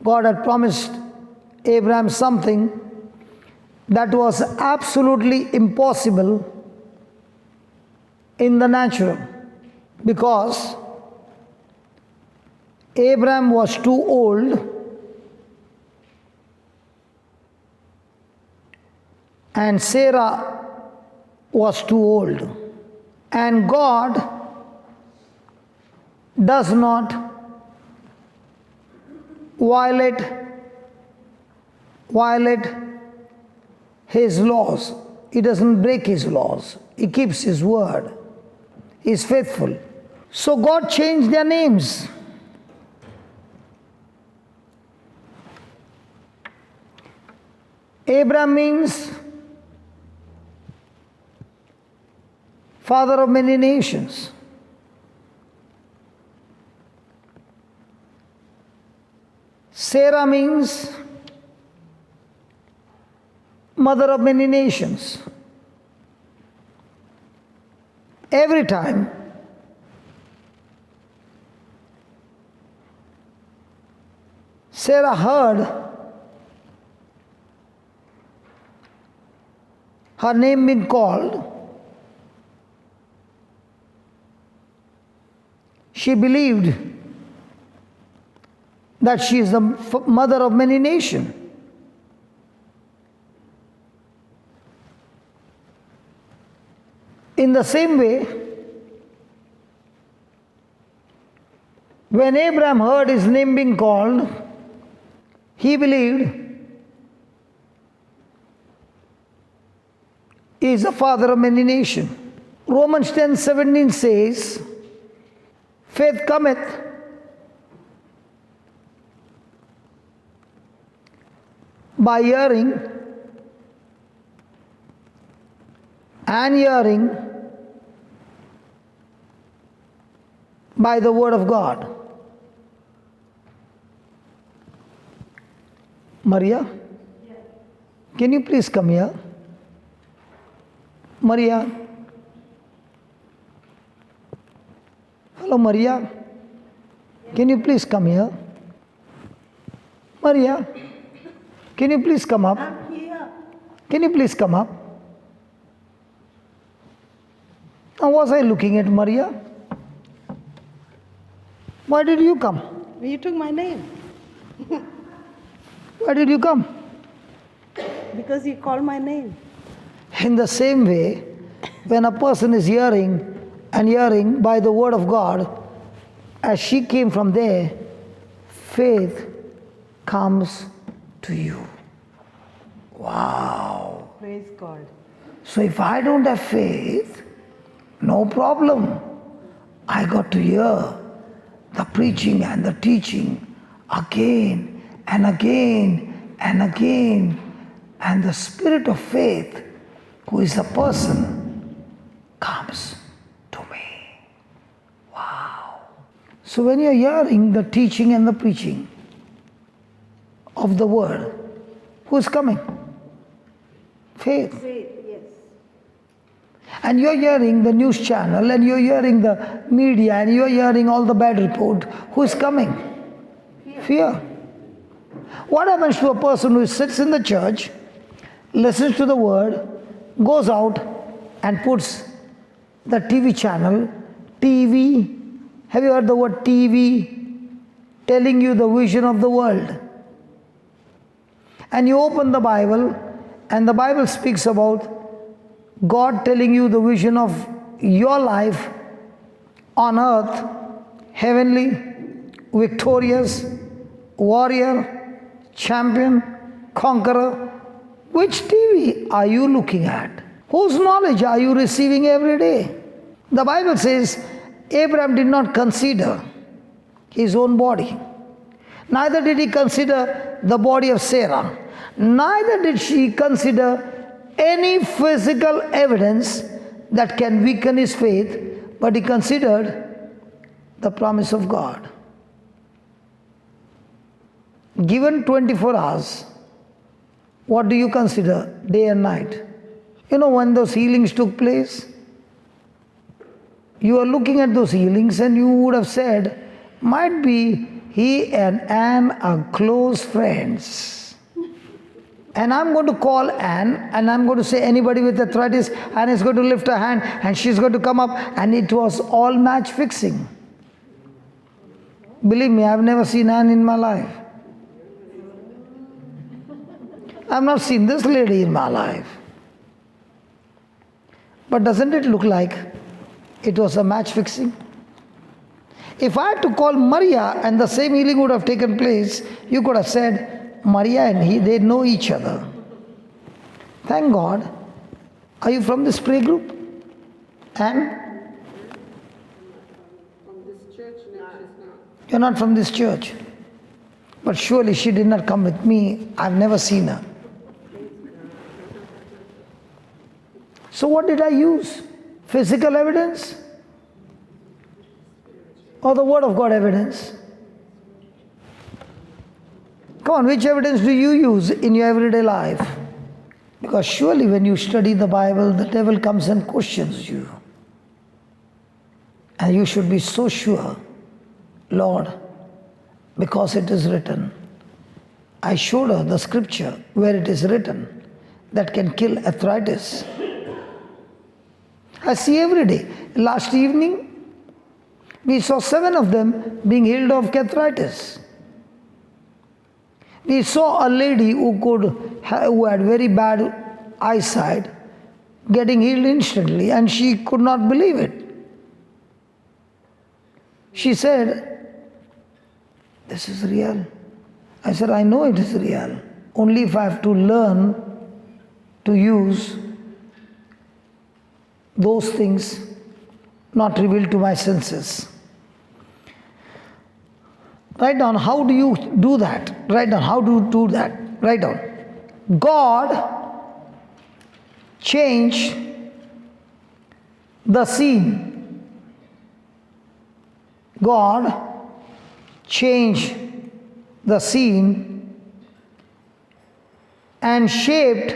God had promised Abraham something that was absolutely impossible in the natural, because Abraham was too old and Sarah was too old. And God does not violate His laws. He doesn't break His laws. He keeps His word. He is faithful. So God changed their names. Abraham means father of many nations. Sarah means mother of many nations. Every time Sarah heard her name being called, she believed that she is the mother of many nations. In the same way, when Abraham heard his name being called, he believed he is the father of many nations. Romans 10:17 says, faith cometh by hearing, and hearing by the word of God. Maria, can you please come here? Maria. Hello, Maria. Can you please come here? Maria, can you please come up? I'm here. Can you please come up? Now, was I looking at Maria? Why did you come? You took my name Why did you come? because you called my name. In the same way, when a person is hearing and hearing by the word of God, as she came from there, faith comes to you. Wow. Praise God. So if I don't have faith, no problem. I got to hear the preaching and the teaching again and again and again. And the spirit of faith, who is the person, comes to me. Wow. So when you're hearing the teaching and the preaching of the word, who's coming? Faith. And you're hearing the news channel, and you're hearing the media, and you're hearing all the bad report. Who's coming? Fear. What happens to a person who sits in the church, listens to the word, goes out and puts the TV channel, TV, have you heard the word TV? Telling you the vision of the world. And you open the Bible, and the Bible speaks about God telling you the vision of your life on earth, heavenly, victorious, warrior, champion, conqueror. Which TV are you looking at? Whose knowledge are you receiving every day? The Bible says Abraham did not consider his own body. Neither did he consider the body of Sarah. Neither did she consider any physical evidence that can weaken his faith, but he considered the promise of God. Given 24 hours, what do you consider day and night? You know, when those healings took place, you are looking at those healings and you would have said, might be he and Anne are close friends. And I'm going to call Anne and I'm going to say anybody with arthritis, Anne is going to lift her hand and she's going to come up, and it was all match fixing. Believe me, I've never seen Anne in my life. I've not seen this lady in my life. But doesn't it look like it was a match fixing? If I had to call Maria and the same healing would have taken place, you could have said, Maria and he, they know each other. Thank God. Are you from this play group? And? From this church? No, she's not. You're not from this church. But surely she did not come with me. I've never seen her. So what did I use? Physical evidence? Or the Word of God evidence? Come on, which evidence do you use in your everyday life? Because surely when you study the Bible, the devil comes and questions you. And you should be so sure, Lord, because it is written. I showed her the scripture where it is written that can kill arthritis. I see every day. Last evening, we saw 7 of them being healed of arthritis. We saw a lady who had very bad eyesight getting healed instantly, and she could not believe it. She said, "This is real." I said, "I know it is real. Only if I have to learn to use those things not revealed to my senses." Write down, how do you do that? Write down, how do you do that? Write down. God changed the scene. God changed the scene and shaped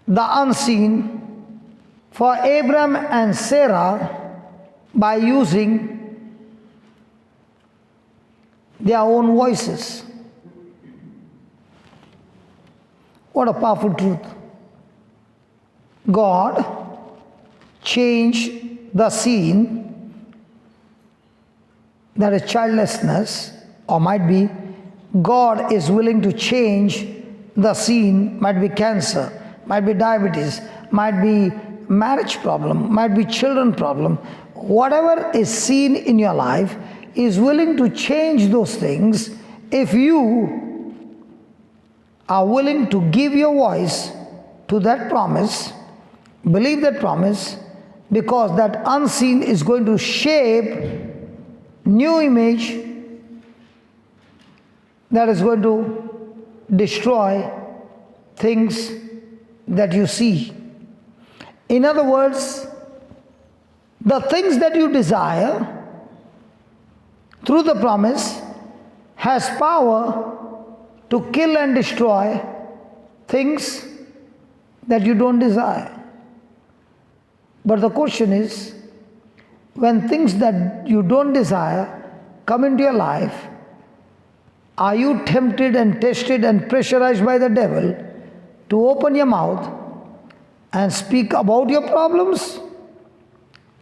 the unseen for Abram and Sarah by using their own voices. What a powerful truth. God changed the scene, that is childlessness, or might be God is willing to change the scene, might be cancer, might be diabetes, might be marriage problem, might be children problem. Whatever is seen in your life, is willing to change those things if you are willing to give your voice to that promise, believe that promise, because that unseen is going to shape new image that is going to destroy things that you see. In other words, the things that you desire through the promise has power to kill and destroy things that you don't desire. But the question is, when things that you don't desire come into your life, are you tempted and tested and pressurized by the devil to open your mouth and speak about your problems,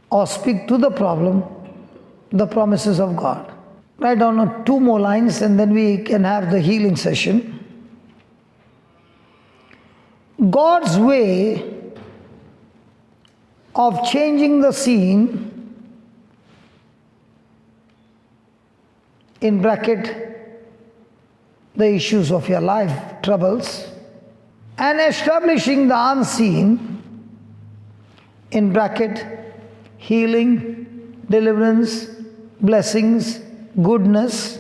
or speak to the problem, the promises of God? Write down 2 more lines and then we can have the healing session. God's way of changing the scene, in bracket, the issues of your life, troubles, and establishing the unseen, in bracket, healing, deliverance, blessings, goodness.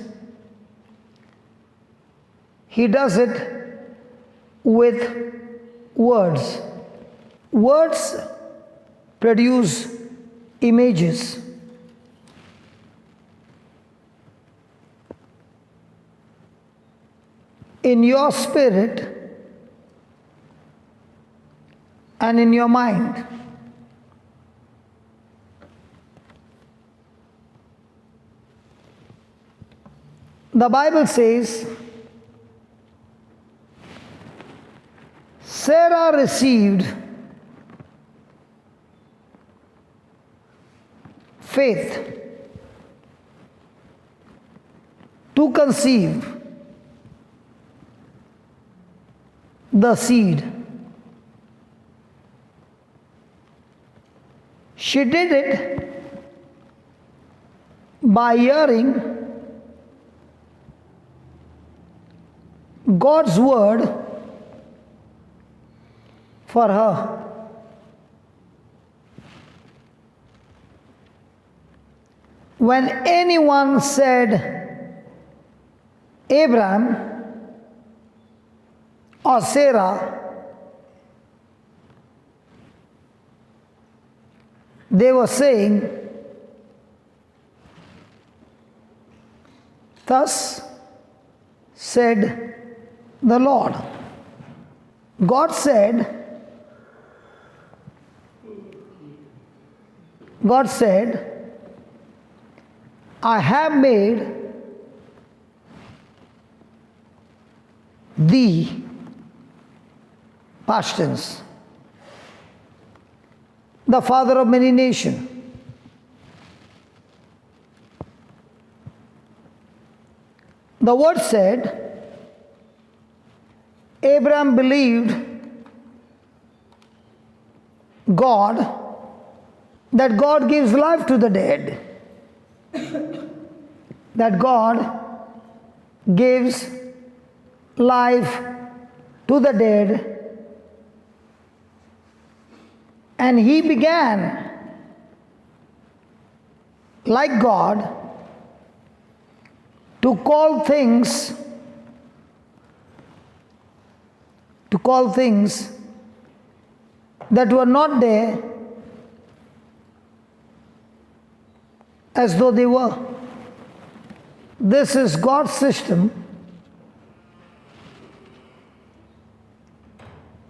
He does it with words. Words produce images. In your spirit and in your mind. The Bible says, Sarah received faith to conceive the seed. She did it by hearing God's word for her. When anyone said Abraham or Sarah, they were saying, "Thus said the Lord. God said, I have made thee, past tense, the father of many nations. The word said, Abraham believed God, that God gives life to the dead, that God gives life to the dead, and he began, like God, to call things that were not there as though they were. This is God's system,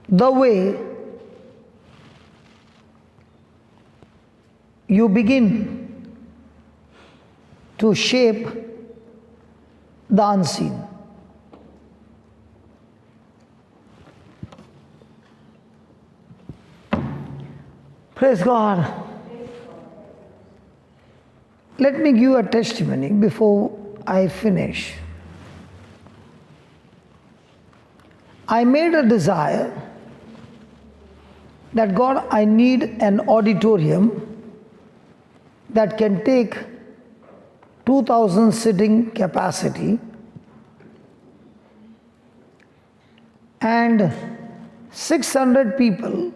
the way you begin to shape the unseen. Praise God. Let me give a testimony before I finish. I made a desire that God, I need an auditorium that can take 2,000 sitting capacity and 600 people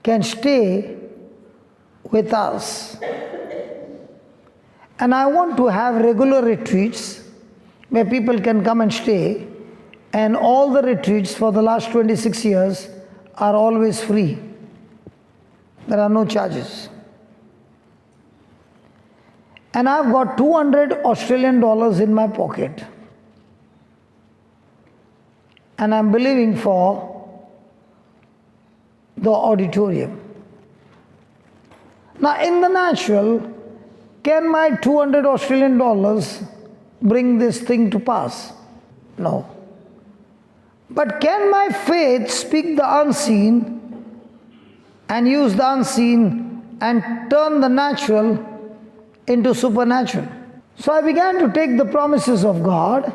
can stay with us. And I want to have regular retreats where people can come and stay, and all the retreats for the last 26 years are always free. There are no charges. And I've got 200 Australian dollars in my pocket. And I'm believing for the auditorium. Now, in the natural, can my 200 Australian dollars bring this thing to pass? No. But can my faith speak the unseen and use the unseen and turn the natural into supernatural? So I began to take the promises of God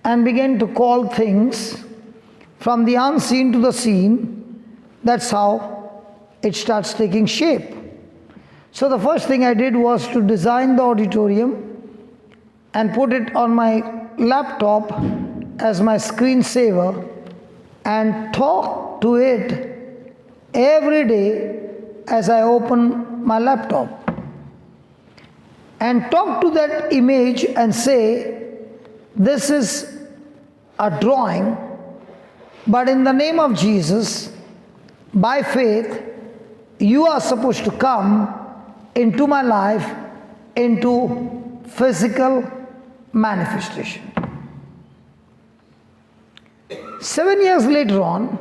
and began to call things from the unseen to the seen. That's how it starts taking shape. So the first thing I did was to design the auditorium and put it on my laptop as my screensaver and talk to it every day as I open my laptop. And talk to that image and say, this is a drawing, but in the name of Jesus, by faith, you are supposed to come into my life, into physical manifestation. 7 years later on,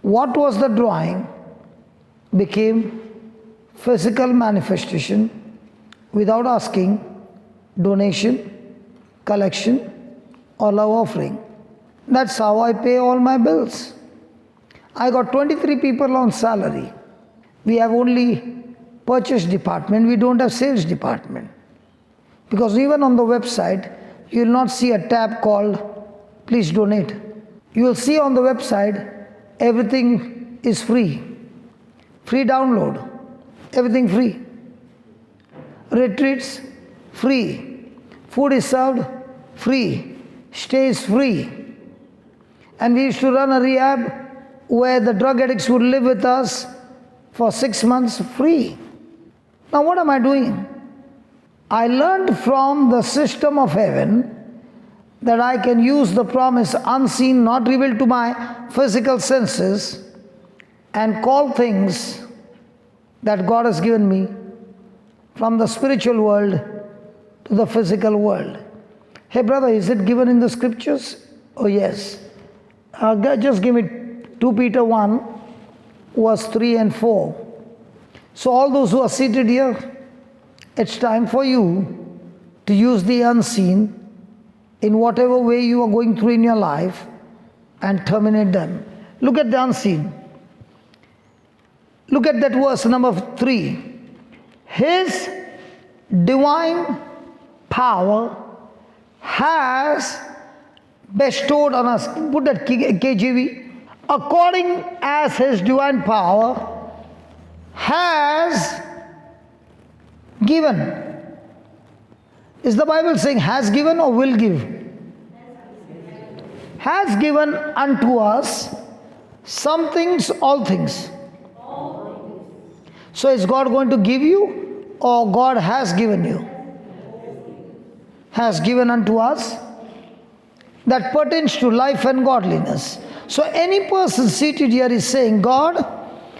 what was the drawing became physical manifestation without asking donation, collection, or love offering. That's how I pay all my bills. I got 23 people on salary. We have only purchase department, we don't have sales department. Because even on the website, you will not see a tab called please donate. You will see on the website, everything is free. Free download, everything free. Retreats, free. Food is served, free. Stay is free. And we used to run a rehab where the drug addicts would live with us for 6 months free. Now what am I doing? I learned from the system of heaven that I can use the promise unseen, not revealed to my physical senses, and call things that God has given me from the spiritual world to the physical world. Hey brother, is it given in the scriptures? Oh yes. Just give me 2 Peter 1, verse 3 and 4. So all those who are seated here, it's time for you to use the unseen in whatever way you are going through in your life and terminate them. Look at the unseen. Look at that verse number 3. His divine power has bestowed on us. Put that KJV. According as his divine power has given. Is the Bible saying has given or will give? Has given unto us some things, all things. So is God going to give you or God has given you? Has given unto us. That pertains to life and godliness. So any person seated here is saying, God,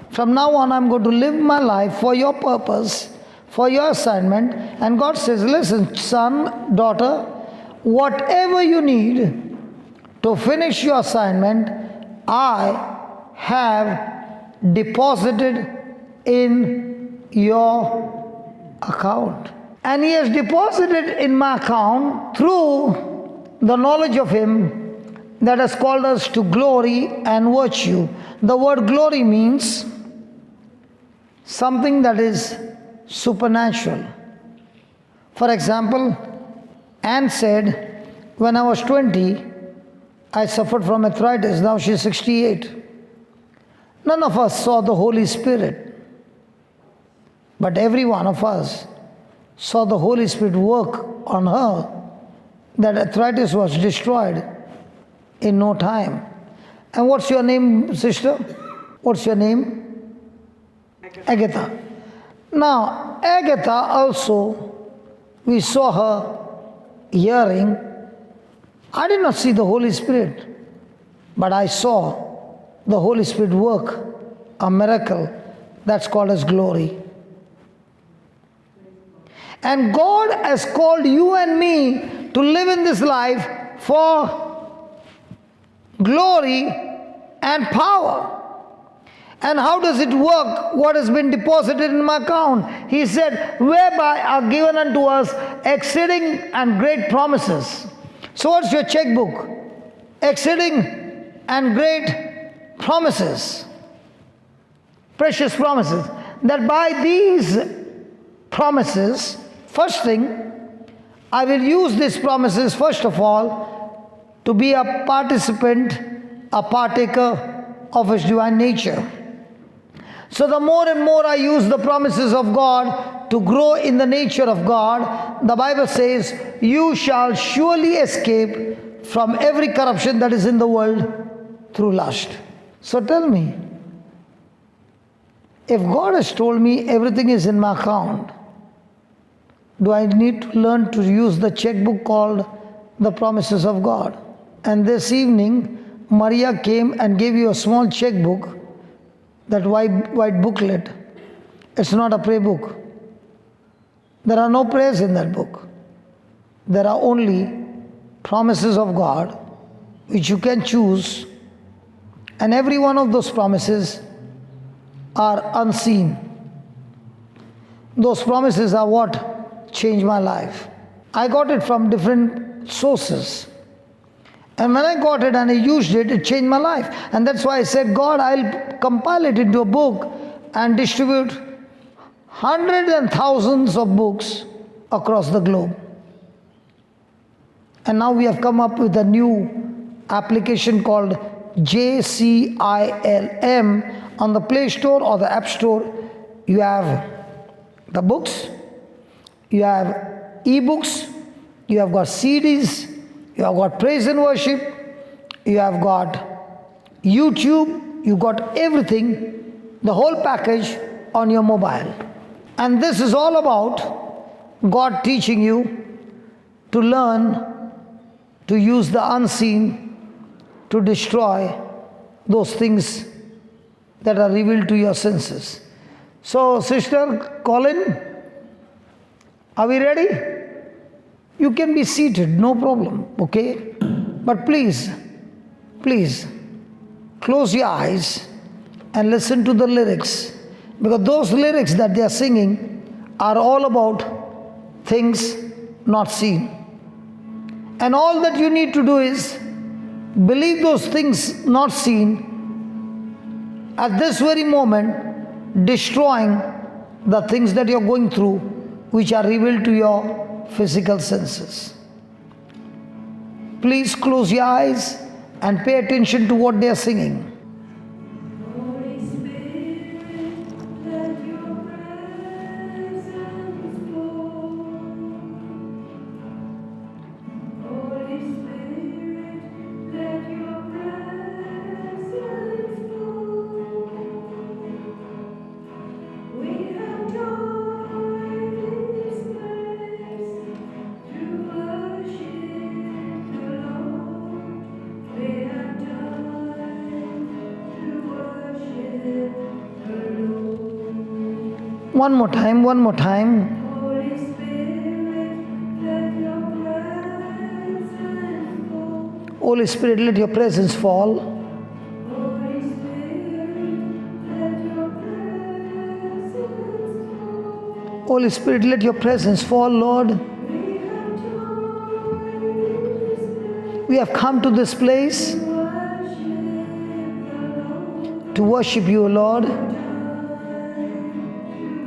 from now on I'm going to live my life for your purpose, for your assignment. And God says, listen, son, daughter, whatever you need to finish your assignment, I have deposited in your account. And he has deposited in my account through the knowledge of him that has called us to glory and virtue. The word glory means something that is supernatural. For example, Anne said, when I was 20, I suffered from arthritis. Now she's 68. None of us saw the Holy Spirit, but every one of us saw the Holy Spirit work on her. That arthritis was destroyed in no time. And what's your name, sister? What's your name? Agatha. Now, Agatha also, we saw her hearing. I did not see the Holy Spirit, but I saw the Holy Spirit work a miracle. That's called as glory. And God has called you and me to live in this life for glory and power. And how does it work? What has been deposited in my account? He said, whereby are given unto us exceeding and great promises. So what's your checkbook? Exceeding and great promises. Precious promises. That by these promises, first thing, I will use these promises, first of all, to be a participant, a partaker of His divine nature. So the more and more I use the promises of God to grow in the nature of God, the Bible says, you shall surely escape from every corruption that is in the world through lust. So tell me, if God has told me everything is in my account, do I need to learn to use the checkbook called the promises of God? And this evening, Maria came and gave you a small checkbook, that white booklet. It's not a prayer book. There are no prayers in that book. There are only promises of God which you can choose, and every one of those promises are unseen. Those promises are what changed my life. I got it from different sources. And when I got it and I used it, it changed my life. And that's why I said, God, I'll compile it into a book and distribute hundreds and thousands of books across the globe. And now we have come up with a new application called JCILM on the Play Store or the App Store. You have the books, you have e-books, you have got CDs, you have got praise and worship, you have got YouTube, you got everything, the whole package on your mobile. And this is all about God teaching you to learn to use the unseen to destroy those things that are revealed to your senses. So, Sister Colin, are we ready? You can be seated, no problem, okay? But please, close your eyes and listen to the lyrics, because those lyrics that they are singing are all about things not seen. And all that you need to do is believe those things not seen at this very moment, destroying the things that you're going through, which are revealed to your physical senses. Please close your eyes and pay attention to what they are singing. Holy Spirit, let your presence fall. Holy Spirit, let your presence fall. We have joined in this place to worship the Lord. We have joined to worship the Lord. One more time. Holy Spirit, let your presence fall. Holy Spirit, let your presence fall. Holy Spirit, let your presence fall. Holy Spirit, let your presence fall, Lord. We have joined in this place We have come to this place to worship the Lord. to worship you, Lord. To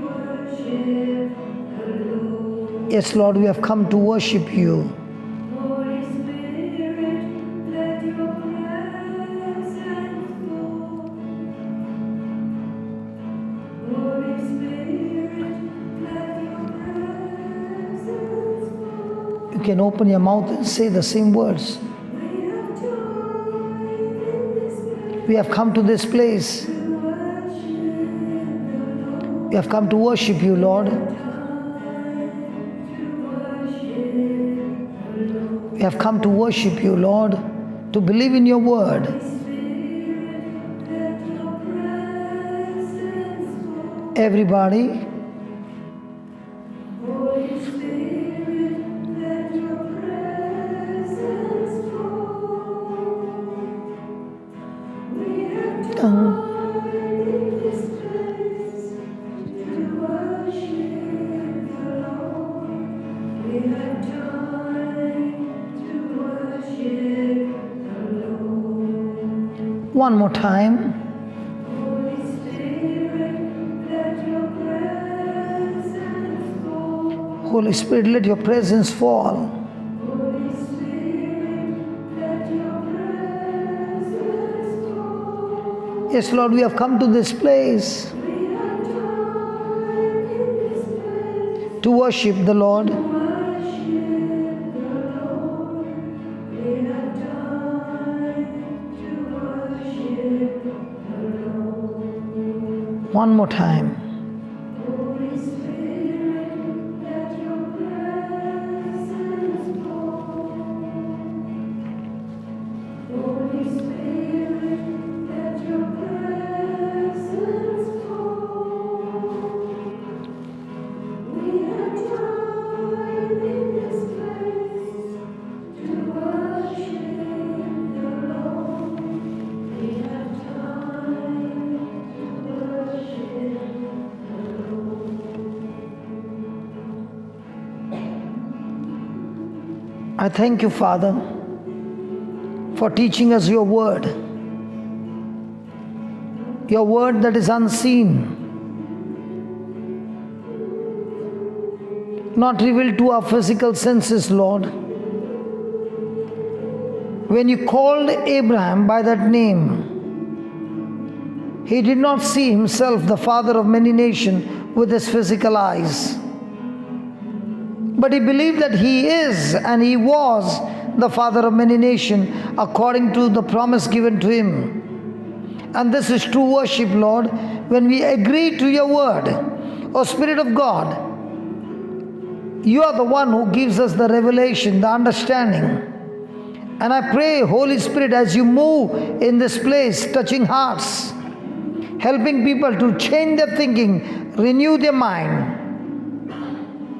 worship the Lord. Yes, Lord, we have come to worship you. Holy Spirit, let your presence fall. Holy Spirit, let your presence fall. You can open your mouth and say the same words. We have joined in this place We have come to this place. to worship the Lord. We have come to worship you, Lord. To worship the Lord. We have come to worship you, Lord, to believe in your word. Spirit, let your presence fall. Everybody, Holy Spirit, let your presence fall. We have joined in this place to worship the Lord. We have joined to worship the Lord. one more time. Holy Spirit, let your presence fall. Holy Spirit, let your presence fall. Holy Spirit, let your presence fall. Yes, Lord, we have come to this place We have joined in this place to worship the Lord. to worship the Lord. We have joined to worship the Lord. One more time. Holy Spirit, let your presence fall. Holy Spirit, let your presence fall. We have joined in this place to worship the Lord. We have joined to worship the Lord. I thank you, Father, for teaching us your word. Your word that is unseen, not revealed to our physical senses, Lord. When you called Abraham by that name, he did not see himself the father of many nations with his physical eyes. But he believed that he is and he was the father of many nations according to the promise given to him. And this is true worship, Lord, when we agree to your word. O Spirit of God, you are the one who gives us the revelation, the understanding. And I pray, Holy Spirit, as you move in this place, touching hearts, helping people to change their thinking, renew their mind.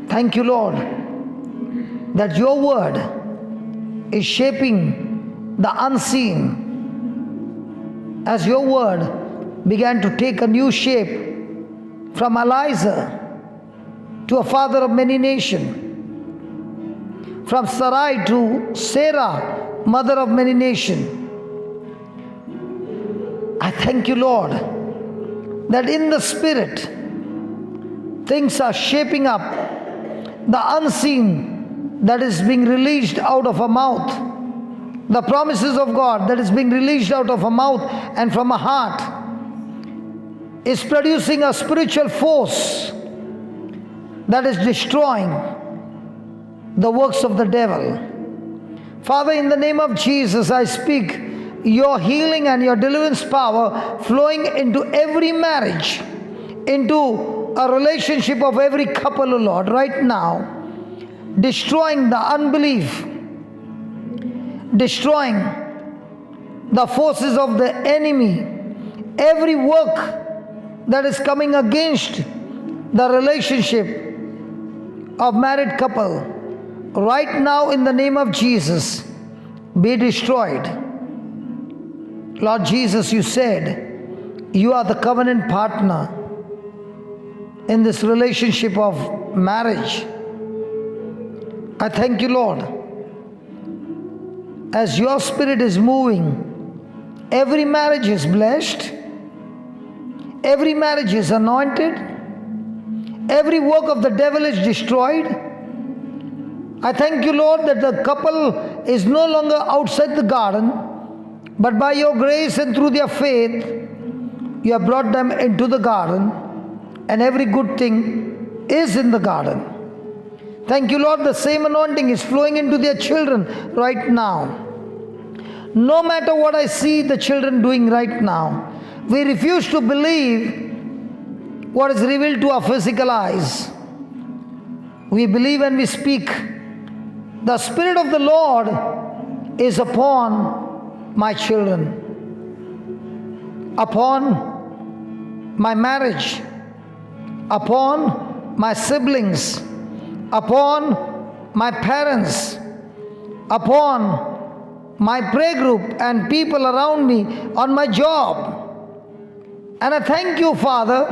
Thank you, Lord. that your word is shaping the unseen, as your word began to take a new shape from Eliza to a father of many nations, from Sarai to Sarah, mother of many nations. I thank you, Lord, that in the Spirit, things are shaping up. The unseen that is being released out of a mouth, the promises of God that is being released out of a mouth and from a heart, is producing a spiritual force that is destroying the works of the devil. Father, in the name of Jesus, I speak your healing and your deliverance power flowing into every marriage, into a relationship of every couple, O Lord, right now, destroying the unbelief, destroying the forces of the enemy, every work that is coming against the relationship of married couple, right now in the name of Jesus, be destroyed. Lord Jesus, you said you are the covenant partner in this relationship of marriage. I thank you, Lord. As your Spirit is moving, every marriage is blessed, every marriage is anointed, every work of the devil is destroyed. I thank you, Lord, that the couple is no longer outside the garden, but by your grace and through their faith, you have brought them into the garden, and every good thing is in the garden. Thank you, Lord, the same anointing is flowing into their children right now. No matter what I see the children doing right now, we refuse to believe what is revealed to our physical eyes. We believe and we speak. The Spirit of the Lord is upon my children, upon my marriage, upon my siblings, upon my parents, upon my prayer group and people around me, on my job. And I thank you, Father,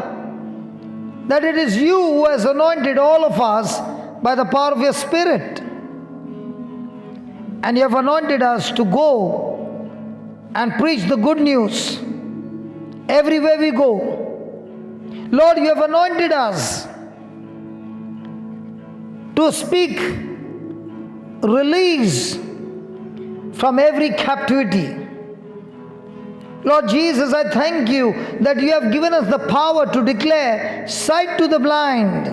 that it is you who has anointed all of us by the power of your Spirit. And you have anointed us to go and preach the good news everywhere we go. Lord, you have anointed us to speak release from every captivity. Lord Jesus, I thank you that you have given us the power to declare sight to the blind.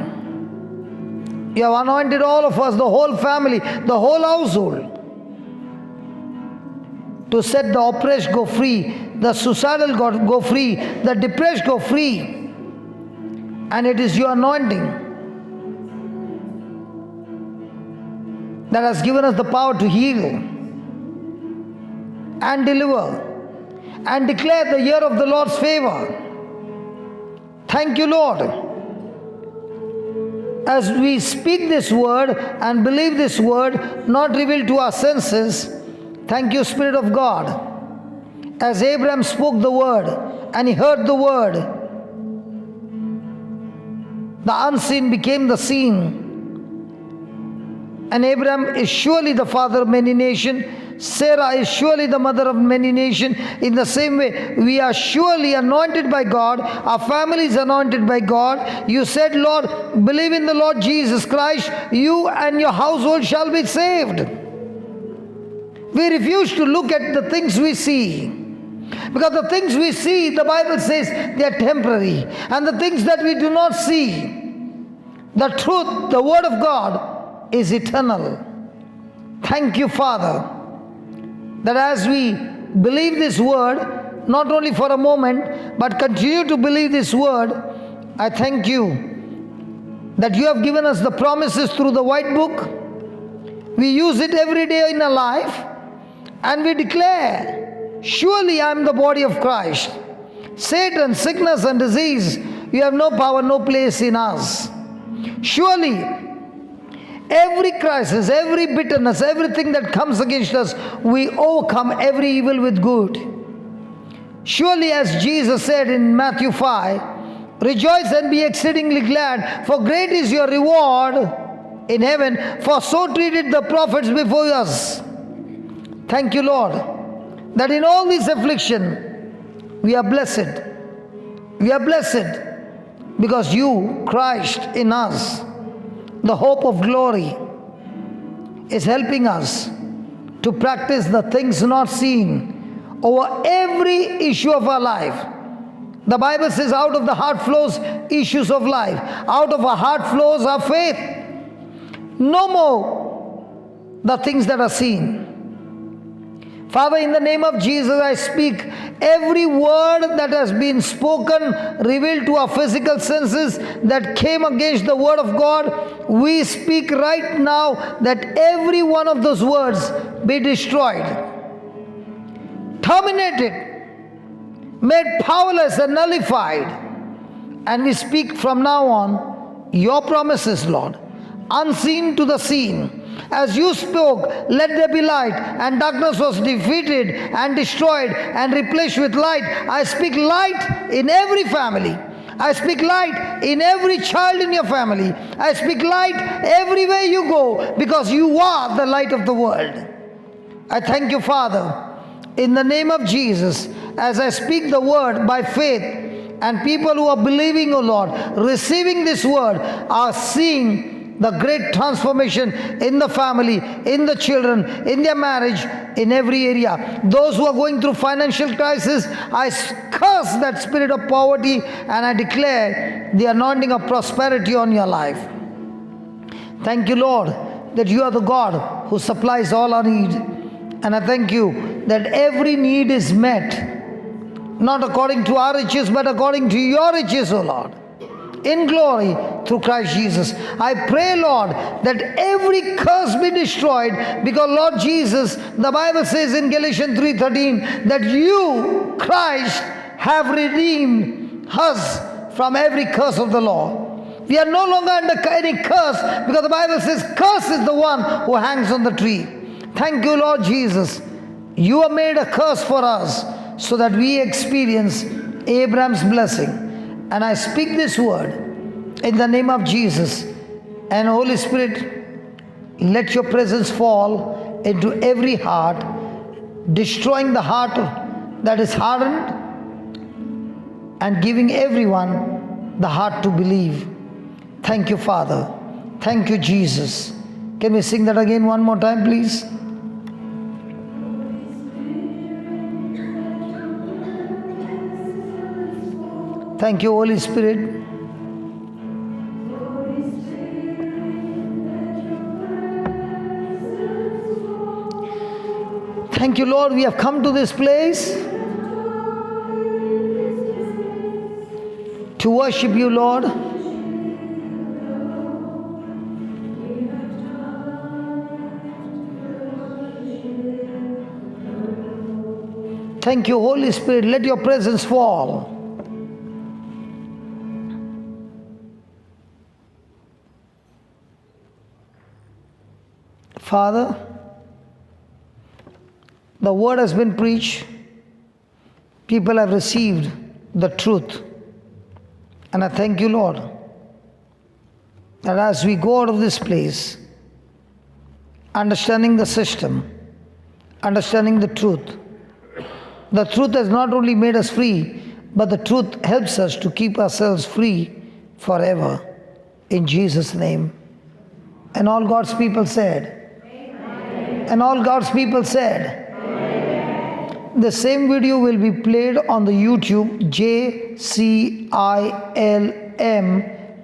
You have anointed all of us, the whole family, the whole household, to set the oppressed go free, the suicidal go free, the depressed go free. And it is your anointing that has given us the power to heal and deliver and declare the year of the Lord's favor. Thank you, Lord. As we speak this word and believe this word, not revealed to our senses, thank you, Spirit of God. As Abraham spoke the word and he heard the word, the unseen became the seen. And Abraham is surely the father of many nations. Sarah is surely the mother of many nations. In the same way, we are surely anointed by God. Our family is anointed by God. You said, Lord, believe in the Lord Jesus Christ, you and your household shall be saved. We refuse to look at the things we see, because the things we see, the Bible says, they are temporary. And the things that we do not see, the truth, the Word of God, is eternal. Thank you, Father, that as we believe this word, not only for a moment, but continue to believe this word, I thank you that you have given us the promises through the white book. We use it every day in our life, and we declare, surely I am the body of Christ. Satan, sickness and disease, you have no power, no place in us. Surely every crisis, every bitterness, everything that comes against us, we overcome every evil with good. Surely as Jesus said in Matthew 5, rejoice and be exceedingly glad, for great is your reward in heaven, for so treated the prophets before us. Thank you, Lord, that in all this affliction, we are blessed. We are blessed because you, Christ in us, the hope of glory, is helping us to practice the things not seen over every issue of our life. The Bible says out of the heart flows issues of life. Out of our heart flows our faith. No more the things that are seen. Father, in the name of Jesus, I speak every word that has been spoken, revealed to our physical senses, that came against the word of God. We speak right now that every one of those words be destroyed, terminated, made powerless and nullified. And we speak from now on your promises, Lord, unseen to the seen. As you spoke, let there be light, and darkness was defeated and destroyed and replaced with light. I speak light in every family. I speak light in every child in your family. I speak light everywhere you go, because you are the light of the world. I thank you, Father, in the name of Jesus, as I speak the word by faith, and people who are believing, O Lord, receiving this word, are seeing the great transformation in the family, in the children, in their marriage, in every area. Those who are going through financial crisis, I curse that spirit of poverty, and I declare the anointing of prosperity on your life. Thank you, Lord, that you are the God who supplies all our need. And I thank you that every need is met, not according to our riches, but according to your riches, O Lord, in glory through Christ Jesus. I pray, Lord, that every curse be destroyed, because, Lord Jesus, the Bible says in Galatians 3:13 that you, Christ, have redeemed us from every curse of the law. We are no longer under any curse, because the Bible says curse is the one who hangs on the tree. Thank you, Lord Jesus. You have made a curse for us so that we experience Abraham's blessing. And I speak this word in the name of Jesus. And Holy Spirit, let your presence fall into every heart, destroying the heart that is hardened and giving everyone the heart to believe. Thank you, Father. Thank you, Jesus. Can we sing that again one more time, please? Thank you, Holy Spirit. Thank you, Lord. We have come to this place to worship you, Lord. Thank you, Holy Spirit. Let your presence fall. Father, the word has been preached. People have received the truth. And I thank you, Lord, that as we go out of this place, understanding the system, understanding the truth has not only made us free, but the truth helps us to keep ourselves free forever. In Jesus' name. And all God's people said, and all God's people said, amen. The same video will be played on the YouTube, JCILM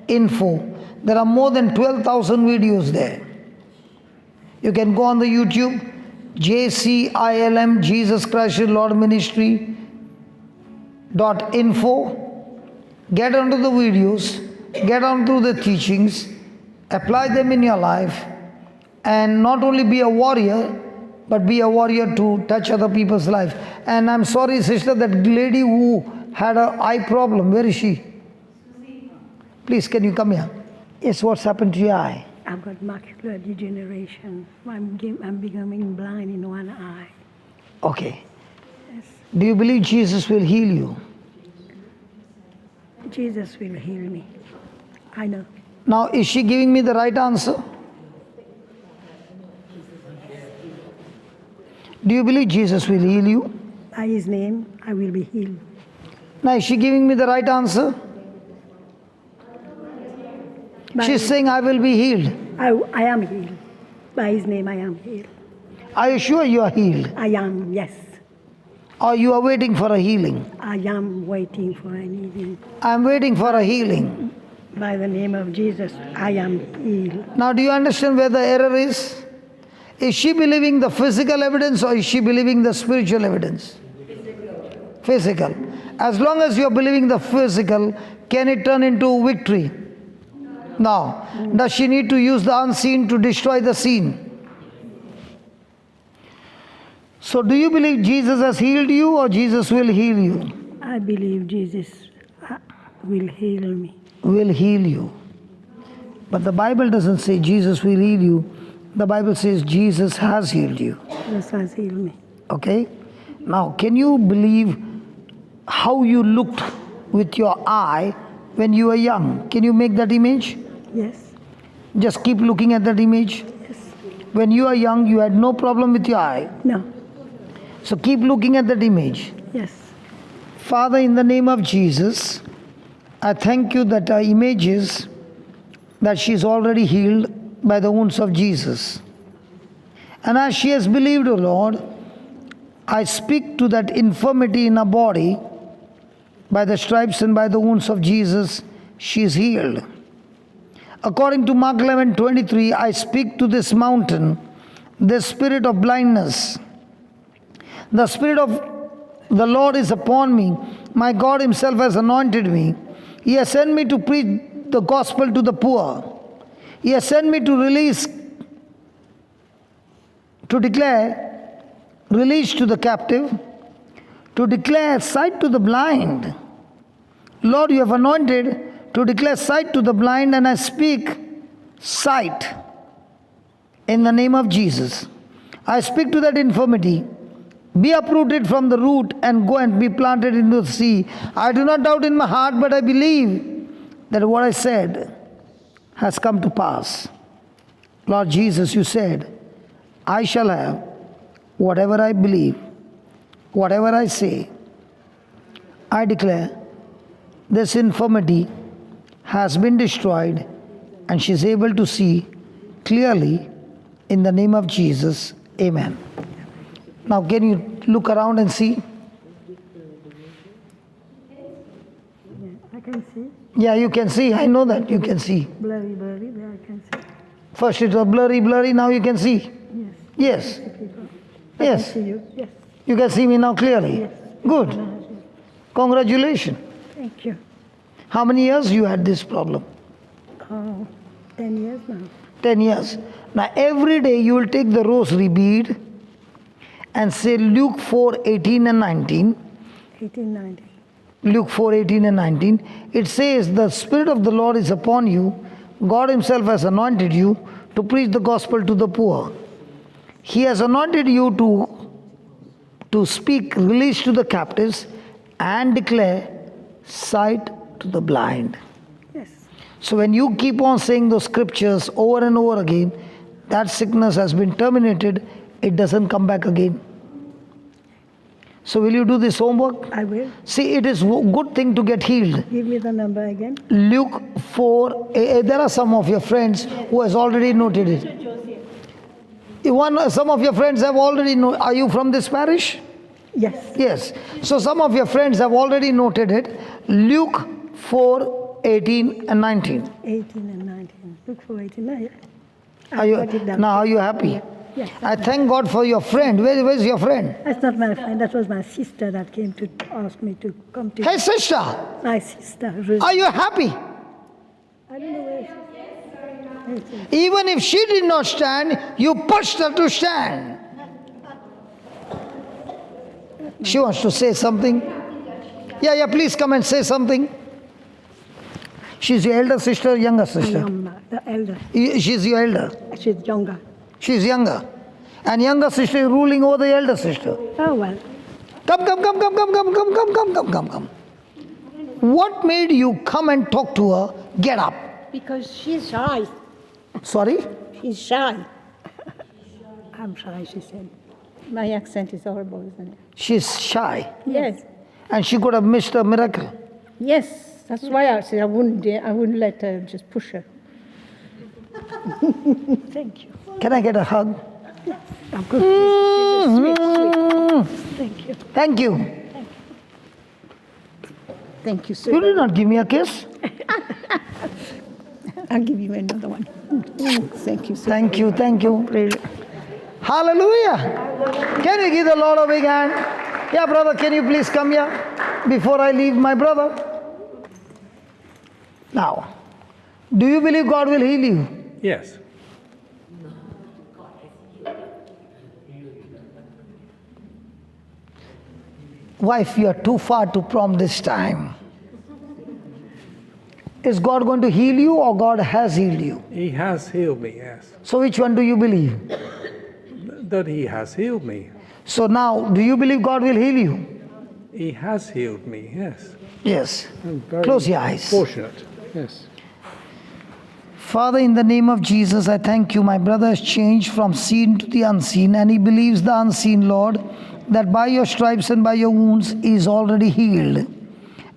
info. There are more than 12,000 videos there. You can go on the YouTube, JCILM, Jesus Christ Lord Ministry .info. Get onto the videos, get onto the teachings, apply them in your life, and not only be a warrior, but be a warrior to touch other people's life. And I'm sorry, sister, that lady who had an eye problem, where is she? Please, can you come here? Yes, what's happened to your eye? I've got macular degeneration. I'm becoming blind in one eye. Okay. Do you believe Jesus will heal you? Jesus will heal me. I know. Now, is she giving me the right answer? Do you believe Jesus will heal you? By his name, I will be healed. Now, is she giving me the right answer? She's saying, I will be healed. I am healed. By his name, I am healed. Are you sure you are healed? I am, yes. Or you are waiting for a healing? I am waiting for an healing. I am waiting for a healing. By the name of Jesus, I am healed. Now, do you understand where the error is? Is she believing the physical evidence or is she believing the spiritual evidence? Physical. As long as you are believing the physical, can it turn into victory? Now, does she need to use the unseen to destroy the seen? So, do you believe Jesus has healed you or Jesus will heal you? I believe Jesus will heal me. Will heal you. But the Bible doesn't say Jesus will heal you. The Bible says Jesus has healed you. Jesus has healed me. Okay? Now, can you believe how you looked with your eye when you were young? Can you make that image? Yes. Just keep looking at that image. Yes. When you were young, you had no problem with your eye. No. So keep looking at that image. Yes. Father, in the name of Jesus, I thank you that our image is that she is already healed by the wounds of Jesus. And as she has believed, O Lord, I speak to that infirmity in her body. By the stripes and by the wounds of Jesus, she is healed. According to Mark 11:23, I speak to this mountain, the spirit of blindness. The Spirit of the Lord is upon me. My God himself has anointed me. He has sent me to preach the gospel to the poor. He has sent me to declare release to the captive, to declare sight to the blind. Lord, you have anointed to declare sight to the blind, and I speak sight in the name of Jesus. I speak to that infirmity. Be uprooted from the root and go and be planted into the sea. I do not doubt in my heart, but I believe that what I said has come to pass. Lord Jesus, you said, I shall have whatever I believe, whatever I say. I declare this infirmity has been destroyed and she is able to see clearly in the name of Jesus. Amen. Now can you look around and see? Yeah, I can see. Yeah, you can see. I know that you can see. Blurry, there I can see. First it was blurry, now you can see. Yes. Yes. I Yes. can see you. Yes. You can see me now clearly. Yes. Good. Congratulations. Thank you. How many years you had this problem? 10 years now. 10 years. Now every day you will take the rosary bead and say Luke 4:18 and 19. 1890. Luke 4:18 and 19. It says, the Spirit of the Lord is upon you. God himself has anointed you to preach the gospel to the poor. He has anointed you to speak release to the captives and declare sight to the blind. Yes. So when you keep on saying those scriptures over and over again, that sickness has been terminated. It doesn't come back again. So will you do this homework? I will. See, it is a good thing to get healed. Give me the number again. Luke 4, there are some of your friends who has already noted it. Some of your friends have already noted. Are you from this parish? Yes. Yes. So some of your friends have already noted it. Luke 4:18 and 19. 18 and 19. Look for 18. Now are you happy? Yes. I thank God for your friend. Where's your friend? That's not my friend. That was my sister that came to ask me to come to. Hey sister, My sister. Ruth. are you happy? I don't know where she is. Even if she did not stand, you pushed her to stand. She wants to say something. Yeah, please come and say something. She's your elder sister, younger sister? The elder. She's your elder. She's younger. She's younger. And younger sister is ruling over the elder sister. Oh, well. Come. What made you come and talk to her? Get up. Because she's shy. Sorry? She's shy. I'm shy, she said. My accent is horrible, isn't it? She's shy. Yes. And she could have missed a miracle. Yes. That's why I said I wouldn't let her just push her. Thank you. Can I get a hug? I'm good. She's sweet. Thank you. Thank you. Thank you, sir. You did not give me a kiss. I'll give you another one. Thank you, sir. Thank you. Hallelujah. Can you give the Lord a big hand? Yeah, brother, can you please come here before I leave my brother? Now, do you believe God will heal you? Yes. Wife, you are too far to prom this time. Is God going to heal you or God has healed you? He has healed me, yes. So which one do you believe? That he has healed me. So now, do you believe God will heal you? He has healed me, yes. Yes. I'm very Close your eyes. Fortunate, yes. Father, in the name of Jesus, I thank you. My brother has changed from seen to the unseen, and he believes the unseen, Lord, that by your stripes and by your wounds he is already healed.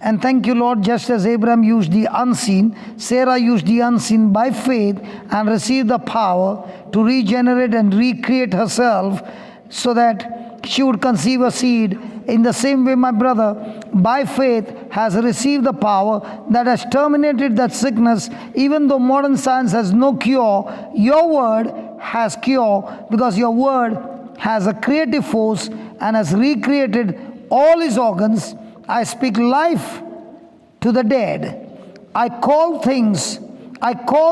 And thank you, Lord, just as Abraham used the unseen, Sarah used the unseen by faith and received the power to regenerate and recreate herself so that she would conceive a seed. In the same way, my brother, by faith, has received the power that has terminated that sickness. Even though modern science has no cure, your word has cure, because your word has a creative force and has recreated all his organs. I speak life to the dead. I call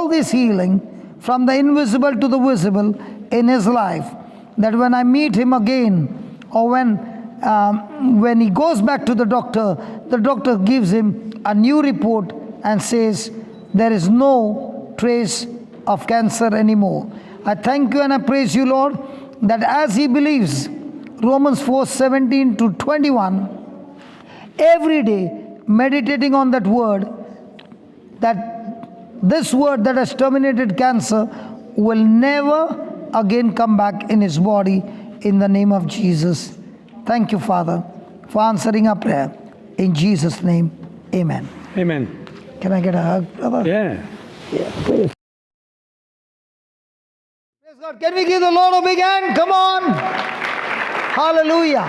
this healing from the invisible to the visible in his life, that when I meet him again, or when he goes back to the doctor gives him a new report and says there is no trace of cancer anymore. I thank you and I praise you, Lord, that as he believes, Romans 4:17 to 21, every day meditating on that word, that this word that has terminated cancer will never again come back in his body, in the name of Jesus. Thank you, Father, for answering our prayer. In Jesus' name, amen. Amen. Can I get a hug, brother? Yeah. Praise God. Can we give the Lord a big hand? Come on. Hallelujah.